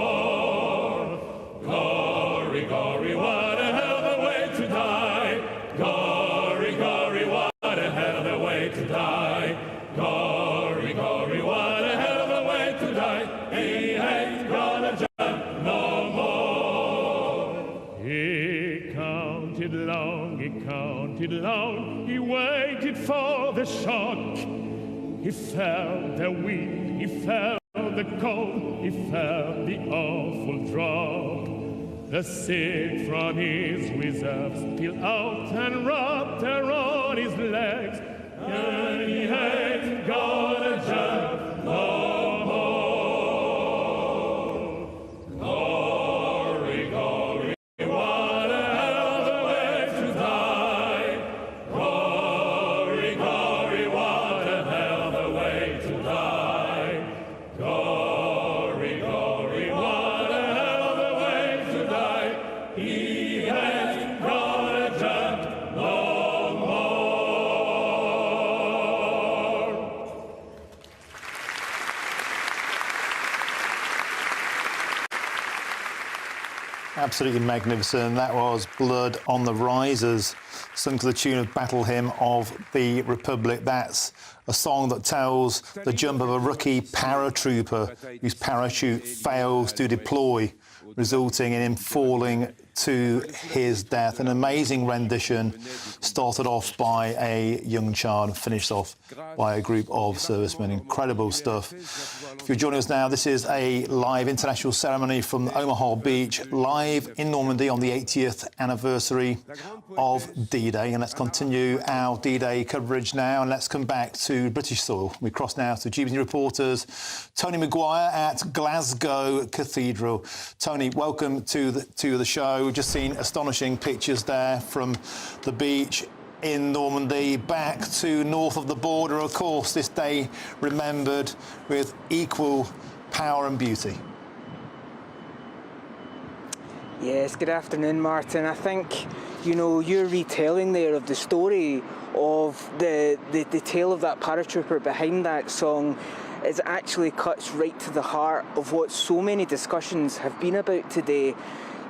Gory, gory, what a hell of a way to die. Gory, gory, what a hell of a way to die. Gory, gory, what a hell of a way to die. He ain't gonna jump no more. He counted long, he waited for the shock. He felt the wind, he felt the cold, he felt the awful drop. The sick from his reserves spilled out and wrapped around his legs, and he ain't gonna jump no more. Glory, glory, what a hell of a way to die. Glory, glory, what a hell of a way to die. Glory, glory, what a hell of a way to die. He ain't gonna jump no more. Absolutely magnificent. That was Blood on the Risers, sung to the tune of Battle Hymn of the Republic. That's a song that tells the jump of a rookie paratrooper whose parachute fails to deploy, resulting in him falling to his death. An amazing rendition, started off by a young child and finished off by a group of servicemen. Incredible stuff. If you're joining us now, this is a live international ceremony from Omaha Beach, live in Normandy on the 80th anniversary of D-Day. And let's continue our D-Day coverage now, and let's come back to British soil. We cross now to GBNews reporters Tony Maguire at Glasgow Cathedral. Tony, welcome to the show. We've just seen astonishing pictures there from the beach in Normandy, back to north of the border. Of course, this day remembered with equal power and beauty. Yes, good afternoon, Martin. I think, you know, your retelling there of the story of the tale of that paratrooper behind that song is actually cuts right to the heart of what so many discussions have been about today.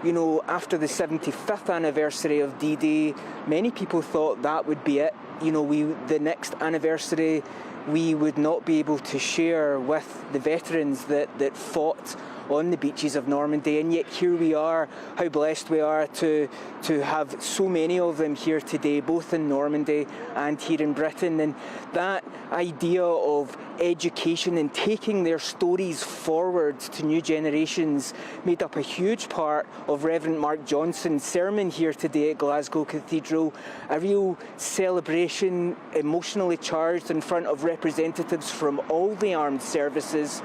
You know, after the 75th anniversary of D-Day, many people thought that would be it. You know, the next anniversary, we would not be able to share with the veterans that fought on the beaches of Normandy, and yet here we are. How blessed we are to have so many of them here today, both in Normandy and here in Britain. And that idea of education and taking their stories forward to new generations made up a huge part of Reverend Mark Johnson's sermon here today at Glasgow Cathedral. A real celebration, emotionally charged, in front of representatives from all the armed services.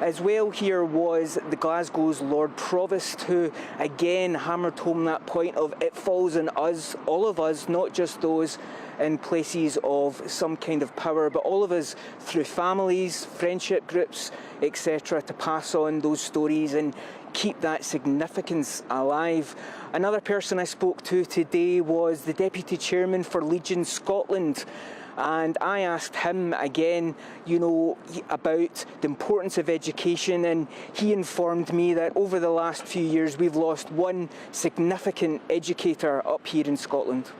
As well here was the Glasgow's Lord Provost, who again hammered home that point of it falls on us, all of us, not just those in places of some kind of power, but all of us through families, friendship groups, etc., to pass on those stories and keep that significance alive. Another person I spoke to today was the Deputy Chairman for Legion Scotland. And I asked him again, you know, about the importance of education, and he informed me that over the last few years we've lost one significant educator up here in Scotland.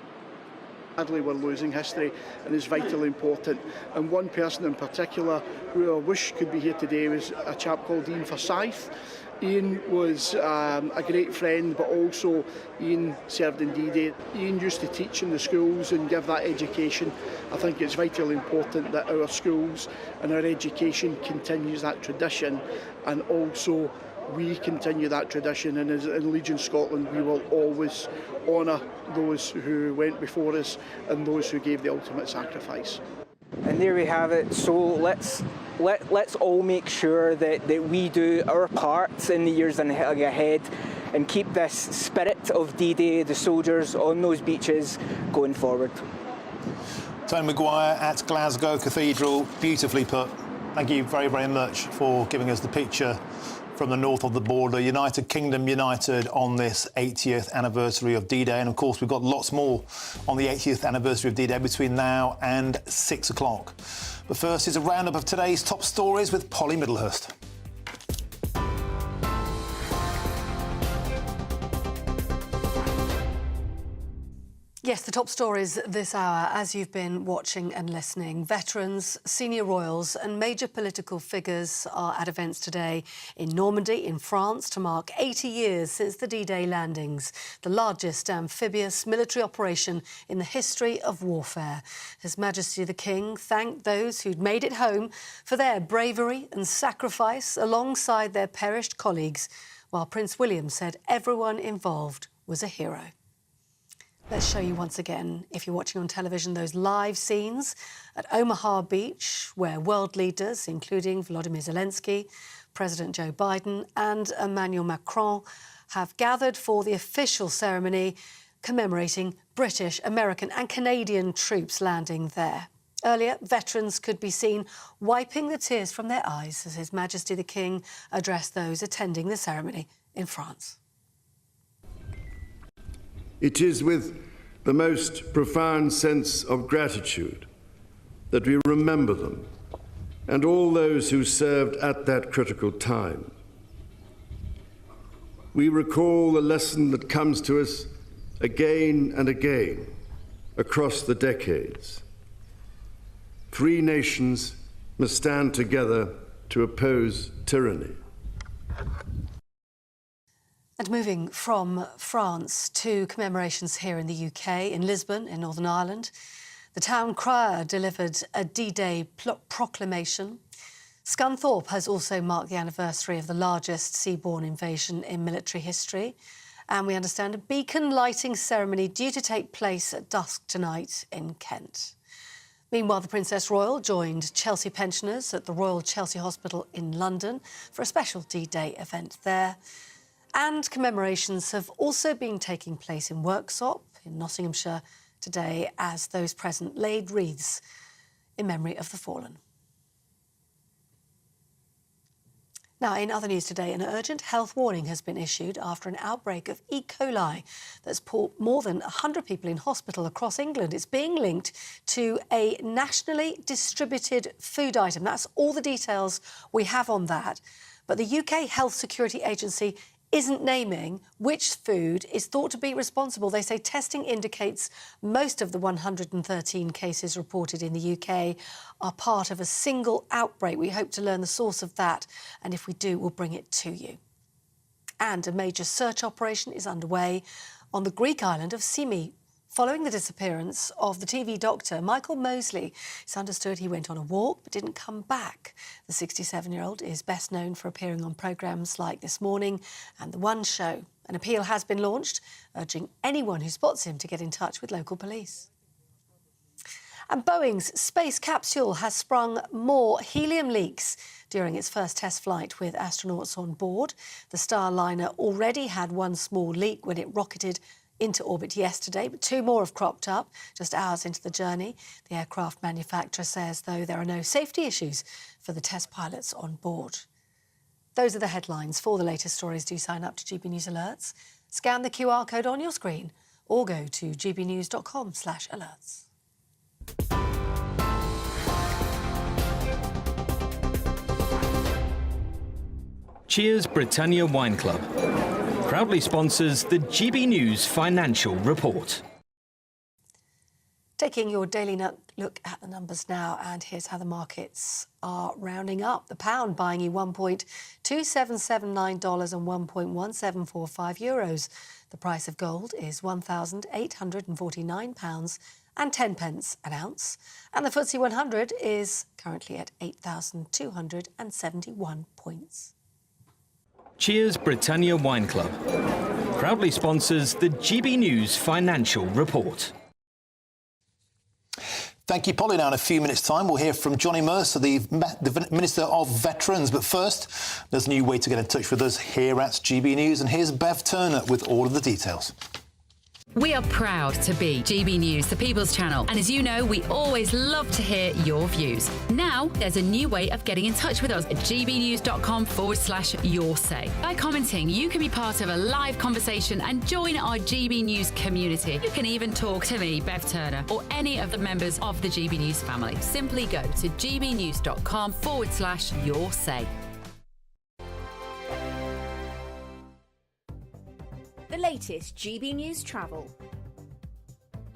Sadly, we're losing history, and it's vitally important. And one person in particular who I wish could be here today was a chap called Ian Forsyth. Ian was a great friend, but also Ian served in D-Day. Ian used to teach in the schools and give that education. I think it's vitally important that our schools and our education continues that tradition, and also we continue that tradition. And as in Legion Scotland, we will always honour those who went before us and those who gave the ultimate sacrifice. And there we have it. So let's let's all make sure that we do our parts in the years ahead and keep this spirit of D-Day, the soldiers on those beaches, going forward. Tony Maguire at Glasgow Cathedral, beautifully put. Thank you very, very much for giving us the picture from the north of the border. United Kingdom united on this 80th anniversary of D-Day. And of course, we've got lots more on the 80th anniversary of D-Day between now and 6 o'clock. But first is a roundup of today's top stories with Polly Middlehurst. Yes, the top stories this hour, as you've been watching and listening. Veterans, senior royals and major political figures are at events today in Normandy, in France, to mark 80 years since the D-Day landings, the largest amphibious military operation in the history of warfare. His Majesty the King thanked those who'd made it home for their bravery and sacrifice alongside their perished colleagues, while Prince William said everyone involved was a hero. Let's show you once again, if you're watching on television, those live scenes at Omaha Beach, where world leaders, including Volodymyr Zelensky, President Joe Biden and Emmanuel Macron, have gathered for the official ceremony commemorating British, American and Canadian troops landing there. Earlier, veterans could be seen wiping the tears from their eyes as His Majesty the King addressed those attending the ceremony in France. It is with the most profound sense of gratitude that we remember them and all those who served at that critical time. We recall the lesson that comes to us again and again across the decades. Free nations must stand together to oppose tyranny. And moving from France to commemorations here in the UK, in Lisbon, in Northern Ireland, the town crier delivered a D-Day proclamation. Scunthorpe has also marked the anniversary of the largest seaborne invasion in military history. And we understand a beacon lighting ceremony due to take place at dusk tonight in Kent. Meanwhile, the Princess Royal joined Chelsea pensioners at the Royal Chelsea Hospital in London for a special D-Day event there. And commemorations have also been taking place in Worksop in Nottinghamshire today as those present laid wreaths in memory of the fallen. Now, in other news today, an urgent health warning has been issued after an outbreak of E. coli that's put more than 100 people in hospital across England. It's being linked to a nationally distributed food item. That's all the details we have on that. But the UK Health Security Agency isn't naming which food is thought to be responsible. They say testing indicates most of the 113 cases reported in the UK are part of a single outbreak. We hope to learn the source of that, and if we do, we'll bring it to you. And a major search operation is underway on the Greek island of Symi, following the disappearance of the TV doctor Michael Mosley. It's understood he went on a walk but didn't come back. The 67-year-old is best known for appearing on programmes like This Morning and The One Show. An appeal has been launched, urging anyone who spots him to get in touch with local police. And Boeing's space capsule has sprung more helium leaks during its first test flight with astronauts on board. The Starliner already had one small leak when it rocketed into orbit yesterday, but two more have cropped up just hours into the journey. The aircraft manufacturer says, though, there are no safety issues for the test pilots on board. Those are the headlines. For the latest stories, do sign up to GB News Alerts. Scan the QR code on your screen or go to gbnews.com/alerts. Cheers Britannia Wine Club proudly sponsors the GB News Financial Report. Taking your daily look at the numbers now, and here's how the markets are rounding up. The pound buying you $1.2779 and €1.1745. The price of gold is £1,849 and 10 pence an ounce. And the FTSE 100 is currently at 8,271 points. Cheers Britannia Wine Club proudly sponsors the GB News Financial Report. Thank you, Polly. Now, in a few minutes' time, we'll hear from Johnny Mercer, the Minister of Veterans. But first, there's a new way to get in touch with us here at GB News. And here's Bev Turner with all of the details. We are proud to be GB News, the People's Channel. And as you know, we always love to hear your views. Now, there's a new way of getting in touch with us at gbnews.com/your say. By commenting, you can be part of a live conversation and join our GB News community. You can even talk to me, Bev Turner, or any of the members of the GB News family. Simply go to gbnews.com/your say. The latest GB News travel.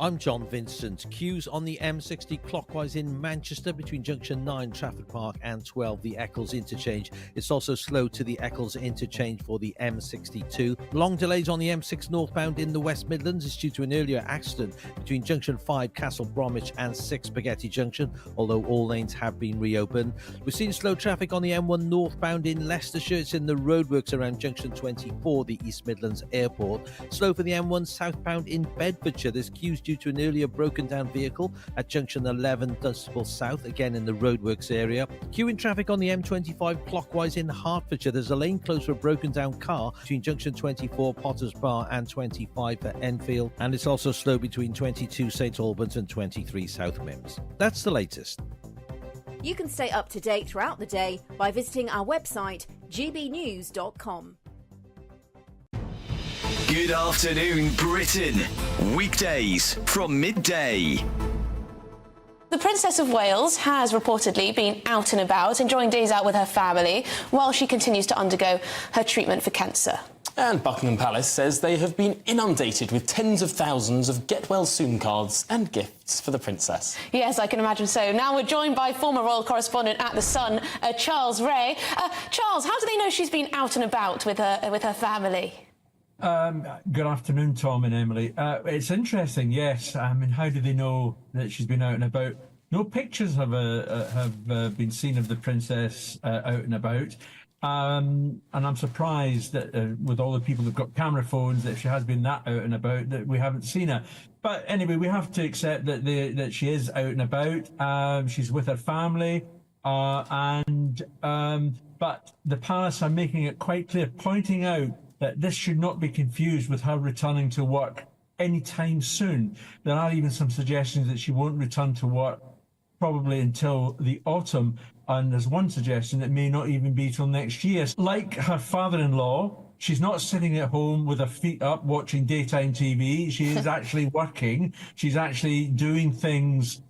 I'm John Vincent. Queues on the M60 clockwise in Manchester between junction 9 Trafford Park and 12 the Eccles interchange. It's also slow to the Eccles interchange for the M62. Long delays on the M6 northbound in the West Midlands is due to an earlier accident between junction 5 Castle Bromwich and 6 Spaghetti Junction, although all lanes have been reopened. We're seeing slow traffic on the M1 northbound in Leicestershire. It's in the roadworks around junction 24, the East Midlands Airport. Slow for the M1 southbound in Bedfordshire. There's queues due to an earlier broken down vehicle at junction 11 Dunstable South, again in the roadworks area. Queuing traffic on the M25 clockwise in Hertfordshire. There's a lane closed for a broken down car between junction 24 Potters Bar and 25 for Enfield, and it's also slow between 22 St Albans and 23 South Mims. That's the latest. You can stay up to date throughout the day by visiting our website gbnews.com. Good afternoon, Britain. Weekdays from midday. The Princess of Wales has reportedly been out and about, enjoying days out with her family, while she continues to undergo her treatment for cancer. And Buckingham Palace says they have been inundated with tens of thousands of get well soon cards and gifts for the princess. Yes, I can imagine so. Now we're joined by former royal correspondent at The Sun, Charles Ray. Charles, how do they know she's been out and about with her family? Good afternoon, Tom and Emily. It's interesting, yes. I mean, how do they know that she's been out and about? No pictures have been seen of the princess out and about. And I'm surprised that with all the people who've got camera phones, that she has been that out and about, that we haven't seen her. But anyway, we have to accept that she is out and about. She's with her family. But the palace are making it quite clear, pointing out that this should not be confused with her returning to work anytime soon. There are even some suggestions that she won't return to work probably until the autumn, and there's one suggestion that may not even be till next year. Like her father-in-law, she's not sitting at home with her feet up watching daytime TV. She is actually working. She's actually doing things.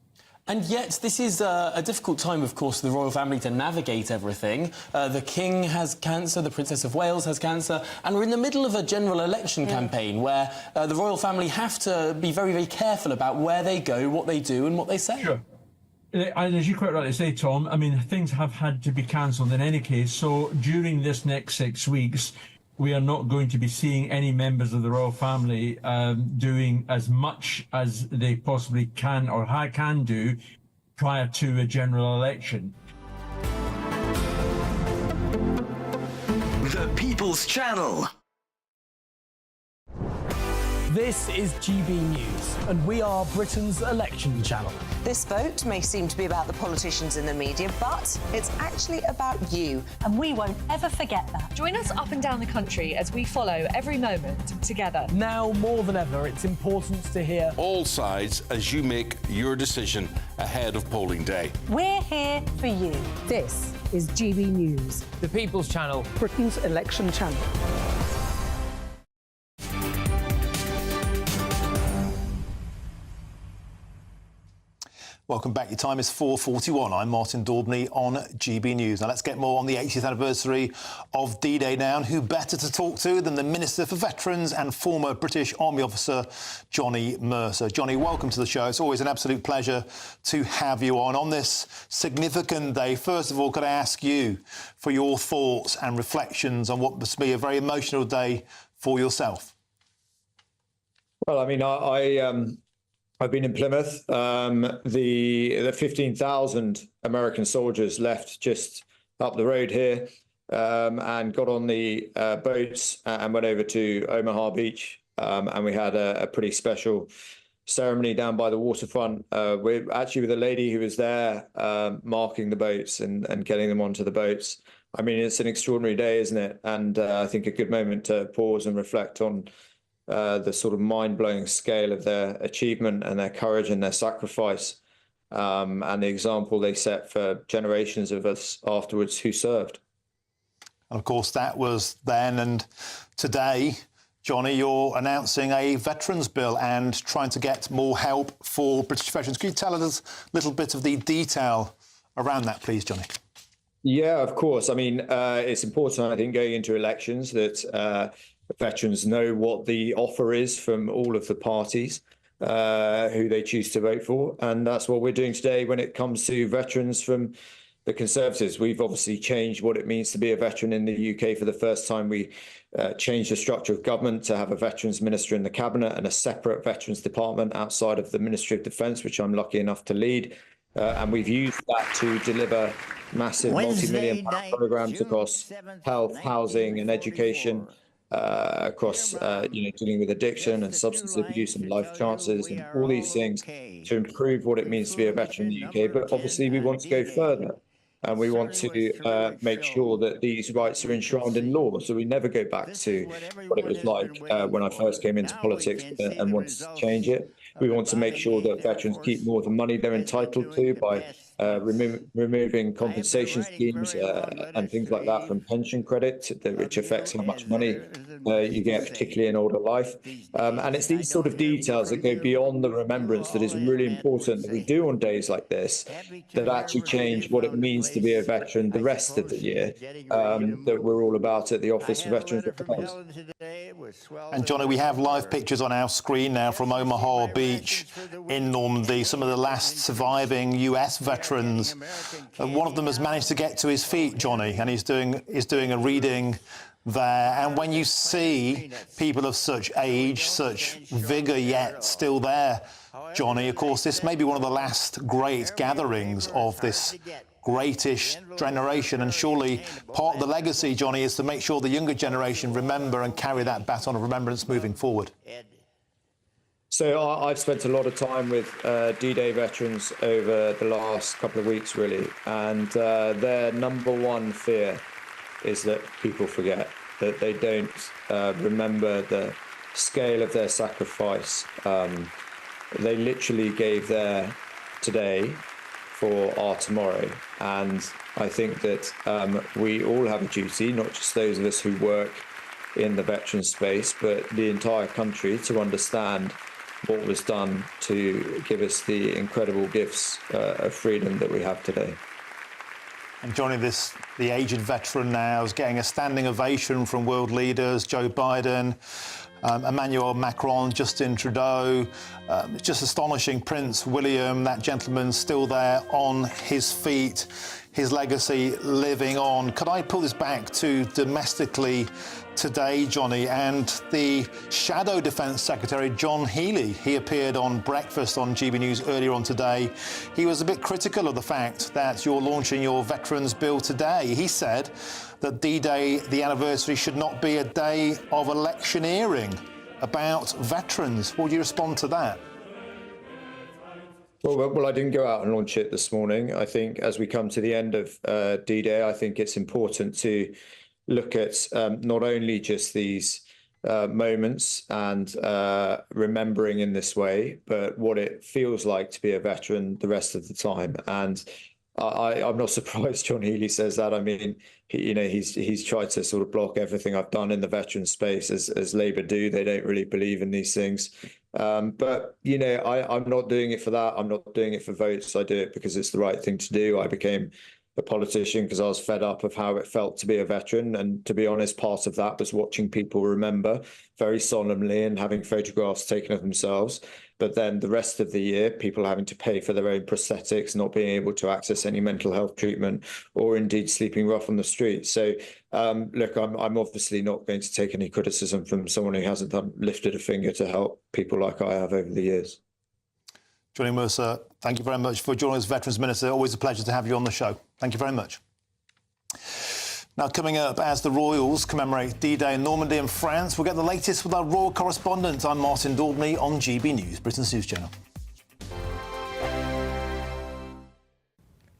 And yet, this is a difficult time, of course, for the royal family to navigate everything. The King has cancer, the Princess of Wales has cancer, and we're in the middle of a general election campaign where the royal family have to be very, very careful about where they go, what they do and what they say. Sure. And as you quite rightly say, Tom, I mean, things have had to be cancelled in any case. So during this next 6 weeks, we are not going to be seeing any members of the royal family doing as much as they possibly can or can do prior to a general election. The People's Channel. This is GB News, and we are Britain's election channel. This vote may seem to be about the politicians in the media, but it's actually about you. And we won't ever forget that. Join us up and down the country as we follow every moment together. Now more than ever, it's important to hear all sides as you make your decision ahead of polling day. We're here for you. This is GB News. The People's Channel, Britain's election channel. Welcome back. Your time is 4:41. I'm Martin Daubney on GB News. Now let's get more on the 80th anniversary of D-Day now. And who better to talk to than the Minister for Veterans and former British Army officer, Johnny Mercer. Johnny, welcome to the show. It's always an absolute pleasure to have you on this significant day. First of all, could I ask you for your thoughts and reflections on what must be a very emotional day for yourself? Well, I mean, I've been in Plymouth. The 15,000 American soldiers left just up the road here and got on the boats and went over to Omaha Beach. And we had a pretty special ceremony down by the waterfront. We're actually with a lady who was there marking the boats and getting them onto the boats. I mean, it's an extraordinary day, isn't it? And I think a good moment to pause and reflect on the sort of mind-blowing scale of their achievement and their courage and their sacrifice, and the example they set for generations of us afterwards who served. Of course, that was then, and today, Johnny, you're announcing a veterans bill and trying to get more help for British veterans. Could you tell us a little bit of the detail around that, please, Johnny? Yeah, of course. I mean, it's important, I think, going into elections that veterans know what the offer is from all of the parties who they choose to vote for. And that's what we're doing today when it comes to veterans from the Conservatives. We've obviously changed what it means to be a veteran in the UK for the first time. We changed the structure of government to have a veterans minister in the cabinet and a separate veterans department outside of the Ministry of Defence, which I'm lucky enough to lead. And we've used that to deliver massive multi-million pound programmes across health, housing and education, across dealing with addiction and substance abuse and life chances and all these things to improve what it means to be a veteran in the UK. But obviously we want to go further. And we want to make sure that these rights are enshrined in law, so we never go back to what it was like when I first came into politics and wanted to change it. We want to make sure that veterans keep more of the money they're entitled to by removing compensation schemes and things like that from pension credit, which affects how much money you get, particularly in older life. And it's these sort of details that go beyond the remembrance that is really important that we do on days like this, that actually change what it means to be a veteran the rest of the year, that we're all about at the Office for Veterans Affairs. And Johnny, we have live pictures on our screen now from Omaha Beach in Normandy, some of the last surviving US veterans. And one of them has managed to get to his feet, Johnny, and he's doing a reading there. And when you see people of such age, such vigour yet still there, Johnny, of course, this may be one of the last great gatherings of this greatish generation, and surely part of the legacy, Johnny, is to make sure the younger generation remember and carry that baton of remembrance moving forward. So I've spent a lot of time with D-Day veterans over the last couple of weeks, really, and their number one fear is that people forget, that they don't remember the scale of their sacrifice. They literally gave their today for our tomorrow, and I think that we all have a duty, not just those of us who work in the veteran space, but the entire country, to understand what was done to give us the incredible gifts of freedom that we have today. And Johnny, the aged veteran now is getting a standing ovation from world leaders, Joe Biden, Emmanuel Macron, Justin Trudeau. It's just astonishing. Prince William, that gentleman, still there on his feet, his legacy living on. Could I pull this back to domestically today, Johnny, and the Shadow Defence Secretary, John Healey? He appeared on Breakfast on GB News earlier on today. He was a bit critical of the fact that you're launching your Veterans Bill today. He said that D-Day, the anniversary, should not be a day of electioneering about veterans. What would you respond to that? Well, I didn't go out and launch it this morning. I think as we come to the end of D-Day, I think it's important to look at not only just these moments and remembering in this way, but what it feels like to be a veteran the rest of the time. And I'm not surprised John Healey says that. I mean, he's tried to sort of block everything I've done in the veteran space, as Labour do. They don't really believe in these things. But, I'm not doing it for that. I'm not doing it for votes. I do it because it's the right thing to do. I became a politician because I was fed up of how it felt to be a veteran. And to be honest, part of that was watching people remember very solemnly and having photographs taken of themselves. But then the rest of the year, people having to pay for their own prosthetics, not being able to access any mental health treatment, or indeed sleeping rough on the street. So, look, I'm obviously not going to take any criticism from someone who hasn't lifted a finger to help people like I have over the years. Johnny Mercer, thank you very much for joining us, Veterans Minister. Always a pleasure to have you on the show. Thank you very much. Now, coming up, as the Royals commemorate D-Day in Normandy and France, we'll get the latest with our royal correspondent. I'm Martin Daubney on GB News, Britain's news channel.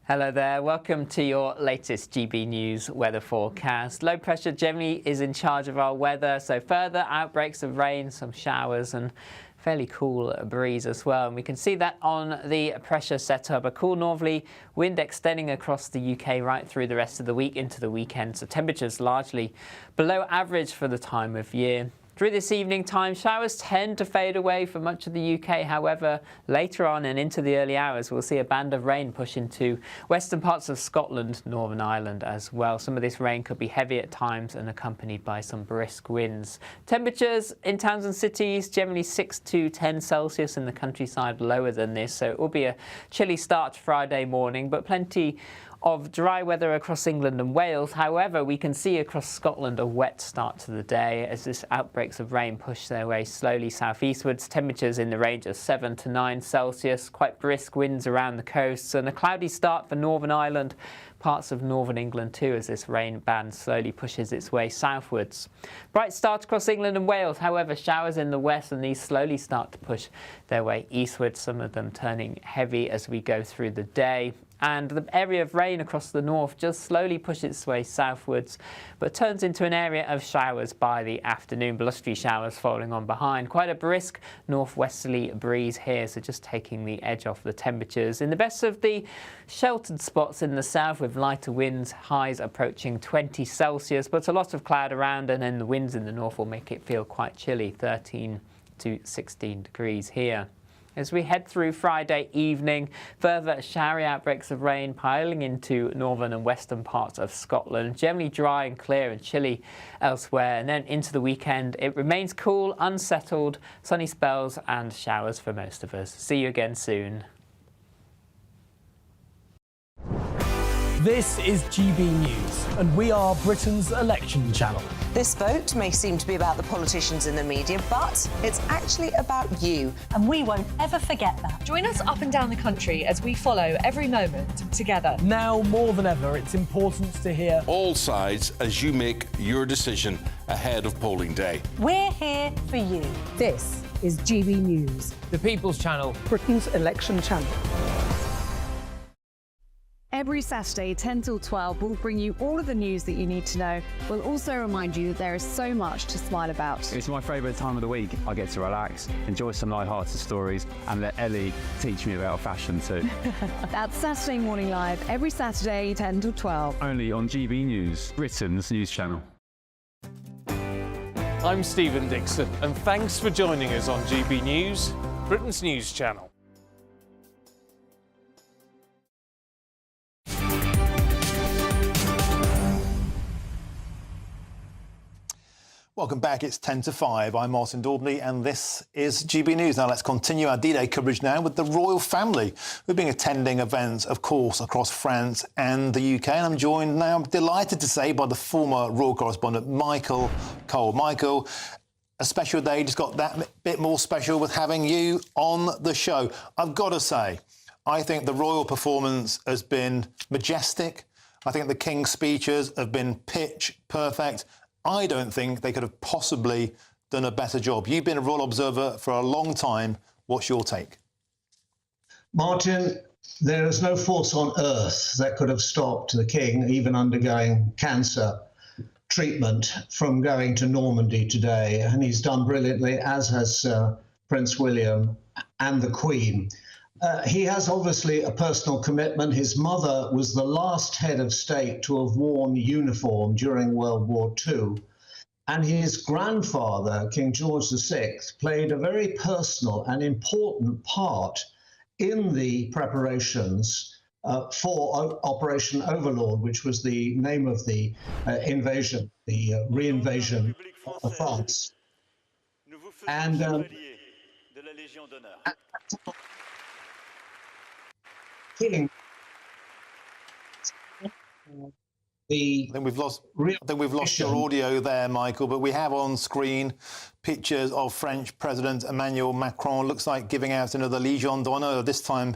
Hello there, welcome to your latest GB News weather forecast. Low pressure generally is in charge of our weather, so further outbreaks of rain, some showers and fairly cool breeze as well. And we can see that on the pressure setup, a cool northerly wind extending across the UK right through the rest of the week into the weekend. So temperatures largely below average for the time of year. Through this evening time, showers tend to fade away for much of the UK. However, later on and into the early hours, we'll see a band of rain push into western parts of Scotland, Northern Ireland as well. Some of this rain could be heavy at times and accompanied by some brisk winds. Temperatures in towns and cities generally 6 to 10 Celsius, in the countryside lower than this. So it will be a chilly start to Friday morning, but plenty of dry weather across England and Wales. However, we can see across Scotland a wet start to the day as this outbreaks of rain push their way slowly southeastwards. Temperatures in the range of 7 to 9 Celsius, quite brisk winds around the coasts, and a cloudy start for Northern Ireland, parts of northern England too, as this rain band slowly pushes its way southwards. Bright start across England and Wales, however, showers in the west, and these slowly start to push their way eastwards, some of them turning heavy as we go through the day. And the area of rain across the north just slowly pushes its way southwards, but turns into an area of showers by the afternoon. Blustery showers following on behind. Quite a brisk northwesterly breeze here, so just taking the edge off the temperatures. In the best of the sheltered spots in the south with lighter winds, highs approaching 20 Celsius, but a lot of cloud around, and then the winds in the north will make it feel quite chilly, 13 to 16 degrees here. As we head through Friday evening, further showery outbreaks of rain piling into northern and western parts of Scotland. Generally dry and clear and chilly elsewhere. And then into the weekend, it remains cool, unsettled, sunny spells and showers for most of us. See you again soon. This is GB News, and we are Britain's election channel. This vote may seem to be about the politicians in the media, but it's actually about you. And we won't ever forget that. Join us up and down the country as we follow every moment together. Now more than ever, it's important to hear all sides as you make your decision ahead of polling day. We're here for you. This is GB News, the People's Channel, Britain's election channel. Every Saturday, 10 till 12, we'll bring you all of the news that you need to know. We'll also remind you that there is so much to smile about. It's my favourite time of the week. I get to relax, enjoy some light-hearted stories, and let Ellie teach me about fashion too. That's Saturday Morning Live, every Saturday, 10 till 12. Only on GB News, Britain's news channel. I'm Stephen Dixon, and thanks for joining us on GB News, Britain's news channel. Welcome back. It's 10 to 5. I'm Martin Daubney and this is GB News. Now let's continue our D-Day coverage now with the royal family who've been attending events, of course, across France and the UK. And I'm joined now, I'm delighted to say, by the former royal correspondent, Michael Cole. Michael, a special day just got that bit more special with having you on the show. I've got to say, I think the royal performance has been majestic. I think the King's speeches have been pitch perfect. I don't think they could have possibly done a better job. You've been a royal observer for a long time. What's your take? Martin, there is no force on earth that could have stopped the King, even undergoing cancer treatment, from going to Normandy today. And he's done brilliantly, as has Prince William and the Queen. He has obviously a personal commitment. His mother was the last head of state to have worn uniform during World War II. And his grandfather, King George VI, played a very personal and important part in the preparations for Operation Overlord, which was the name of the invasion, the re-invasion of France. And King. I think we've lost your audio there, Michael, but we have on screen pictures of French President Emmanuel Macron. Looks like giving out another Legion d'Honneur, this time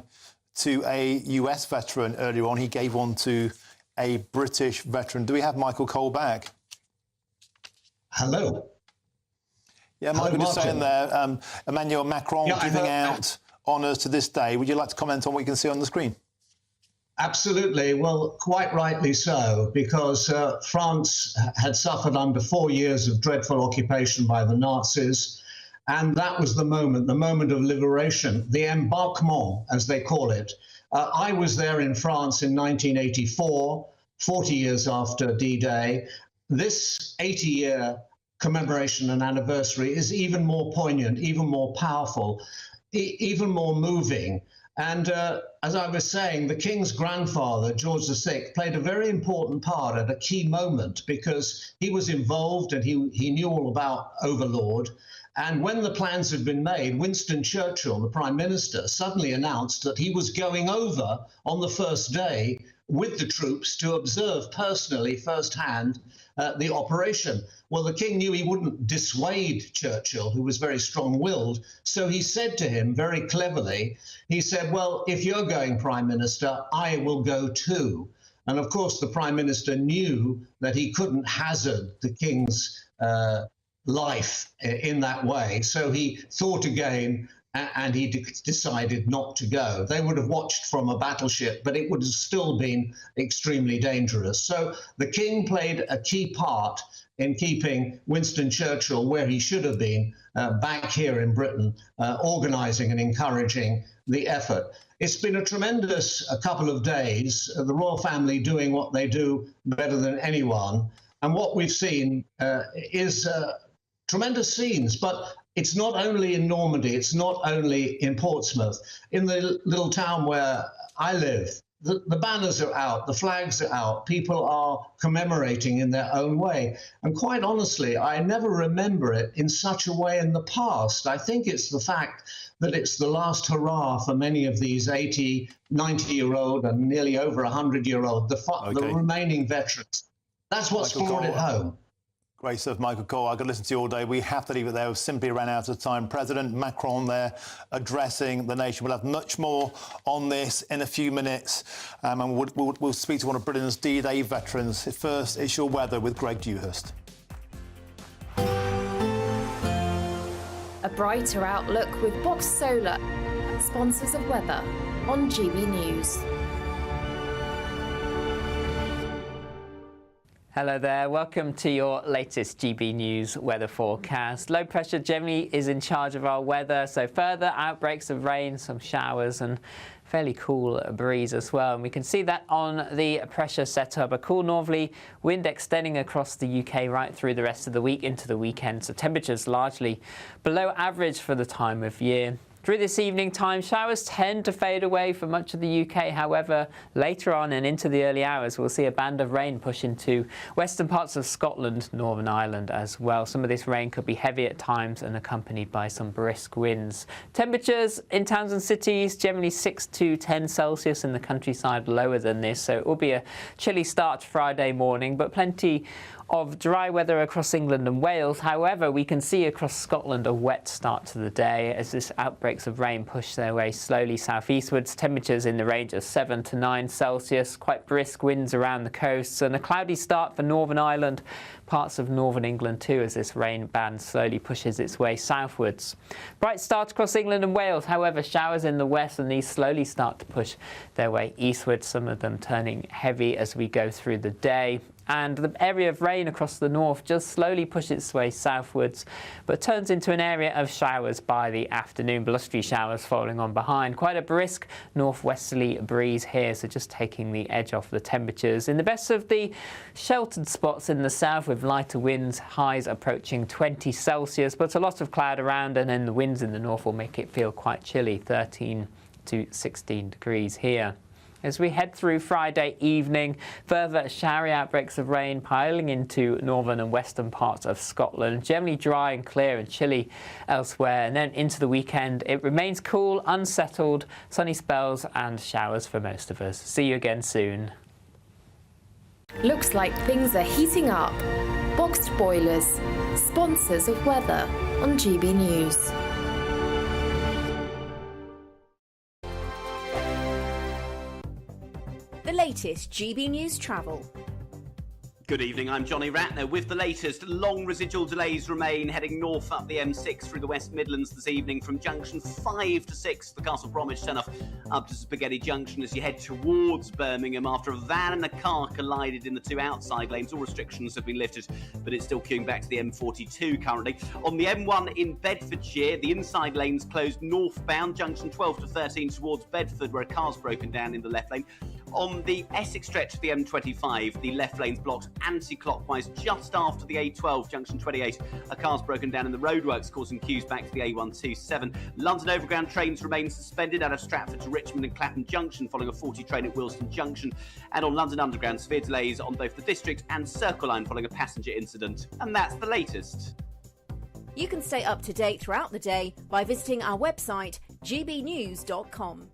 to a US veteran. Earlier on, he gave one to a British veteran. Do we have Michael Cole back? Hello. Yeah, Michael, just saying there, Emmanuel Macron giving out honours to this day. Would you like to comment on what you can see on the screen? Absolutely. Well, quite rightly so, because France had suffered under 4 years of dreadful occupation by the Nazis. And that was the moment of liberation, the embarquement, as they call it. I was there in France in 1984, 40 years after D-Day. This 80-year commemoration and anniversary is even more poignant, even more powerful, even more moving. And as I was saying, the King's grandfather, George VI, played a very important part at a key moment because he was involved and he knew all about Overlord. And when the plans had been made, Winston Churchill, the Prime Minister, suddenly announced that he was going over on the first day with the troops to observe personally, firsthand, the operation. Well, the King knew he wouldn't dissuade Churchill, who was very strong-willed, so he said to him very cleverly, he said, well, if you're going Prime Minister, I will go too. And of course, the Prime Minister knew that he couldn't hazard the King's life in that way, so he thought again and he decided not to go. They would have watched from a battleship, but it would have still been extremely dangerous. So the King played a key part in keeping Winston Churchill where he should have been, back here in Britain, organising and encouraging the effort. It's been a tremendous couple of days, the royal family doing what they do better than anyone. And what we've seen is tremendous scenes, but it's not only in Normandy, it's not only in Portsmouth. In the little town where I live, the banners are out, the flags are out, people are commemorating in their own way. And quite honestly, I never remember it in such a way in the past. I think it's the fact that it's the last hurrah for many of these 80, 90-year-old and nearly over 100-year-old, the remaining veterans. That's what's brought it home. Great stuff, Michael Cole. I could listen to you all day. We have to leave it there. We've simply ran out of time. President Macron there addressing the nation. We'll have much more on this in a few minutes. And we'll speak to one of Britain's D-Day veterans. First, it's your weather with Greg Dewhurst. A brighter outlook with Box Solar, sponsors of weather on GB News. Hello there, welcome to your latest GB News weather forecast. Low pressure generally is in charge of our weather, so further outbreaks of rain, some showers and fairly cool breeze as well. And we can see that on the pressure setup, a cool northerly wind extending across the UK right through the rest of the week into the weekend. So temperatures largely below average for the time of year. Through this evening time, showers tend to fade away for much of the UK. However, later on and into the early hours, we'll see a band of rain push into western parts of Scotland, Northern Ireland as well. Some of this rain could be heavy at times and accompanied by some brisk winds. Temperatures in towns and cities generally 6 to 10 Celsius, in the countryside lower than this. So it will be a chilly start to Friday morning, but plenty of dry weather across England and Wales. However, we can see across Scotland a wet start to the day as this outbreaks of rain push their way slowly southeastwards. Temperatures in the range of 7 to 9 Celsius, quite brisk winds around the coasts, and a cloudy start for Northern Ireland, parts of northern England too, as this rain band slowly pushes its way southwards. Bright start across England and Wales, however, showers in the west, and these slowly start to push their way eastwards, some of them turning heavy as we go through the day. And the area of rain across the north just slowly pushes its way southwards, but turns into an area of showers by the afternoon. Blustery showers following on behind. Quite a brisk northwesterly breeze here, so just taking the edge off the temperatures. In the best of the sheltered spots in the south with lighter winds, highs approaching 20 Celsius, but a lot of cloud around, and then the winds in the north will make it feel quite chilly, 13 to 16 degrees here. As we head through Friday evening, further showery outbreaks of rain piling into northern and western parts of Scotland. Generally dry and clear and chilly elsewhere. And then into the weekend, it remains cool, unsettled, sunny spells and showers for most of us. See you again soon. Looks like things are heating up. Boxed boilers, sponsors of weather on GB News. The latest GB News travel. Good evening, I'm Johnny Ratner with the latest. Long residual delays remain heading north up the M6 through the West Midlands this evening from junction 5 to 6, the Castle Bromwich turn-off, up to Spaghetti Junction as you head towards Birmingham after a van and a car collided in the two outside lanes. All restrictions have been lifted, but it's still queuing back to the M42 currently. On the M1 in Bedfordshire, the inside lane's closed northbound, junction 12 to 13 towards Bedford, where a car's broken down in the left lane. On the Essex stretch of the M25, the left lane's blocked anti-clockwise just after the A12, junction 28. A car's broken down in the roadworks, causing queues back to the A127. London Overground trains remain suspended out of Stratford to Richmond and Clapham Junction following a 40 train at Wilston Junction. And on London Underground, severe delays on both the District and Circle Line following a passenger incident. And that's the latest. You can stay up to date throughout the day by visiting our website, gbnews.com.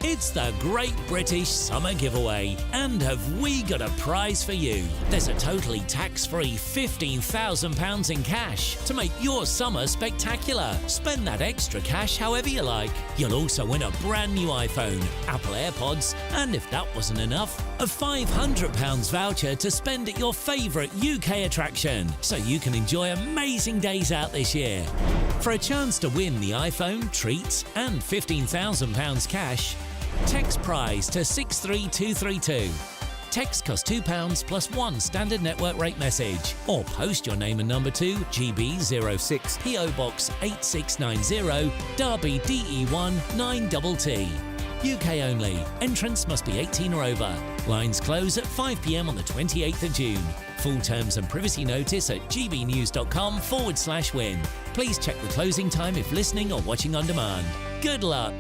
It's the Great British Summer Giveaway, and have we got a prize for you? There's a totally tax-free £15,000 in cash to make your summer spectacular. Spend that extra cash however you like. You'll also win a brand new iPhone, Apple AirPods, and if that wasn't enough, a £500 voucher to spend at your favourite UK attraction, so you can enjoy amazing days out this year. For a chance to win the iPhone, treats, and £15,000 cash, text prize to 63232. Text costs £2 plus one standard network rate message, or post your name and number to GB06 PO Box 8690 Derby DE1 9TT. UK only. Entrance must be 18 or over. Lines close at 5 p.m. on the 28th of June. Full terms and privacy notice at gbnews.com/win. Please check the closing time if listening or watching on demand. Good luck.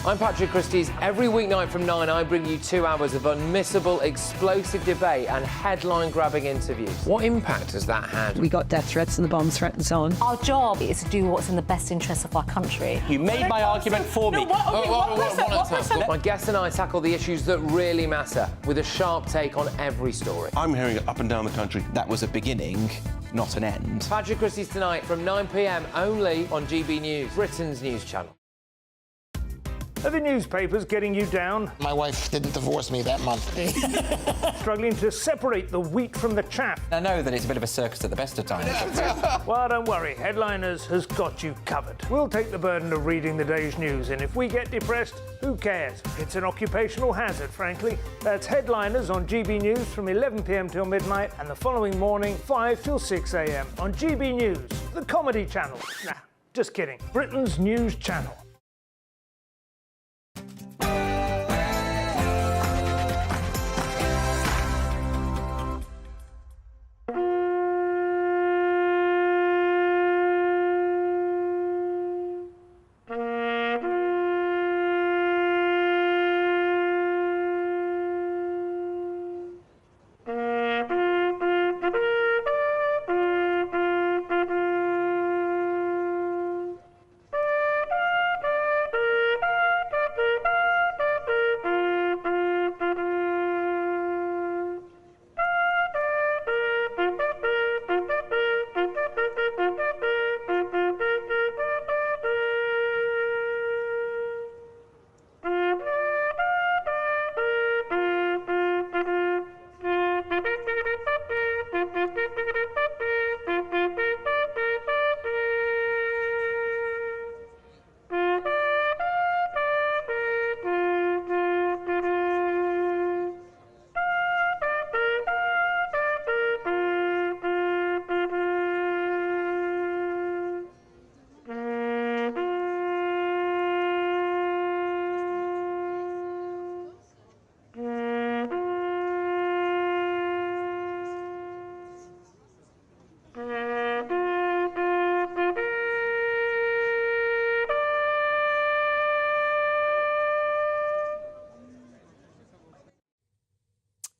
I'm Patrick Christie's. Every weeknight from 9, I bring you 2 hours of unmissable, explosive debate and headline-grabbing interviews. What impact has that had? We got death threats and the bomb threat and so on. Our job is to do what's in the best interest of our country. You made my argument for me. My guests and I tackle the issues that really matter, with a sharp take on every story. I'm hearing it up and down the country. That was a beginning, not an end. Patrick Christie's tonight from 9 p.m. only on GB News, Britain's news channel. Are the newspapers getting you down? My wife didn't divorce me that month. Struggling to separate the wheat from the chaff? I know that it's a bit of a circus at the best of times. Well, don't worry. Headliners has got you covered. We'll take the burden of reading the day's news, and if we get depressed, who cares? It's an occupational hazard, frankly. That's Headliners on GB News from 11 p.m. till midnight, and the following morning, 5 till 6 a.m. on GB News, the comedy channel. Nah, just kidding. Britain's news channel.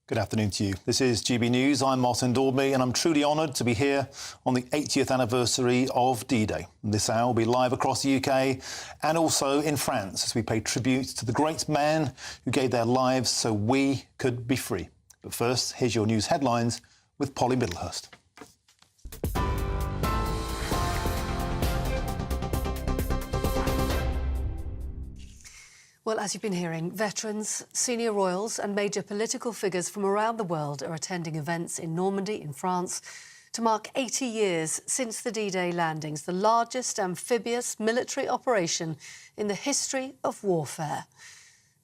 Good afternoon to you. This is GB News. I'm Martin Daubney, and I'm truly honoured to be here on the 80th anniversary of D-Day. This hour will be live across the UK and also in France as we pay tribute to the great men who gave their lives so we could be free. But first, here's your news headlines with Polly Middlehurst. Well, as you've been hearing, veterans, senior royals and major political figures from around the world are attending events in Normandy in France to mark 80 years since the D-Day landings, the largest amphibious military operation in the history of warfare.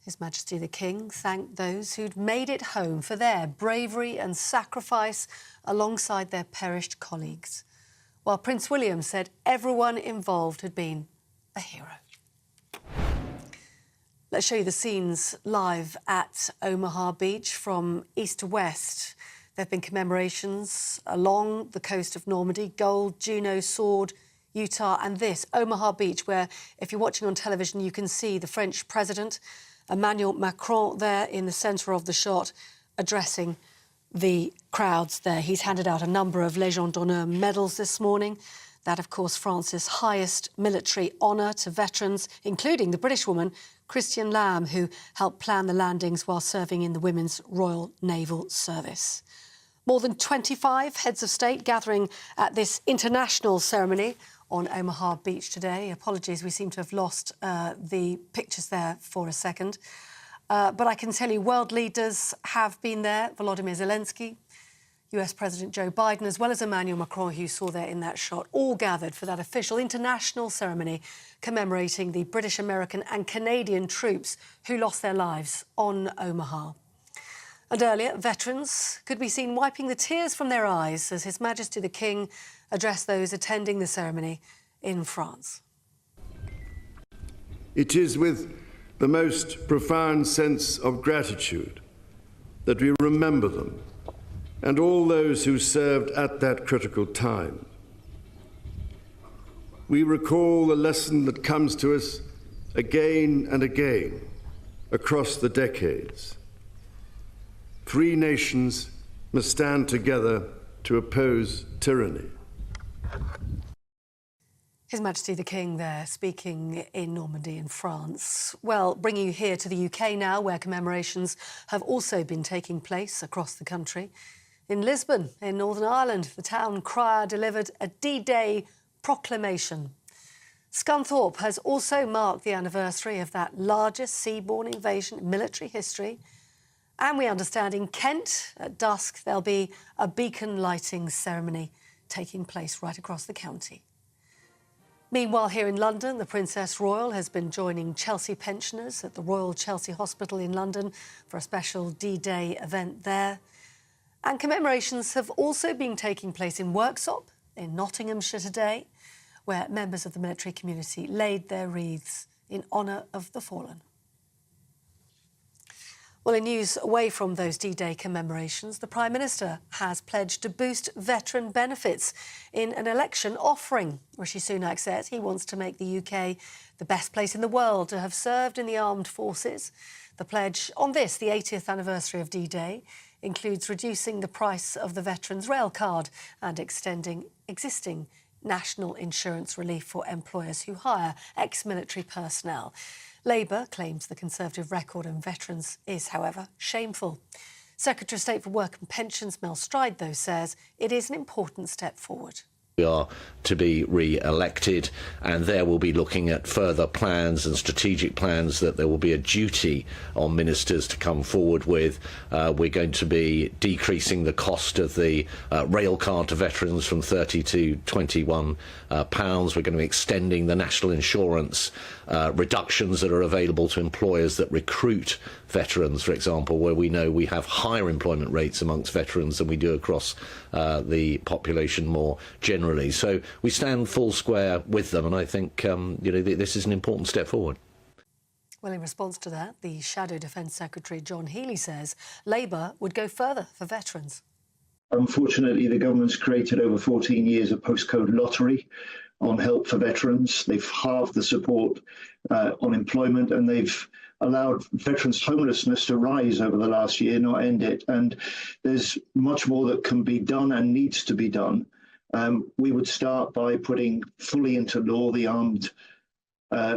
His Majesty the King thanked those who'd made it home for their bravery and sacrifice alongside their perished colleagues, while Prince William said everyone involved had been a hero. Let's show you the scenes live at Omaha Beach from east to west. There have been commemorations along the coast of Normandy, Gold, Juno, Sword, Utah, and this, Omaha Beach, where, if you're watching on television, you can see the French President, Emmanuel Macron, there in the centre of the shot, addressing the crowds there. He's handed out a number of Légion d'honneur medals this morning. That, of course, France's highest military honour to veterans, including the British woman, Christian Lamb, who helped plan the landings while serving in the Women's Royal Naval Service. More than 25 heads of state gathering at this international ceremony on Omaha Beach today. Apologies, we seem to have lost the pictures there for a second. But I can tell you world leaders have been there. Volodymyr Zelensky, US President Joe Biden, as well as Emmanuel Macron, who you saw there in that shot, all gathered for that official international ceremony commemorating the British, American and Canadian troops who lost their lives on Omaha. And earlier, veterans could be seen wiping the tears from their eyes as His Majesty the King addressed those attending the ceremony in France. It is with the most profound sense of gratitude that we remember them and all those who served at that critical time. We recall the lesson that comes to us again and again across the decades. Free nations must stand together to oppose tyranny. His Majesty the King there speaking in Normandy in France. Well, bringing you here to the UK now, where commemorations have also been taking place across the country. In Lisbon, in Northern Ireland, the town crier delivered a D-Day proclamation. Scunthorpe has also marked the anniversary of that largest seaborne invasion in military history. And we understand in Kent, at dusk, there'll be a beacon lighting ceremony taking place right across the county. Meanwhile, here in London, the Princess Royal has been joining Chelsea pensioners at the Royal Chelsea Hospital in London for a special D-Day event there. And commemorations have also been taking place in Worksop, in Nottinghamshire today, where members of the military community laid their wreaths in honour of the fallen. Well, in news away from those D-Day commemorations, the Prime Minister has pledged to boost veteran benefits in an election offering. Rishi Sunak says he wants to make the UK the best place in the world to have served in the armed forces. The pledge on this, the 80th anniversary of D-Day, includes reducing the price of the Veterans' Rail Card and extending existing national insurance relief for employers who hire ex-military personnel. Labour claims the Conservative record on veterans is, however, shameful. Secretary of State for Work and Pensions Mel Stride, though, says it is an important step forward. We are to be re-elected, and there we'll be looking at further plans and strategic plans that there will be a duty on ministers to come forward with. We're going to be decreasing the cost of the rail card to veterans from £30 to £21. We're going to be extending the national insurance reductions that are available to employers that recruit veterans, for example, where we know we have higher employment rates amongst veterans than we do across the population more generally. So we stand full square with them, and I think this is an important step forward. Well, in response to that, the Shadow Defence Secretary John Healey says Labour would go further for veterans. Unfortunately, the government's created over 14 years of postcode lottery on help for veterans. They've halved the support on employment, and they've allowed veterans' homelessness to rise over the last year, not end it. And there's much more that can be done and needs to be done. We would start by putting fully into law the Armed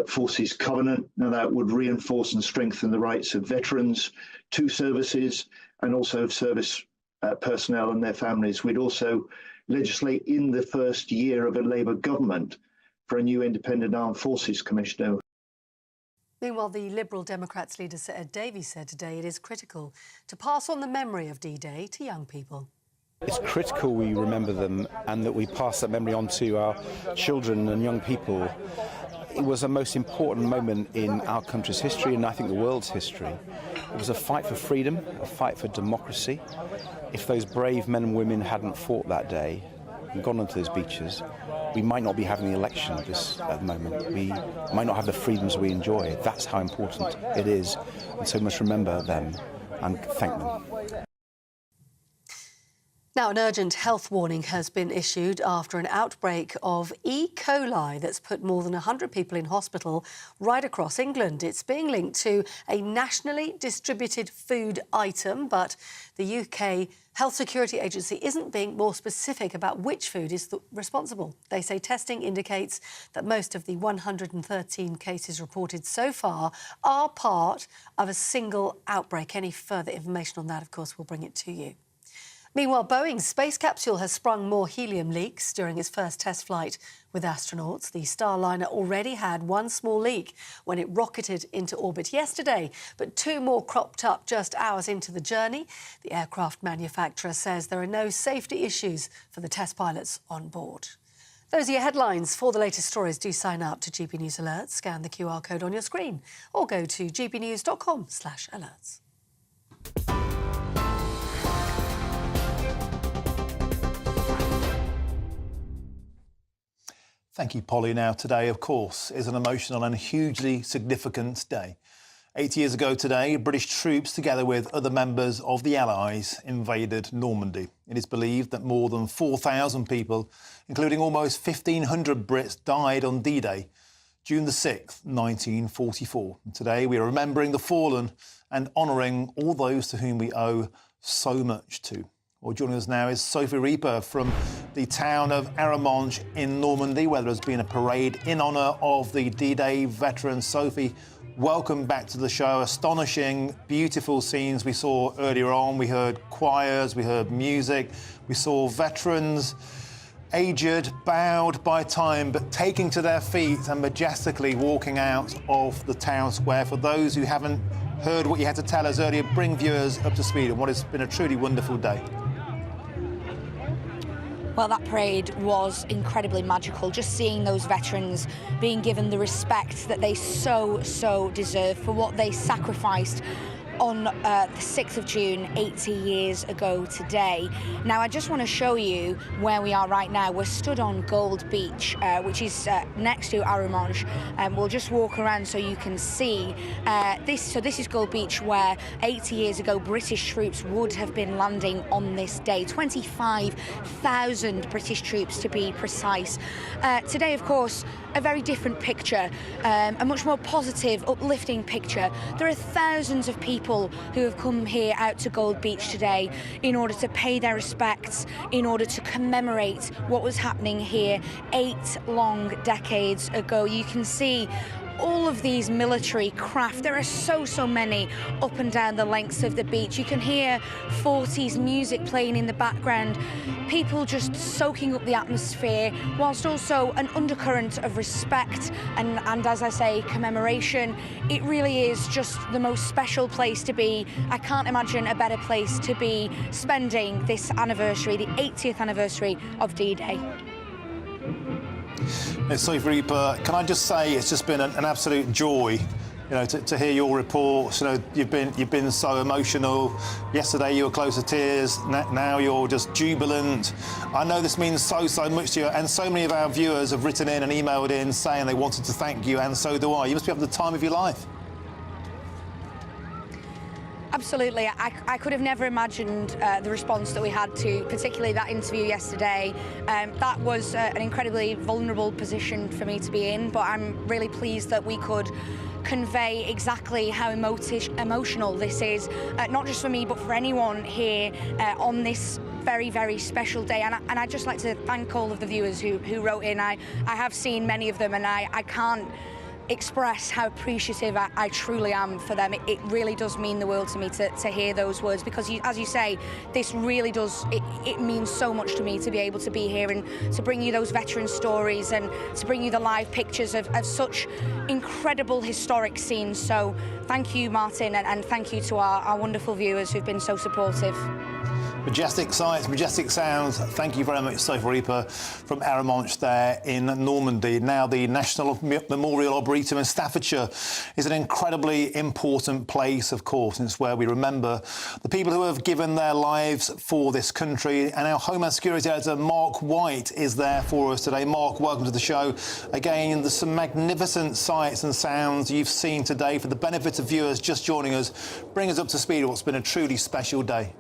Forces Covenant. Now, that would reinforce and strengthen the rights of veterans to services and also of service personnel and their families. We'd also legislate in the first year of a Labour government for a new independent Armed Forces Commissioner. Meanwhile, the Liberal Democrats leader Sir Ed Davey said today it is critical to pass on the memory of D-Day to young people. It's critical we remember them and that we pass that memory on to our children and young people. It was a most important moment in our country's history and I think the world's history. It was a fight for freedom, a fight for democracy. If those brave men and women hadn't fought that day and gone onto those beaches, we might not be having the election at the moment. We might not have the freedoms we enjoy. That's how important it is. And so we must remember them and thank them. Now, an urgent health warning has been issued after an outbreak of E. coli that's put more than 100 people in hospital right across England. It's being linked to a nationally distributed food item, but the UK Health Security Agency isn't being more specific about which food is responsible. They say testing indicates that most of the 113 cases reported so far are part of a single outbreak. Any further information on that, of course, we'll bring it to you. Meanwhile, Boeing's space capsule has sprung more helium leaks during its first test flight with astronauts. The Starliner already had one small leak when it rocketed into orbit yesterday, but two more cropped up just hours into the journey. The aircraft manufacturer says there are no safety issues for the test pilots on board. Those are your headlines. For the latest stories, do sign up to GB News Alerts, scan the QR code on your screen, or go to gbnews.com/alerts. Thank you, Polly. Now, today, of course, is an emotional and hugely significant day. 8 years ago today, British troops, together with other members of the Allies, invaded Normandy. It is believed that more than 4,000 people, including almost 1,500 Brits, died on D-Day, June the 6th, 1944. And today, we are remembering the fallen and honouring all those to whom we owe so much to. Well, joining us now is Sophie Reaper from the town of Arromanches in Normandy, where there has been a parade in honour of the D-Day veterans. Sophie, welcome back to the show. Astonishing, beautiful scenes we saw earlier on. We heard choirs, we heard music, we saw veterans, aged, bowed by time, but taking to their feet and majestically walking out of the town square. For those who haven't heard what you had to tell us earlier, bring viewers up to speed on what has been a truly wonderful day. Well, that parade was incredibly magical. Just seeing those veterans being given the respect that they so deserve for what they sacrificed on the 6th of June, 80 years ago today. Now, I just want to show you where we are right now. We're stood on Gold Beach, which is next to Arromanches, and we'll just walk around so you can see this. So this is Gold Beach, where 80 years ago British troops would have been landing on this day. 25,000 British troops to be precise. Today, of course, a very different picture, a much more positive, uplifting picture. There are thousands of people who have come here out to Gold Beach today in order to pay their respects, in order to commemorate what was happening here 8 long decades ago. You can see all of these military craft. There are so many up and down the lengths of the beach. You can hear 40s music playing in the background, people just soaking up the atmosphere, whilst also an undercurrent of respect and as I say, commemoration. It really is just the most special place to be. I can't imagine a better place to be spending this anniversary, the 80th anniversary of D-Day. Sophie Reaper, can I just say it's just been an absolute joy, you know, to hear your reports. You know, you've been so emotional. Yesterday you were close to tears. Now you're just jubilant. I know this means so much to you, and so many of our viewers have written in and emailed in saying they wanted to thank you, and so do I. You must be having the time of your life. Absolutely. I could have never imagined the response that we had to particularly that interview yesterday. That was an incredibly vulnerable position for me to be in, but I'm really pleased that we could convey exactly how emotional this is, not just for me but for anyone here on this very special day. And I'd just like to thank all of the viewers who wrote in. I have seen many of them, and I can't express how appreciative I truly am for them. It really does mean the world to me to hear those words, because as you say, this really does, it it means so much to me to be able to be here and to bring you those veteran stories and to bring you the live pictures of such incredible historic scenes. So thank you, Martin, and thank you to our wonderful viewers who've been so supportive. Majestic sights, majestic sounds. Thank you very much, Sophie Reaper from Arromanches there in Normandy. Now, the National Memorial Arboretum in Staffordshire is an incredibly important place, of course. It's where we remember the people who have given their lives for this country. And our Homeland Security Editor, Mark White, is there for us today. Mark, welcome to the show. Again, there's some magnificent sights and sounds you've seen today. For the benefit of viewers just joining us, bring us up to speed on what's been a truly special day.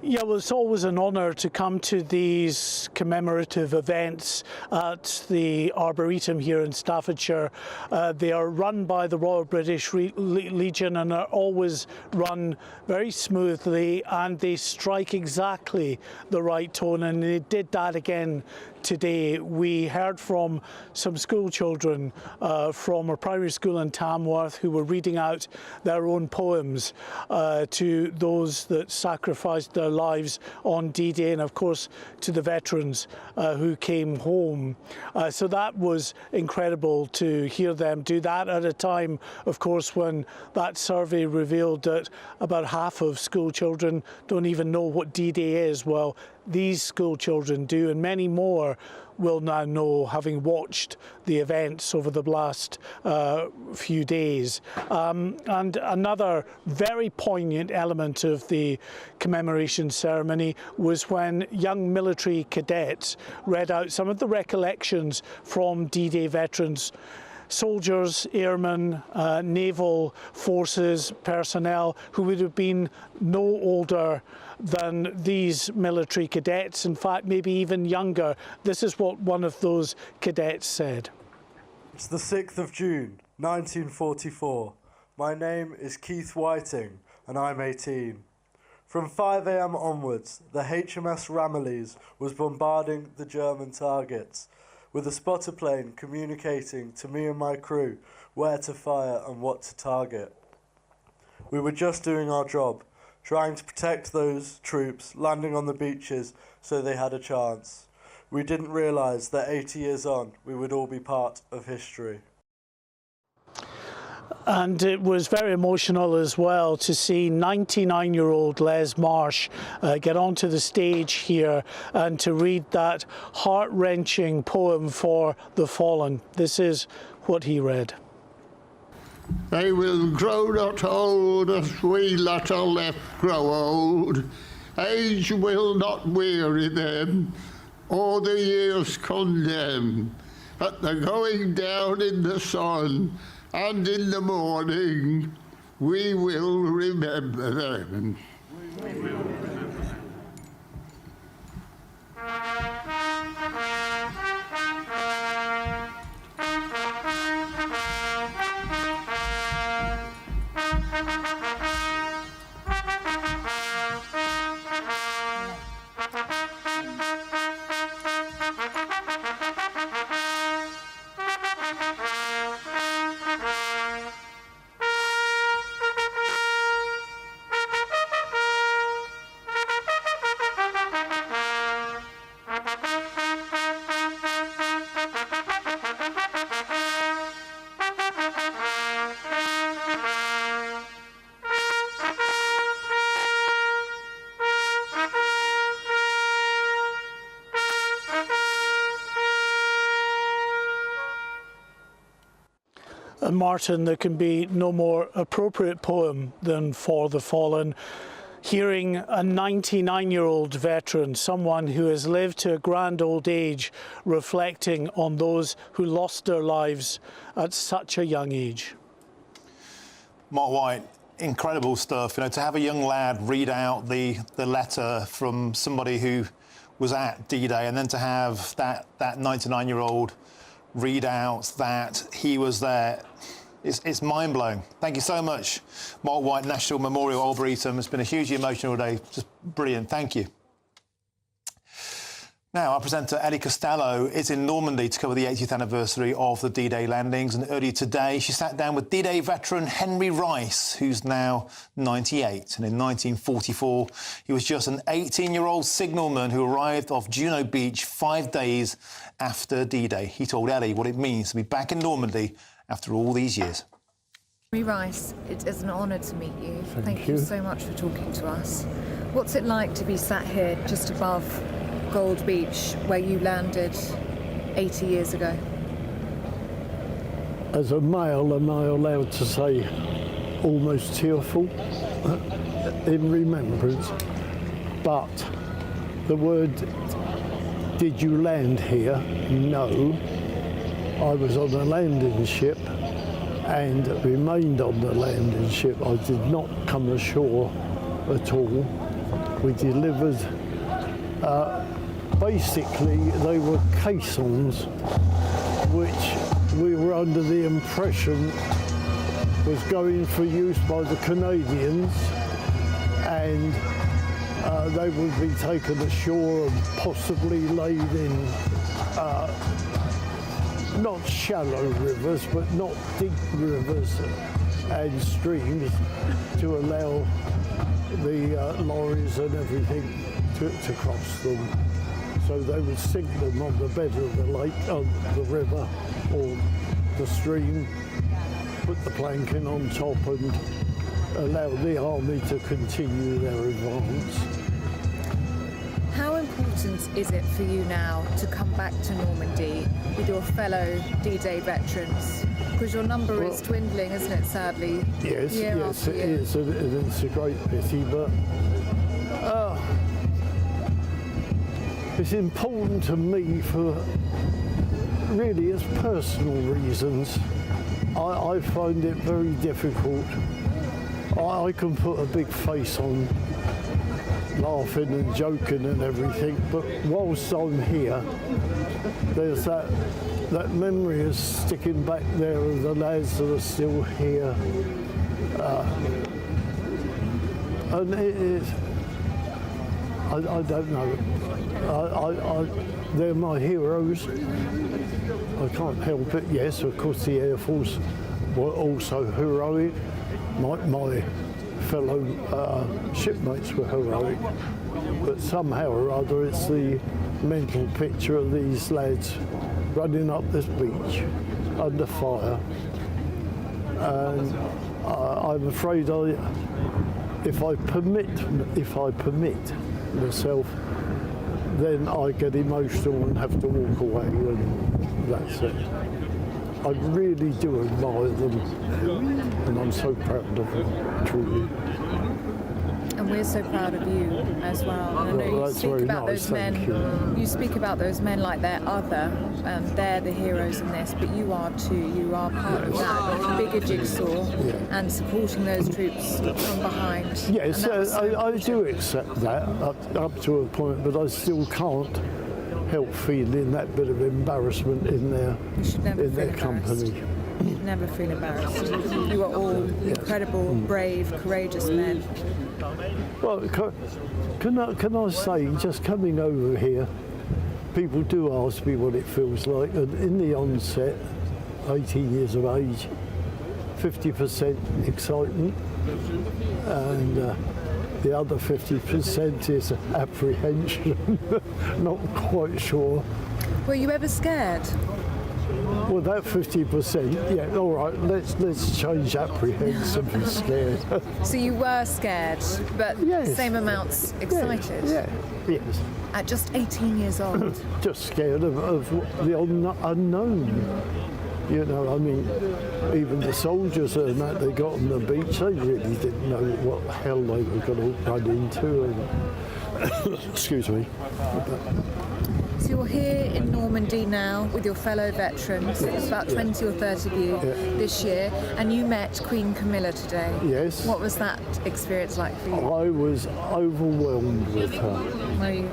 Yeah, well, it's always an honour to come to these commemorative events at the Arboretum here in Staffordshire. They are run by the Royal British Legion and are always run very smoothly, and they strike exactly the right tone, and they did that again today. We heard from some school children from a primary school in Tamworth who were reading out their own poems to those that sacrificed their lives on D-Day, and of course to the veterans who came home. So that was incredible to hear them do that at a time, of course, when that survey revealed that about half of school children don't even know what D-Day is. Well, these school children do, and many more will now know, having watched the events over the last few days. And another very poignant element of the commemoration ceremony was when young military cadets read out some of the recollections from D-Day veterans. Soldiers, airmen, naval forces personnel who would have been no older than these military cadets, in fact maybe even younger. This is what one of those cadets said. It's the 6th of June, 1944. My name is Keith Whiting and I'm 18. From 5 AM onwards, the HMS Ramillies was bombarding the German targets, with a spotter plane communicating to me and my crew where to fire and what to target. We were just doing our job, trying to protect those troops landing on the beaches so they had a chance. We didn't realise that 80 years on, we would all be part of history. And it was very emotional as well to see 99-year-old Les Marsh get onto the stage here and to read that heart-wrenching poem for the fallen. This is what he read. They will grow not old as we that are left grow old. Age will not weary them, or the years condemn. At the going down in the sun, and in the morning, we will remember them. We will remember them. And Martin, there can be no more appropriate poem than For the Fallen. Hearing a 99-year-old veteran, someone who has lived to a grand old age, reflecting on those who lost their lives at such a young age. Mark White, incredible stuff. You know, to have a young lad read out the letter from somebody who was at D-Day, and then to have that 99-year-old read out that he was there. It's mind-blowing. Thank you so much, Mark White, National Memorial Arboretum. It's been a hugely emotional day. Just brilliant. Thank you. Now, our presenter Ellie Costello is in Normandy to cover the 80th anniversary of the D-Day landings, and earlier today she sat down with D-Day veteran Henry Rice, who's now 98. And in 1944, he was just an 18-year-old signalman who arrived off Juno Beach 5 days after D-Day. He told Ellie what it means to be back in Normandy after all these years. Henry Rice, it is an honour to meet you. Thank you you so much for talking to us. What's it like to be sat here just above Gold Beach, where you landed 80 years ago? As a male, am I allowed to say almost tearful in remembrance? But the word, did you land here? No. I was on a landing ship and remained on the landing ship. I did not come ashore at all. We delivered basically, they were caissons which we were under the impression was going for use by the Canadians, and they would be taken ashore and possibly laid in not shallow rivers, but not deep rivers and streams to allow the lorries and everything to cross them. So they would sink them on the bed of the lake, on the river or the stream, put the planking on top and allow the army to continue their advance. How important is it for you now to come back to Normandy with your fellow D-Day veterans? Because your number is dwindling, isn't it, sadly? Yes, yes, it is, and it's a great pity, but it's important to me for really as personal reasons. I find it very difficult. I can put a big face on laughing and joking and everything, but whilst I'm here, there's that memory is sticking back there of the lads that are still here. And it is, I don't know. They're my heroes. I can't help it. Yes, of course, the Air Force were also heroic. My fellow shipmates were heroic, but somehow or other, it's the mental picture of these lads running up this beach under fire. And I'm afraid if I permit myself, then I get emotional and have to walk away, and that's it. I really do admire them, and I'm so proud of them, truly. And we're so proud of you as well. And I know you speak about those men. You speak about those men like they're other, and they're the heroes in this. But you are too. You are part of that bigger jigsaw, and supporting those troops from behind. Yes, I do accept that up to a point, but I still can't help feeling that bit of embarrassment in their company. You should never feel embarrassed. You are all incredible, brave, courageous men. Well, can I say, just coming over here, people do ask me what it feels like, and in the onset, 18 years of age, 50% excitement, and the other 50% is apprehension. Not quite sure. Were you ever scared? Well, that 50%, yeah, all right, let's change apprehensive and scared. So you were scared, but same amounts excited? Yes. At just 18 years old? Just scared of the unknown. You know, I mean, even the soldiers and that they got on the beach, they really didn't know what the hell they were going to run into. And excuse me. So you're here in Normandy now with your fellow veterans. It's about 20 or 30 of you this year, and you met Queen Camilla today. Yes. What was that experience like for you? I was overwhelmed with her. Were you?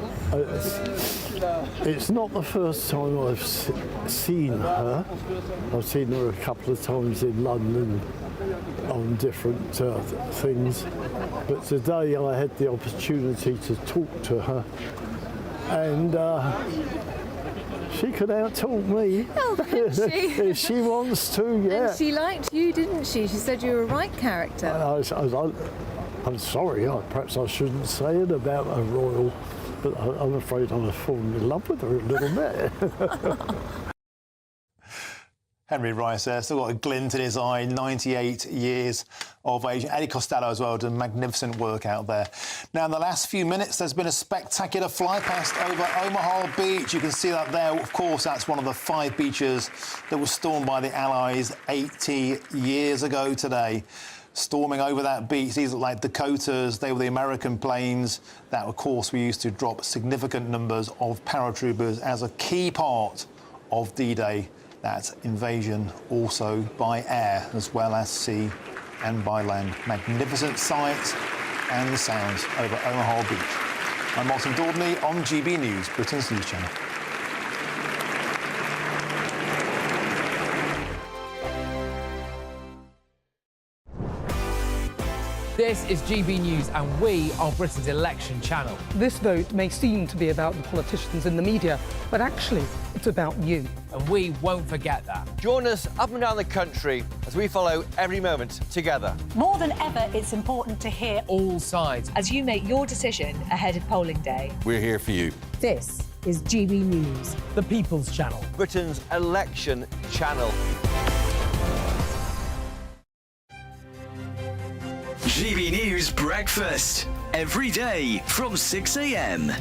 It's not the first time I've seen her. I've seen her a couple of times in London on different things, but today I had the opportunity to talk to her, and she could out-talk me. Oh, can she? If she wants to, yeah. And she liked you, didn't she? She said you were a right character. I'm sorry, perhaps I shouldn't say it about a royal, but I'm afraid I've fallen in love with her a little bit. Henry Rice there, still got a glint in his eye, 98 years of age. Eddie Costello as well, done magnificent work out there. Now, in the last few minutes, there's been a spectacular fly past over Omaha Beach. You can see that there. Of course, that's one of the 5 beaches that was stormed by the Allies 80 years ago today. Storming over that beach, these are like Dakotas, they were the American planes that, of course, we used to drop significant numbers of paratroopers as a key part of D-Day. That invasion also by air as well as sea and by land. Magnificent sights and sounds over Omaha Beach. I'm Martin Daubney on GB News, Britain's news channel. This is GB News and we are Britain's election channel. This vote may seem to be about the politicians in the media, but actually it's about you. And we won't forget that. Join us up and down the country as we follow every moment together. More than ever, it's important to hear all sides as you make your decision ahead of polling day. We're here for you. This is GB News, the People's Channel, Britain's election channel. GB News Breakfast, every day from 6 a.m.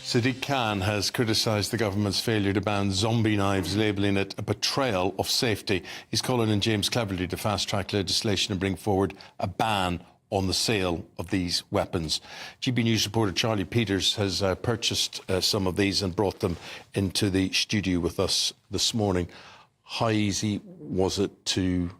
Sadiq Khan has criticised the government's failure to ban zombie knives, labelling it a betrayal of safety. He's calling on James Cleverly to fast-track legislation and bring forward a ban on the sale of these weapons. GB News reporter Charlie Peters has purchased some of these and brought them into the studio with us this morning. How easy was it to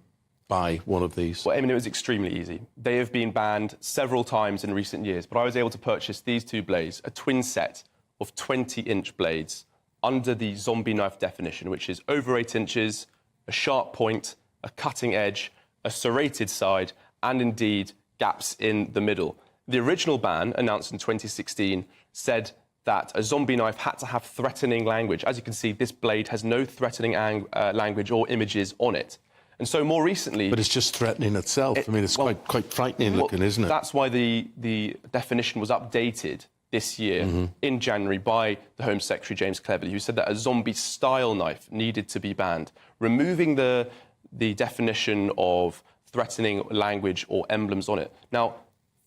buy one of these? Well, I mean, it was extremely easy. They have been banned several times in recent years, but I was able to purchase these 2 blades, a twin set of 20-inch blades under the zombie knife definition, which is over 8 inches, a sharp point, a cutting edge, a serrated side, and indeed gaps in the middle. The original ban, announced in 2016, said that a zombie knife had to have threatening language. As you can see, this blade has no threatening language or images on it. And so more recently... But it's just threatening itself. I mean, it's quite frightening looking, isn't it? That's why the definition was updated this year in January by the Home Secretary, James Cleverly, who said that a zombie-style knife needed to be banned, removing the definition of threatening language or emblems on it. Now,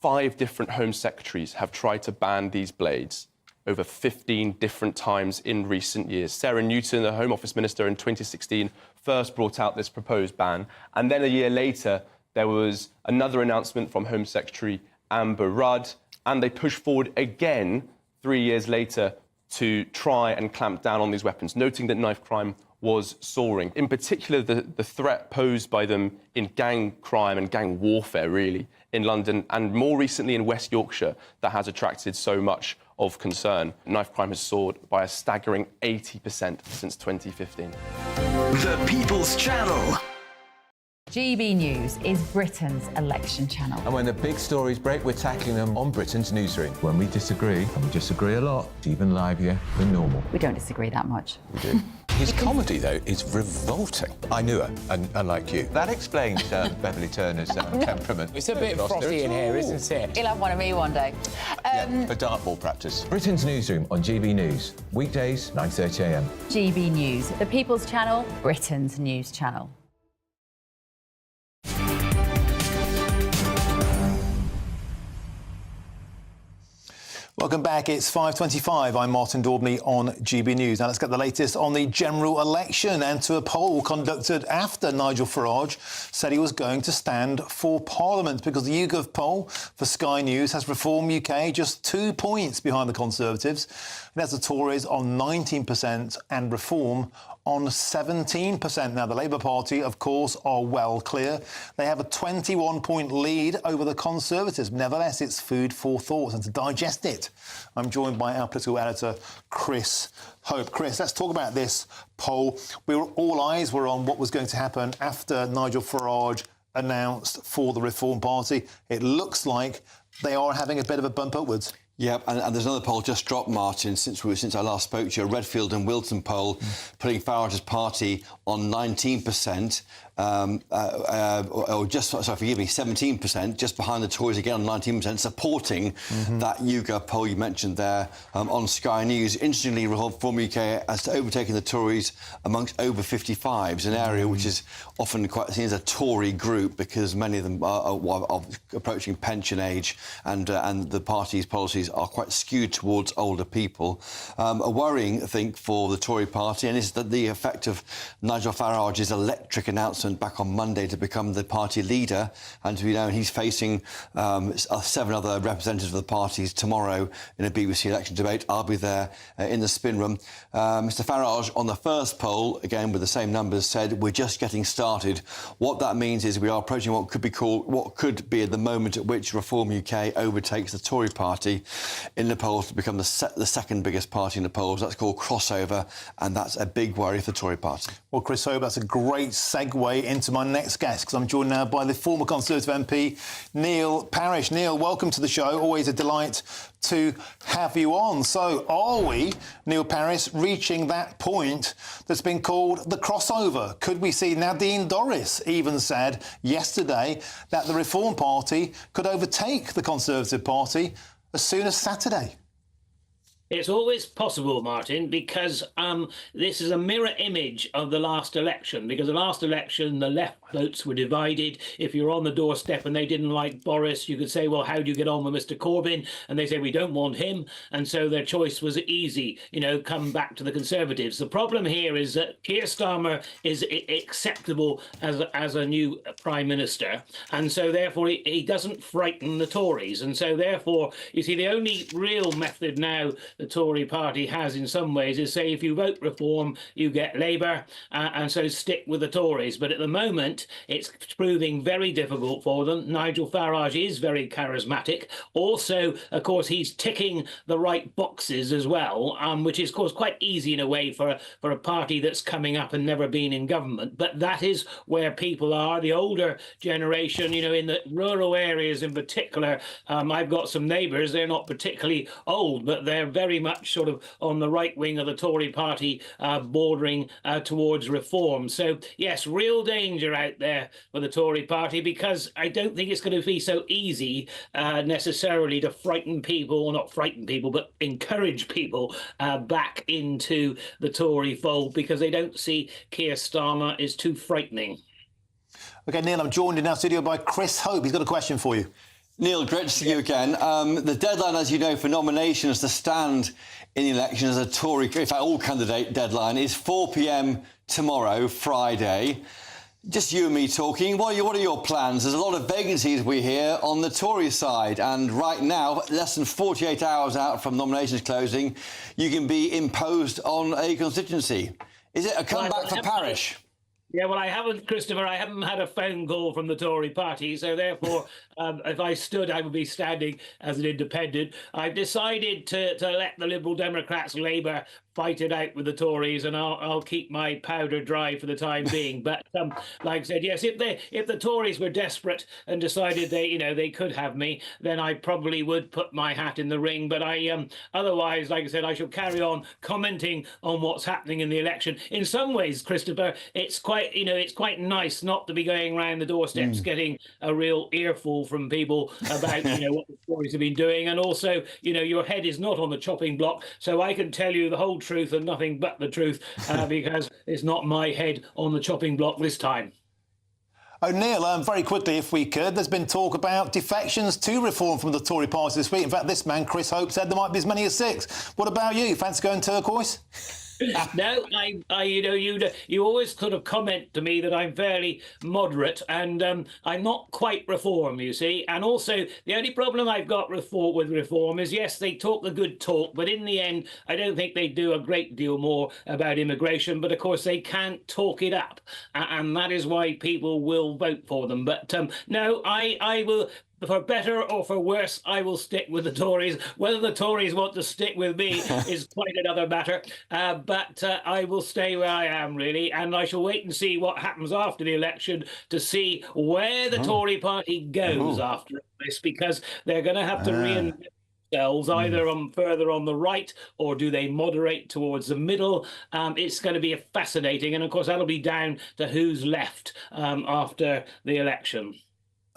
5 different Home Secretaries have tried to ban these blades over 15 different times in recent years. Sarah Newton, the Home Office Minister in 2016, first brought out this proposed ban. And then a year later, there was another announcement from Home Secretary Amber Rudd, and they pushed forward again 3 years later to try and clamp down on these weapons, noting that knife crime was soaring. In particular, the threat posed by them in gang crime and gang warfare, really, in London, and more recently in West Yorkshire, that has attracted so much of concern. Knife crime has soared by a staggering 80% since 2015. The People's Channel. GB News is Britain's election channel. And when the big stories break, we're tackling them on Britain's newsroom. When we disagree, and we disagree a lot, it's even livelier than normal. We don't disagree that much. We do. His comedy, though, is revolting. I knew her, unlike you. That explains Beverly Turner's temperament. It's a bit frothy in here, isn't it? He'll have one of me one day. Yeah, for dartball practice. Britain's newsroom on GB News. Weekdays, 9:30 a.m. GB News, the People's Channel, Britain's news channel. Welcome back. It's 5:25. I'm Martin Daubney on GB News. Now let's get the latest on the general election and to a poll conducted after Nigel Farage said he was going to stand for Parliament, because the YouGov poll for Sky News has Reform UK just 2 points behind the Conservatives. It has the Tories on 19% and Reform on 17%. Now, the Labour Party, of course, are well clear. They have a 21-point lead over the Conservatives. Nevertheless, it's food for thought, and to digest it, I'm joined by our political editor, Chris Hope. Chris, let's talk about this poll. All eyes were on what was going to happen after Nigel Farage announced for the Reform Party. It looks like they are having a bit of a bump upwards. Yep, and there's another poll just dropped, Martin, since I last spoke to you, a Redfield and Wilton poll, putting Farage's party on 19%, or just, sorry, forgive me, 17%, just behind the Tories again on 19%, supporting that YouGov poll you mentioned there on Sky News. Interestingly, Reform UK has overtaken the Tories amongst over 55s, an area which is often quite seen as a Tory group because many of them are approaching pension age, and the party's policies are quite skewed towards older people. A worrying thing for the Tory party, and is that the effect of Nigel Farage's electric announcement back on Monday to become the party leader, and to be known, he's facing 7 other representatives of the parties tomorrow in a BBC election debate. I'll be there in the spin room. Mr Farage, on the first poll, again with the same numbers, said we're just getting started. What that means is we are approaching what could be the moment at which Reform UK overtakes the Tory party in the polls to become the second biggest party in the polls. That's called crossover, and that's a big worry for the Tory party. Well, Chris Hope, that's a great segue into my next guest, because I'm joined now by the former Conservative MP, Neil Parish. Neil, welcome to the show. Always a delight to have you on. So are we, Neil Parish, reaching that point that's been called the crossover? Could we see Nadine Dorries even said yesterday that the Reform Party could overtake the Conservative Party as soon as Saturday? It's always possible, Martin, because this is a mirror image of the last election. Because the last election, the left votes were divided. If you're on the doorstep and they didn't like Boris, you could say, well, how do you get on with Mr Corbyn? And they say, we don't want him. And so their choice was easy, come back to the Conservatives. The problem here is that Keir Starmer is acceptable as a new Prime Minister. And so, therefore, he doesn't frighten the Tories. And so, therefore, you see, the only real method now the Tory party has in some ways is say if you vote Reform, you get Labour, and so stick with the Tories. But at the moment, it's proving very difficult for them. Nigel Farage is very charismatic. Also, of course, he's ticking the right boxes as well, which is, of course, quite easy in a way for a party that's coming up and never been in government. But that is where people are, the older generation, in the rural areas in particular. I've got some neighbours, they're not particularly old, but they're very much sort of on the right wing of the Tory party, bordering towards Reform. So, yes, real danger out there for the Tory party, because I don't think it's going to be so easy necessarily to frighten people, or not frighten people, but encourage people back into the Tory fold, because they don't see Keir Starmer is too frightening. OK, Neil, I'm joined in our studio by Chris Hope. He's got a question for you. Neil, great to see you again. The deadline, as you know, for nominations to stand in the election as a Tory, in fact, all candidate deadline, is 4 p.m. tomorrow, Friday. Just you and me talking. What are your plans? There's a lot of vacancies, we hear, on the Tory side. And right now, less than 48 hours out from nominations closing, you can be imposed on a constituency. Is it a comeback for Parish? Yeah, well, I haven't, Christopher, I haven't had a phone call from the Tory party, so therefore, if I stood, I would be standing as an independent. I've decided to let the Liberal Democrats, Labour, fight it out with the Tories, and I'll keep my powder dry for the time being. But like I said, yes, if the Tories were desperate and decided they could have me, then I probably would put my hat in the ring. But I otherwise, like I said, I shall carry on commenting on what's happening in the election. In some ways, Christopher, it's quite nice not to be going around the doorsteps getting a real earful from people about what the Tories have been doing, and also your head is not on the chopping block, so I can tell you the whole truth and nothing but the truth, because it's not my head on the chopping block this time. Oh, Neil, very quickly, if we could, there's been talk about defections to Reform from the Tory party this week. In fact, this man, Chris Hope, said there might be as many as 6. What about you? Fancy going turquoise? No, you always sort of comment to me that I'm fairly moderate, and I'm not quite Reform, you see. And also, the only problem I've got with Reform is, yes, they talk the good talk, but in the end, I don't think they do a great deal more about immigration. But of course, they can't talk it up, and that is why people will vote for them. But no, I will. For better or for worse, I will stick with the Tories. Whether the Tories want to stick with me is quite another matter. But I will stay where I am, really, and I shall wait and see what happens after the election to see where the Tory party goes after this, because they're going to have to reinvent themselves, either further on the right, or do they moderate towards the middle? It's going to be fascinating, and of course that'll be down to who's left after the election.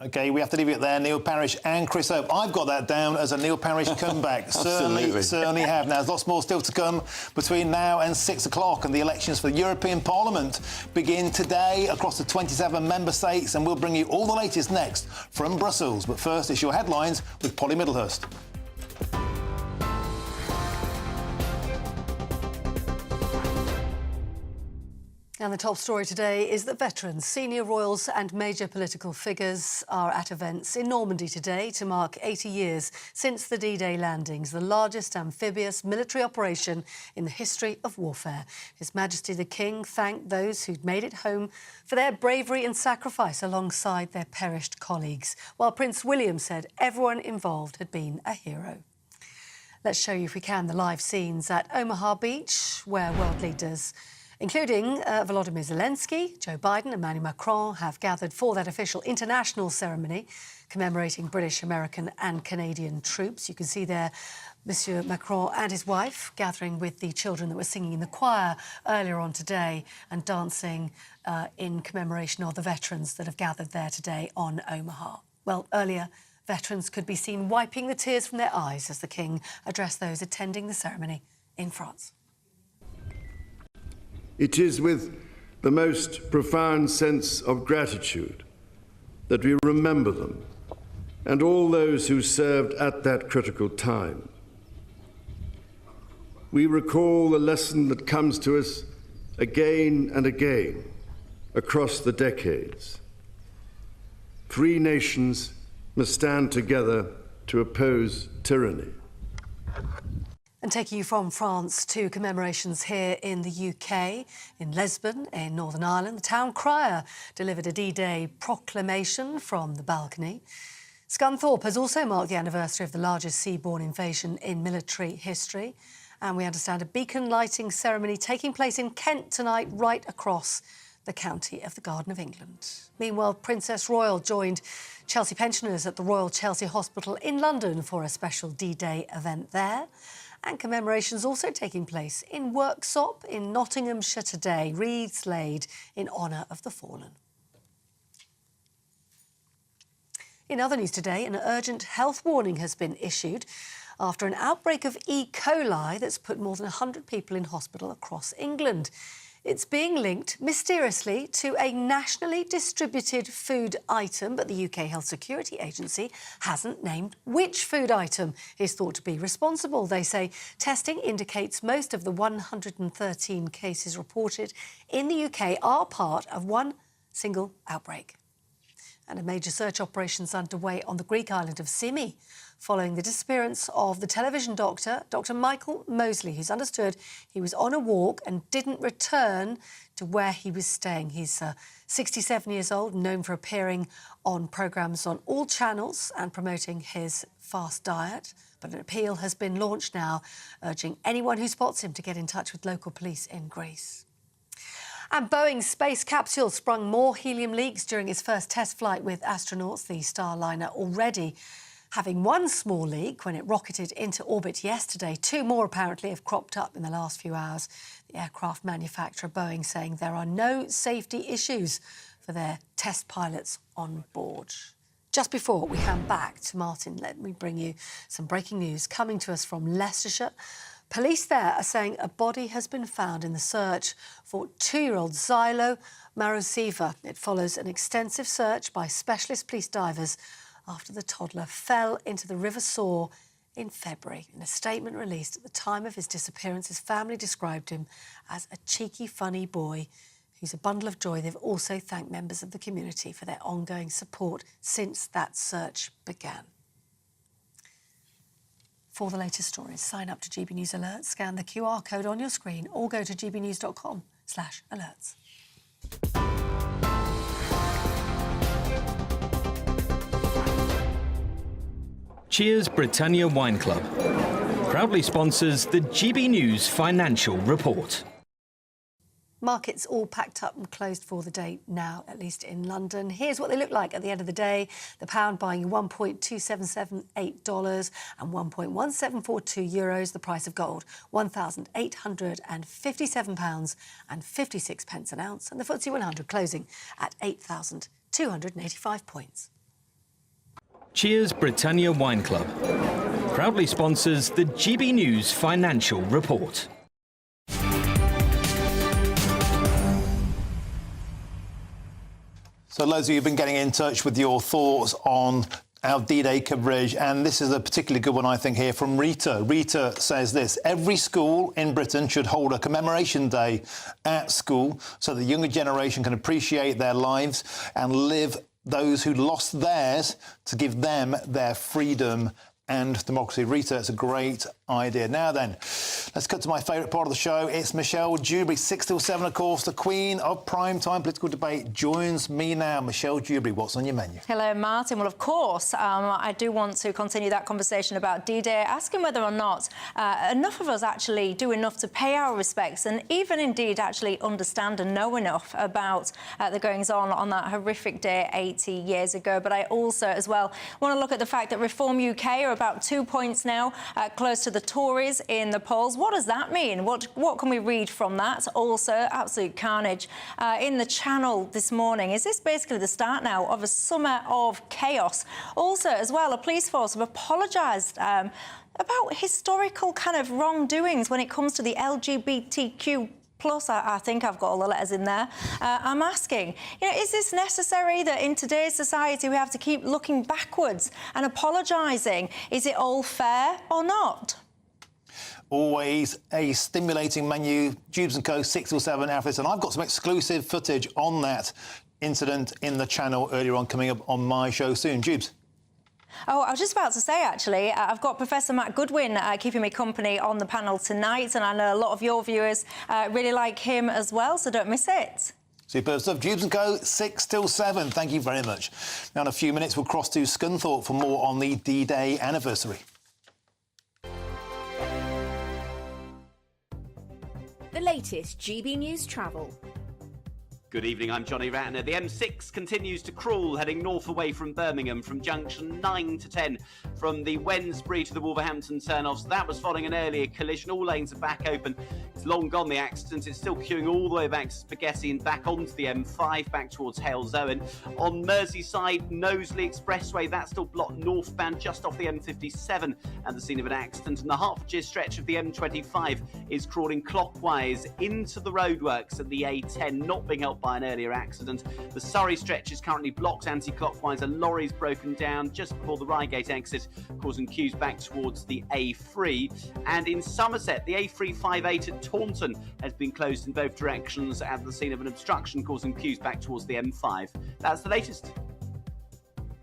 OK, we have to leave it there. Neil Parish and Chris Hope. I've got that down as a Neil Parish comeback. certainly have. Now, there's lots more still to come between now and 6 o'clock, and the elections for the European Parliament begin today across the 27 member states, and we'll bring you all the latest next from Brussels. But first, it's your headlines with Polly Middlehurst. And the top story today is that veterans, senior royals and major political figures are at events in Normandy today to mark 80 years since the D-Day landings, the largest amphibious military operation in the history of warfare. His Majesty the King thanked those who'd made it home for their bravery and sacrifice alongside their perished colleagues, while Prince William said everyone involved had been a hero. Let's show you, if we can, the live scenes at Omaha Beach, where world leaders, including Volodymyr Zelensky, Joe Biden and Emmanuel Macron, have gathered for that official international ceremony commemorating British, American and Canadian troops. You can see there Monsieur Macron and his wife gathering with the children that were singing in the choir earlier on today and dancing in commemoration of the veterans that have gathered there today on Omaha. Well, earlier, veterans could be seen wiping the tears from their eyes as the King addressed those attending the ceremony in France. It is with the most profound sense of gratitude that we remember them and all those who served at that critical time. We recall the lesson that comes to us again and again across the decades. Free nations must stand together to oppose tyranny. And taking you from France to commemorations here in the UK, in Lisbon, in Northern Ireland, the town crier delivered a D-Day proclamation from the balcony. Scunthorpe has also marked the anniversary of the largest seaborne invasion in military history. And we understand a beacon lighting ceremony taking place in Kent tonight, right across the county of the Garden of England. Meanwhile, Princess Royal joined Chelsea pensioners at the Royal Chelsea Hospital in London for a special D-Day event there. And commemorations also taking place in Worksop in Nottinghamshire today, wreaths laid in honour of the fallen. In other news today, an urgent health warning has been issued after an outbreak of E. coli that's put more than 100 people in hospital across England. It's being linked mysteriously to a nationally distributed food item, but the UK Health Security Agency hasn't named which food item is thought to be responsible. They say testing indicates most of the 113 cases reported in the UK are part of one single outbreak. And a major search operation is underway on the Greek island of Symi, following the disappearance of the television doctor, Dr. Michael Mosley, who's understood he was on a walk and didn't return to where he was staying. He's 67 years old, known for appearing on programmes on all channels and promoting his fast diet. But an appeal has been launched now, urging anyone who spots him to get in touch with local police in Greece. And Boeing's space capsule sprung more helium leaks during its first test flight with astronauts. The Starliner already having one small leak when it rocketed into orbit yesterday. Two more apparently have cropped up in the last few hours. The aircraft manufacturer Boeing saying there are no safety issues for their test pilots on board. Just before we hand back to Martin, let me bring you some breaking news coming to us from Leicestershire. Police there are saying a body has been found in the search for 2-year-old Zylo Maruseva. It follows an extensive search by specialist police divers after the toddler fell into the River Soar in February. In a statement released at the time of his disappearance, his family described him as a cheeky, funny boy who's a bundle of joy. They've also thanked members of the community for their ongoing support since that search began. For the latest stories, sign up to GB News Alerts, scan the QR code on your screen or go to gbnews.com/alerts. Cheers Britannia Wine Club proudly sponsors the GB News Financial Report. Markets all packed up and closed for the day now, at least in London. Here's what they look like at the end of the day. The pound buying $1.2778 and €1.1742. The price of gold, £1,857.56 an ounce. And the FTSE 100 closing at 8,285 points. Cheers Britannia Wine Club proudly sponsors the GB News Financial Report. So loads of you have been getting in touch with your thoughts on our D-Day coverage, and this is a particularly good one, I think, here from Rita. Rita says this: every school in Britain should hold a commemoration day at school so the younger generation can appreciate their lives and live those who lost theirs to give them their freedom and democracy. Rita, it's a great idea. Now then, let's cut to my favourite part of the show. It's Michelle Dewberry, 6 till 7, of course, the queen of prime-time political debate, joins me now. Michelle Dewberry, what's on your menu? Hello, Martin. Well, of course, I do want to continue that conversation about D-Day, asking whether or not enough of us actually do enough to pay our respects and even indeed actually understand and know enough about the goings-on that horrific day 80 years ago. But I also, as well, want to look at the fact that Reform UK are about 2 points now, close to the Tories in the polls. What does that mean? What can we read from that? Also, absolute carnage in the Channel this morning. Is this basically the start now of a summer of chaos? Also, as well, a police force have apologised about historical kind of wrongdoings when it comes to the LGBTQ plus, I think I've got all the letters in there. I'm asking, is this necessary that in today's society we have to keep looking backwards and apologising? Is it all fair or not? Always a stimulating menu. Jubes & Co, 6 till 7 after this. And I've got some exclusive footage on that incident in the Channel earlier on, coming up on my show soon. Jubes. Oh, I was just about to say, actually, I've got Professor Matt Goodwin keeping me company on the panel tonight, and I know a lot of your viewers really like him as well, so don't miss it. Superb stuff. Jubes & Co, 6 till 7. Thank you very much. Now, in a few minutes, we'll cross to Scunthorpe for more on the D-Day anniversary. The latest GB News travel. Good evening, I'm Johnny Ratner. The M6 continues to crawl, heading north away from Birmingham from junction 9 to 10, from the Wednesbury to the Wolverhampton turn-offs. That was following an earlier collision. All lanes are back open. It's long gone, the accident. It's still queuing all the way back to Spaghetti and back onto the M5, back towards Halesowen. On Merseyside, Knowsley Expressway, that's still blocked northbound just off the M57 and the scene of an accident. And the Hertfordshire stretch of the M25 is crawling clockwise into the roadworks at the A10, not being helped by an earlier accident. The Surrey stretch is currently blocked anti-clockwise. A lorry's broken down just before the Reigate exit, causing queues back towards the A3. And in Somerset, the A358 at Taunton has been closed in both directions at the scene of an obstruction, causing queues back towards the M5. That's the latest.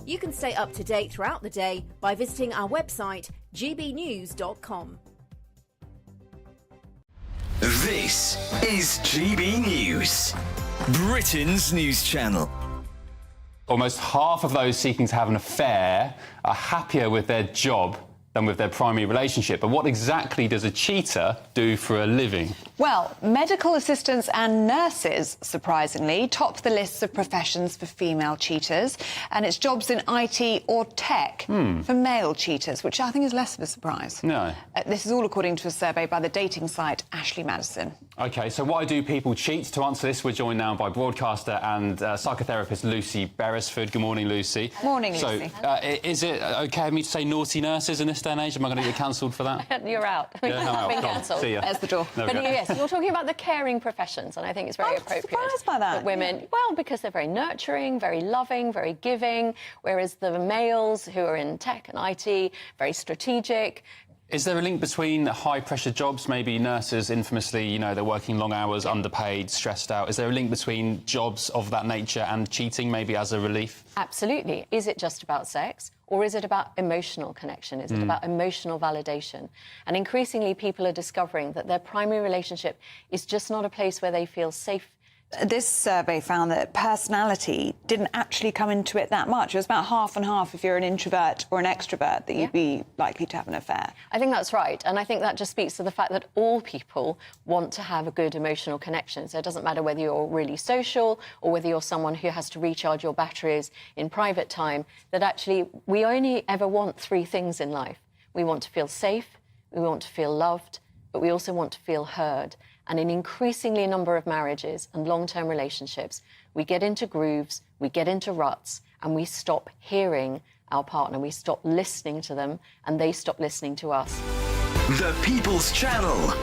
You can stay up to date throughout the day by visiting our website, gbnews.com. This is GB News, Britain's news channel. Almost half of those seeking to have an affair are happier with their job than with their primary relationship. But what exactly does a cheater do for a living? Well, medical assistants and nurses, surprisingly, top the lists of professions for female cheaters, and it's jobs in IT or tech for male cheaters, which I think is less of a surprise. No. This is all according to a survey by the dating site Ashley Madison. OK, so why do people cheat? To answer this, we're joined now by broadcaster and psychotherapist Lucy Beresford. Good morning, Lucy. Morning, Lucy. So, is it OK of me to say naughty nurses in this day and age? Am I going to get cancelled for that? You're out. Yeah, I'm out. Been Come on, cancelled. see ya. There's the door. There we But go. yes, you're talking about the caring professions, and I think it's very appropriate. Surprised by that. Women, well, because they're very nurturing, very loving, very giving, whereas the males who are in tech and IT, very strategic. Is there a link between high-pressure jobs, maybe nurses infamously, you know, they're working long hours, underpaid, stressed out? Is there a link between jobs of that nature and cheating, maybe as a relief? Absolutely. Is it just about sex, or is it about emotional connection? Is it about emotional validation? And increasingly, people are discovering that their primary relationship is just not a place where they feel safe This survey found that personality didn't actually come into it that much. It was about half and half if you're an introvert or an extrovert that you'd be likely to have an affair. I think that's right. And I think that just speaks to the fact that all people want to have a good emotional connection. So it doesn't matter whether you're really social or whether you're someone who has to recharge your batteries in private time, that actually we only ever want three things in life. We want to feel safe, we want to feel loved, but we also want to feel heard. And in increasingly a number of marriages and long-term relationships, we get into grooves, we get into ruts, and we stop hearing our partner, we stop listening to them, and they stop listening to us. The People's Channel.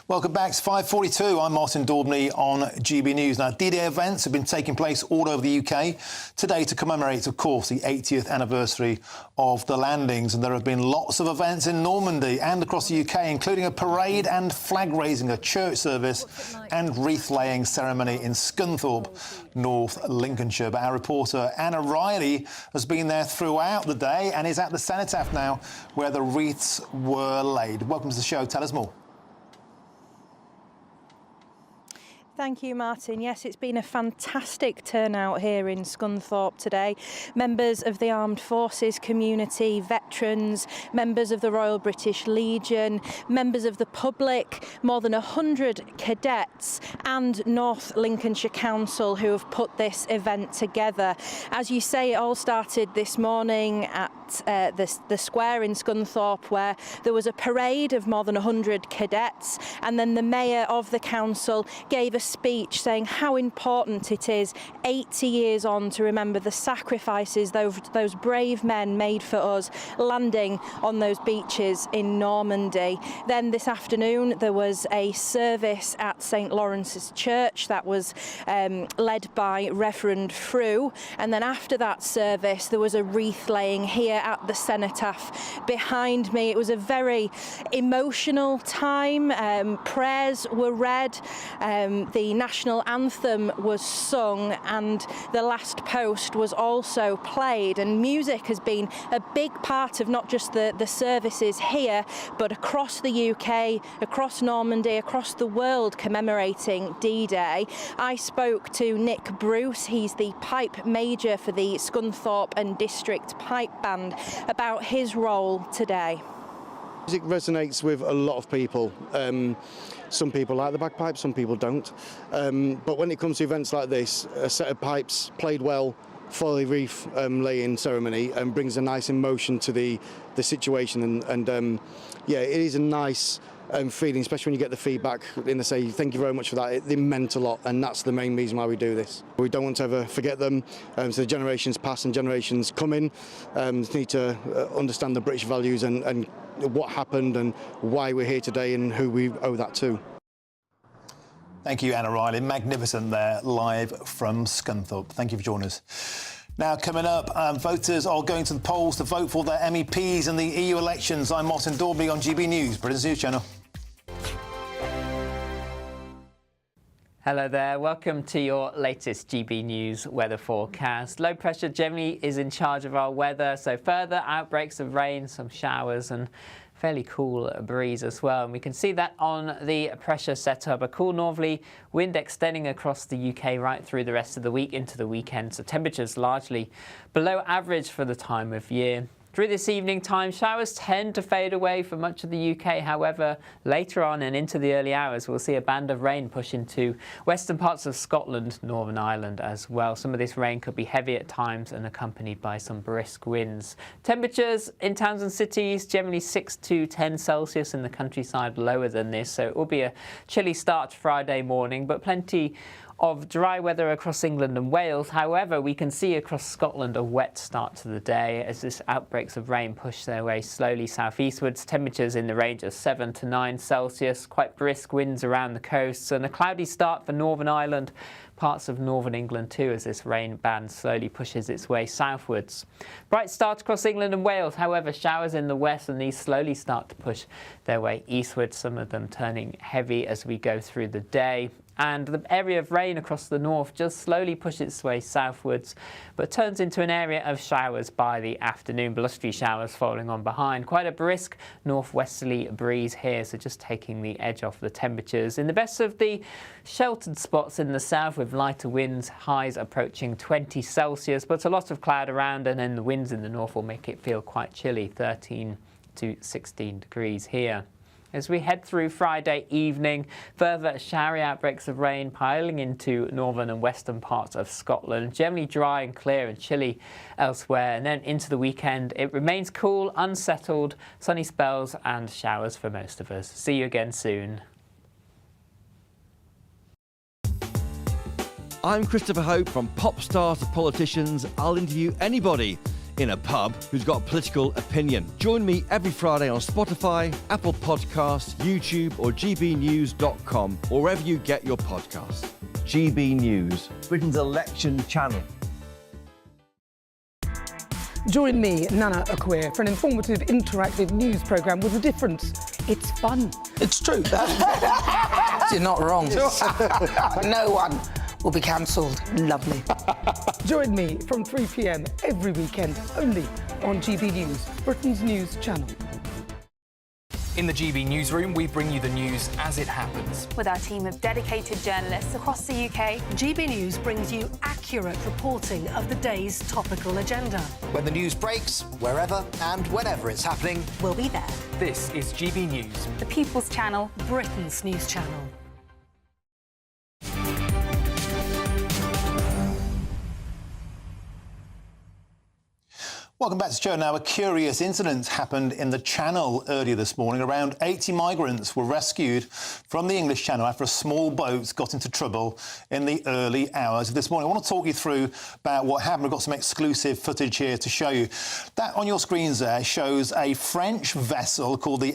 Welcome back. It's 5:42. I'm Martin Daubney on GB News. Now, D-Day events have been taking place all over the UK today to commemorate, of course, the 80th anniversary of the landings. And there have been lots of events in Normandy and across the UK, including a parade and flag-raising, a church service and wreath-laying ceremony in Scunthorpe, North Lincolnshire. But our reporter Anna Riley has been there throughout the day and is at the cenotaph now where the wreaths were laid. Welcome to the show. Tell us more. Thank you, Martin. Yes, it's been a fantastic turnout here in Scunthorpe today. Members of the Armed Forces community, veterans, members of the Royal British Legion, members of the public, more than 100 cadets and North Lincolnshire Council who have put this event together. As you say, it all started this morning at the square in Scunthorpe, where there was a parade of more than 100 cadets, and then the mayor of the council gave a speech saying how important it is 80 years on to remember the sacrifices those brave men made for us landing on those beaches in Normandy. Then this afternoon there was a service at St Lawrence's Church that was led by Reverend Frew, and then after that service there was a wreath laying here at the cenotaph behind me. It was a very emotional time. Prayers were read, the national anthem was sung, and the last post was also played. And music has been a big part of not just the services here, but across the UK, across Normandy, across the world commemorating D-Day. I spoke to Nick Bruce, he's the pipe major for the Scunthorpe and District Pipe Band, about his role today. Music resonates with a lot of people. Some people like the bagpipes, some people don't. But when it comes to events like this, a set of pipes played well for the wreath laying ceremony and brings a nice emotion to the situation. And yeah, it is a nice feeling, especially when you get the feedback and they say thank you very much for that. It meant a lot, and that's the main reason why we do this. We don't want to ever forget them, so the generations past and generations coming need to understand the British values and what happened and why we're here today and who we owe that to. Thank you, Anna Riley. Magnificent there, live from Scunthorpe. Thank you for joining us. Now, coming up, voters are going to the polls to vote for their MEPs in the EU elections. I'm Martin Daubney on GB News, Britain's News Channel. Hello there, welcome to your latest GB News weather forecast. Low pressure generally is in charge of our weather, so further outbreaks of rain, some showers and fairly cool breeze as well. And we can see that on the pressure setup, a cool northerly wind extending across the UK right through the rest of the week into the weekend. So temperatures largely below average for the time of year. Through this evening time, showers tend to fade away for much of the UK. However, later on and into the early hours, we'll see a band of rain push into western parts of Scotland, Northern Ireland as well. Some of this rain could be heavy at times and accompanied by some brisk winds. Temperatures in towns and cities generally 6 to 10 Celsius, in the countryside lower than this. So it will be a chilly start to Friday morning, but plenty of dry weather across England and Wales. However, we can see across Scotland a wet start to the day as this outbreaks of rain push their way slowly southeastwards. Temperatures in the range of 7 to 9 Celsius, quite brisk winds around the coasts, and a cloudy start for Northern Ireland, parts of northern England too, as this rain band slowly pushes its way southwards. Bright start across England and Wales, however, showers in the west, and these slowly start to push their way eastwards, some of them turning heavy as we go through the day. and the area of rain across the north just slowly pushes its way southwards, but turns into an area of showers by the afternoon, blustery showers following on behind. Quite a brisk northwesterly breeze here, so just taking the edge off the temperatures. In the best of the sheltered spots in the south with lighter winds, highs approaching 20 Celsius, but a lot of cloud around, and then the winds in the north will make it feel quite chilly, 13 to 16 degrees here. As we head through Friday evening, further showery outbreaks of rain piling into northern and western parts of Scotland. Generally dry and clear and chilly elsewhere. And then into the weekend, it remains cool, unsettled, sunny spells and showers for most of us. See you again soon. I'm Christopher Hope. From pop stars to politicians, I'll interview anybody in a pub who's got a political opinion. Join me every Friday on Spotify, Apple Podcasts, YouTube or gbnews.com, or wherever you get your podcasts. GB News, Britain's election channel. Join me, Nana Akweer, for an informative, interactive news programme with a difference. It's fun. It's true. You're not wrong. No one will be cancelled. Lovely. Join me from 3 p.m. every weekend, only on GB News, Britain's news channel. In the GB Newsroom, we bring you the news as it happens. With our team of dedicated journalists across the UK, GB News brings you accurate reporting of the day's topical agenda. When the news breaks, wherever and whenever it's happening, we'll be there. This is GB News, the People's Channel, Britain's news channel. Welcome back to the show. Now, a curious incident happened in the Channel earlier this morning. Around 80 migrants were rescued from the English Channel after a small boat got into trouble in the early hours of this morning. I want to talk you through about what happened. We've got some exclusive footage here to show you. That on your screens there shows a French vessel called the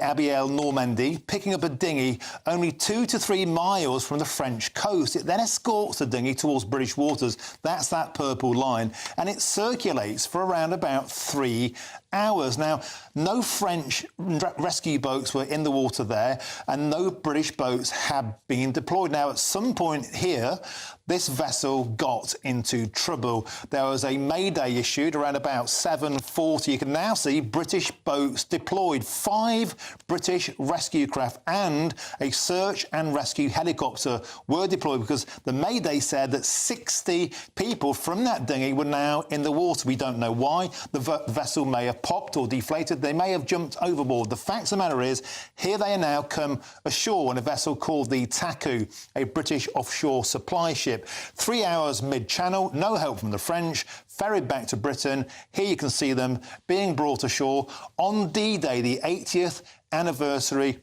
Normandy picking up a dinghy only 2 to 3 miles from the French coast. It then escorts the dinghy towards British waters. That's that purple line. And it circulates for around about 3 hours. Now, no French rescue boats were in the water there, and no British boats have been deployed. Now, at some point here, this vessel got into trouble. There was a mayday issued around about 7:40. You can now see British boats deployed. 5 British rescue craft and a search and rescue helicopter were deployed because the mayday said that 60 people from that dinghy were now in the water. We don't know why. The vessel may have popped or deflated. They may have jumped overboard. The fact of the matter is, here they are now come ashore on a vessel called the Taku, a British offshore supply ship. 3 hours mid-channel, no help from the French, ferried back to Britain. Here you can see them being brought ashore on D-Day, the 80th anniversary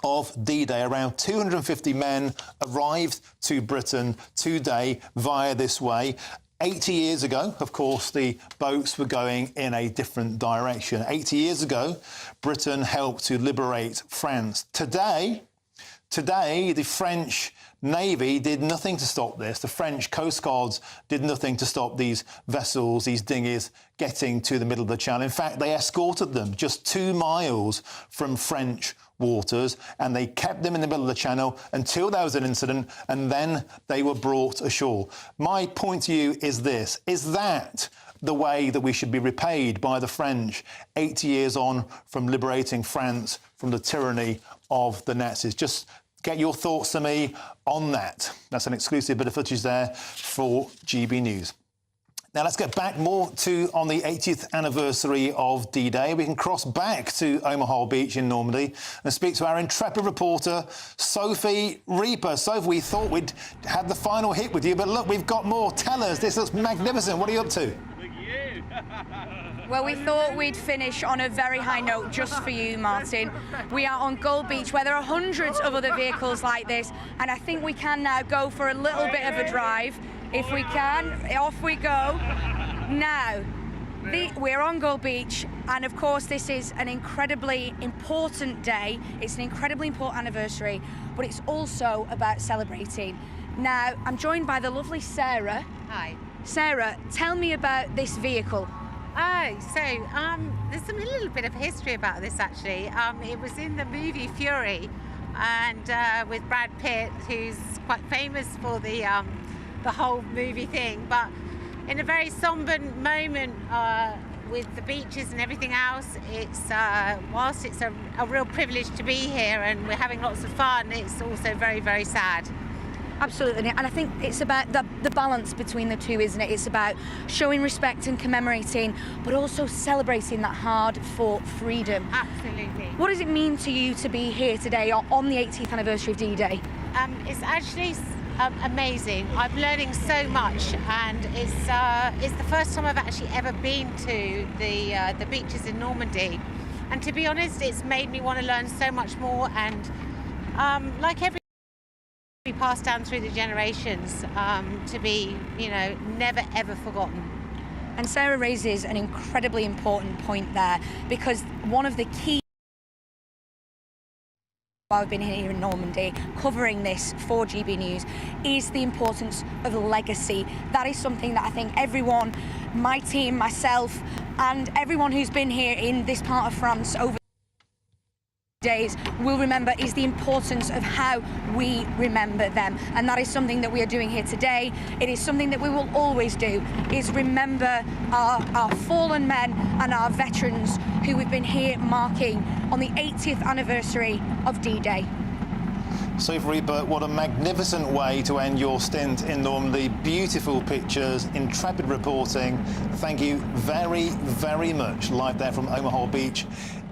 of D-Day. Around 250 men arrived to Britain today via this way. 80 years ago, of course, the boats were going in a different direction. 80 years ago, Britain helped to liberate France. Today, the French Navy did nothing to stop this. The French Coast Guards did nothing to stop these vessels, these dinghies, getting to the middle of the channel. In fact, they escorted them just 2 miles from French waters, and they kept them in the middle of the channel until there was an incident, and then they were brought ashore. My point to you is this: is that the way that we should be repaid by the French 80 years on from liberating France from the tyranny of the Nazis? Just get your thoughts to me on that. That's an exclusive bit of footage there for GB News. Now, let's get back more to on the 80th anniversary of D-Day. We can cross back to Omaha Beach in Normandy and speak to our intrepid reporter, Sophie Reaper. Sophie, we thought we'd had the final hit with you, but look, we've got more. Tell us, this looks magnificent. What are you up to? Well, we thought we'd finish on a very high note just for you, Martin. We are on Gold Beach, where there are hundreds of other vehicles like this, and I think we can now go for a little bit of a drive. If we can, off we go. Now, we're on Gold Beach, and of course this is an incredibly important day. It's an incredibly important anniversary, but it's also about celebrating. Now, I'm joined by the lovely Sarah. Hi. Sarah, tell me about this vehicle. Oh, so there's a little bit of history about this, actually. It was in the movie Fury. and with Brad Pitt, who's quite famous for the whole movie thing, but in a very somber moment with the beaches and everything else, it's whilst it's a real privilege to be here and we're having lots of fun, it's also very, very sad. Absolutely, and I think it's about the balance between the two, isn't it? It's about showing respect and commemorating, but also celebrating that hard-fought freedom. Absolutely. What does it mean to you to be here today on the 80th anniversary of D-Day? It's actually amazing. I'm learning so much, and it's the first time I've actually ever been to the beaches in Normandy, and to be honest, it's made me want to learn so much more. And like every passed down through the generations to be, never ever forgotten. And Sarah raises an incredibly important point there, because one of the key while we've been here in Normandy covering this for GB News is the importance of legacy. That is something that I think everyone, my team, myself, and everyone who's been here in this part of France over days will remember, is the importance of how we remember them. And that is something that we are doing here today. It is something that we will always do, is remember our fallen men and our veterans who we've been here marking on the 80th anniversary of D-Day. Sophie Reaper, what a magnificent way to end your stint in Normandy. Beautiful pictures, intrepid reporting. Thank you very, very much. Live there from Omaha Beach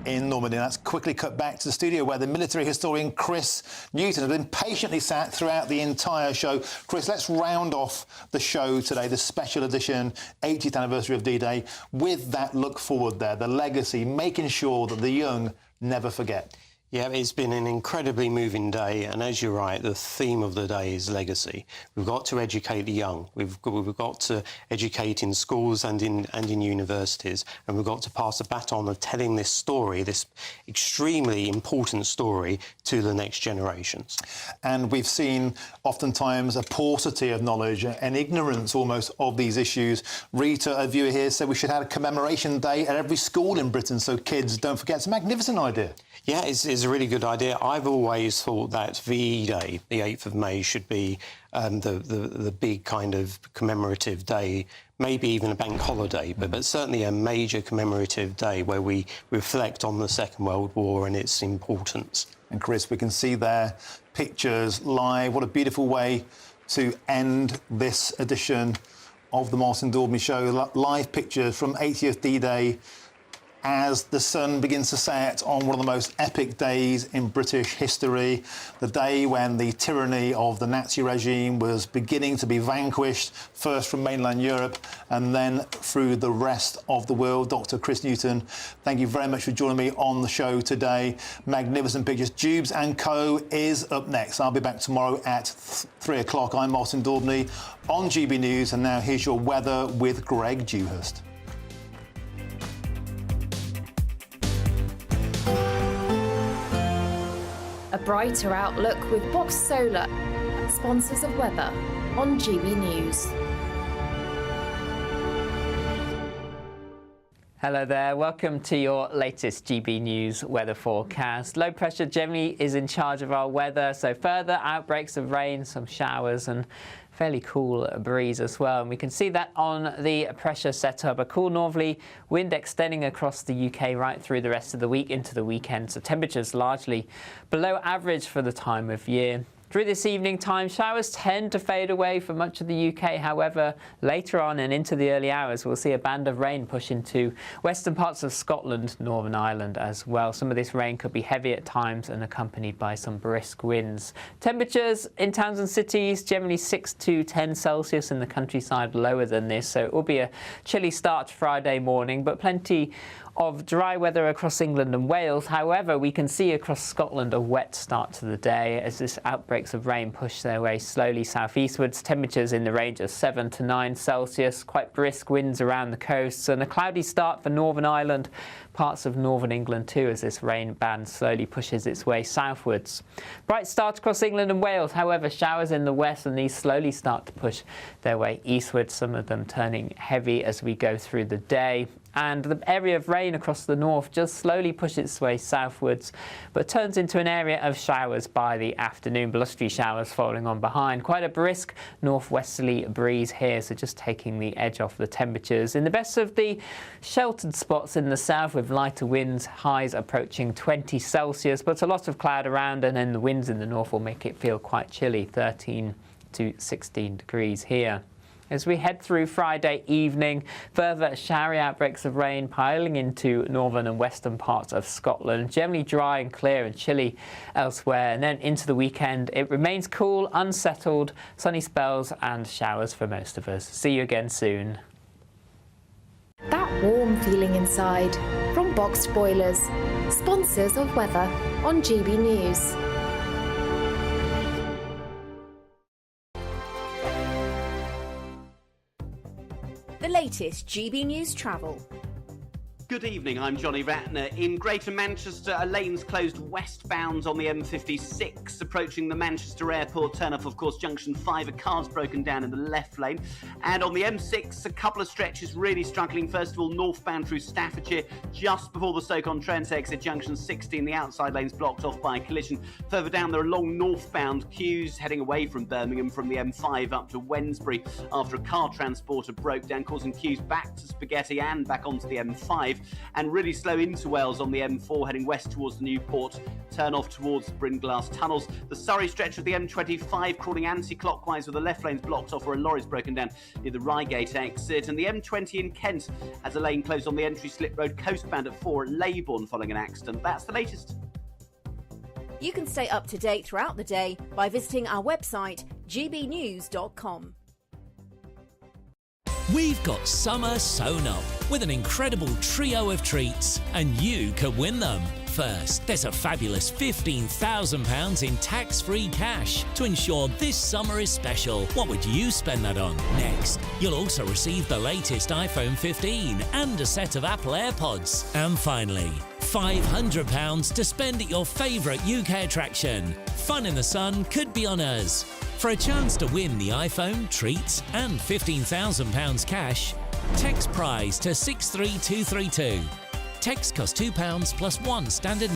in Normandy. And that's quickly cut back to the studio where the military historian Chris Newton has been patiently sat throughout the entire show. Chris, let's round off the show today, the special edition 80th anniversary of D-Day, with that look forward there, the legacy, making sure that the young never forget. Yeah, it's been an incredibly moving day, and as you're right, the theme of the day is legacy. We've got to educate the young. We've got to educate in schools and in universities, and we've got to pass the baton of telling this story, this extremely important story, to the next generations. And we've seen oftentimes a paucity of knowledge and ignorance almost of these issues. Rita, a viewer here, said we should have a commemoration day at every school in Britain so kids don't forget. It's a magnificent idea. Yeah, it's a really good idea. I've always thought that VE Day, the 8th of May, should be the big kind of commemorative day, maybe even a bank holiday, but certainly a major commemorative day where we reflect on the Second World War and its importance. And Chris, we can see there pictures live. What a beautiful way to end this edition of the Martin Daubney Show. Live pictures from 80th D-Day as the sun begins to set on one of the most epic days in British history, the day when the tyranny of the Nazi regime was beginning to be vanquished, first from mainland Europe and then through the rest of the world. Dr. Chris Newton, thank you very much for joining me on the show today. Magnificent pictures. Jubes & Co. is up next. I'll be back tomorrow at 3 o'clock. I'm Martin Daubney on GB News, and now here's your weather with Greg Dewhurst. A brighter outlook with Box Solar, sponsors of weather on GB News. Hello there, welcome to your latest GB News weather forecast. Low pressure generally is in charge of our weather, so further outbreaks of rain, some showers and fairly cool breeze as well. And we can see that on the pressure setup, a cool northerly wind extending across the UK right through the rest of the week into the weekend. So temperatures largely below average for the time of year. Through this evening time, showers tend to fade away for much of the UK. However, later on and into the early hours, we'll see a band of rain push into western parts of Scotland, Northern Ireland as well. Some of this rain could be heavy at times and accompanied by some brisk winds. Temperatures in towns and cities generally 6 to 10 Celsius, in the countryside lower than this. So it will be a chilly start to Friday morning, but plenty of dry weather across England and Wales. However, we can see across Scotland a wet start to the day as this outbreaks of rain push their way slowly southeastwards. Temperatures in the range of 7 to 9 Celsius, quite brisk winds around the coasts, and a cloudy start for Northern Ireland, parts of northern England too, as this rain band slowly pushes its way southwards. Bright start across England and Wales, however, showers in the west, and these slowly start to push their way eastwards, some of them turning heavy as we go through the day. and the area of rain across the north just slowly pushes its way southwards, but turns into an area of showers by the afternoon, blustery showers following on behind. Quite a brisk northwesterly breeze here, so just taking the edge off the temperatures. In the best of the sheltered spots in the south with lighter winds, highs approaching 20 Celsius, but a lot of cloud around, and then the winds in the north will make it feel quite chilly, 13 to 16 degrees here. As we head through Friday evening, further showery outbreaks of rain piling into northern and western parts of Scotland. Generally dry and clear and chilly elsewhere. And then into the weekend, it remains cool, unsettled, sunny spells and showers for most of us. See you again soon. That warm feeling inside from Boxed Boilers, sponsors of weather on GB News. The latest GB News travel. Good evening, I'm Johnny Ratner. In Greater Manchester, lanes closed westbound on the M56, approaching the Manchester Airport turn-off, of course, junction 5, a car's broken down in the left lane. And on the M6, a couple of stretches really struggling. First of all, northbound through Staffordshire, just before the Stoke-on-Trent exit, junction 16, the outside lane's blocked off by a collision. Further down, there are long northbound queues heading away from Birmingham from the M5 up to Wednesbury after a car transporter broke down, causing queues back to Spaghetti and back onto the M5. And really slow into Wales on the M4 heading west towards the Newport turn off towards the Brynglas tunnels. The Surrey stretch of the M25 crawling anti-clockwise with the left lanes blocked off, or a lorry's broken down near the Reigate exit. And the M20 in Kent has a lane closed on the entry slip road coastbound at 4 at Leybourne following an accident. That's the latest. You can stay up to date throughout the day by visiting our website gbnews.com. We've got summer sewn up with an incredible trio of treats, and you could win them. First, there's a fabulous £15,000 in tax-free cash to ensure this summer is special. What would you spend that on? Next, you'll also receive the latest iPhone 15 and a set of Apple AirPods. And finally, £500 to spend at your favourite UK attraction. Fun in the sun could be on us. For a chance to win the iPhone, treats and £15,000 cash, text prize to 63232. Text costs £2 plus 1 standard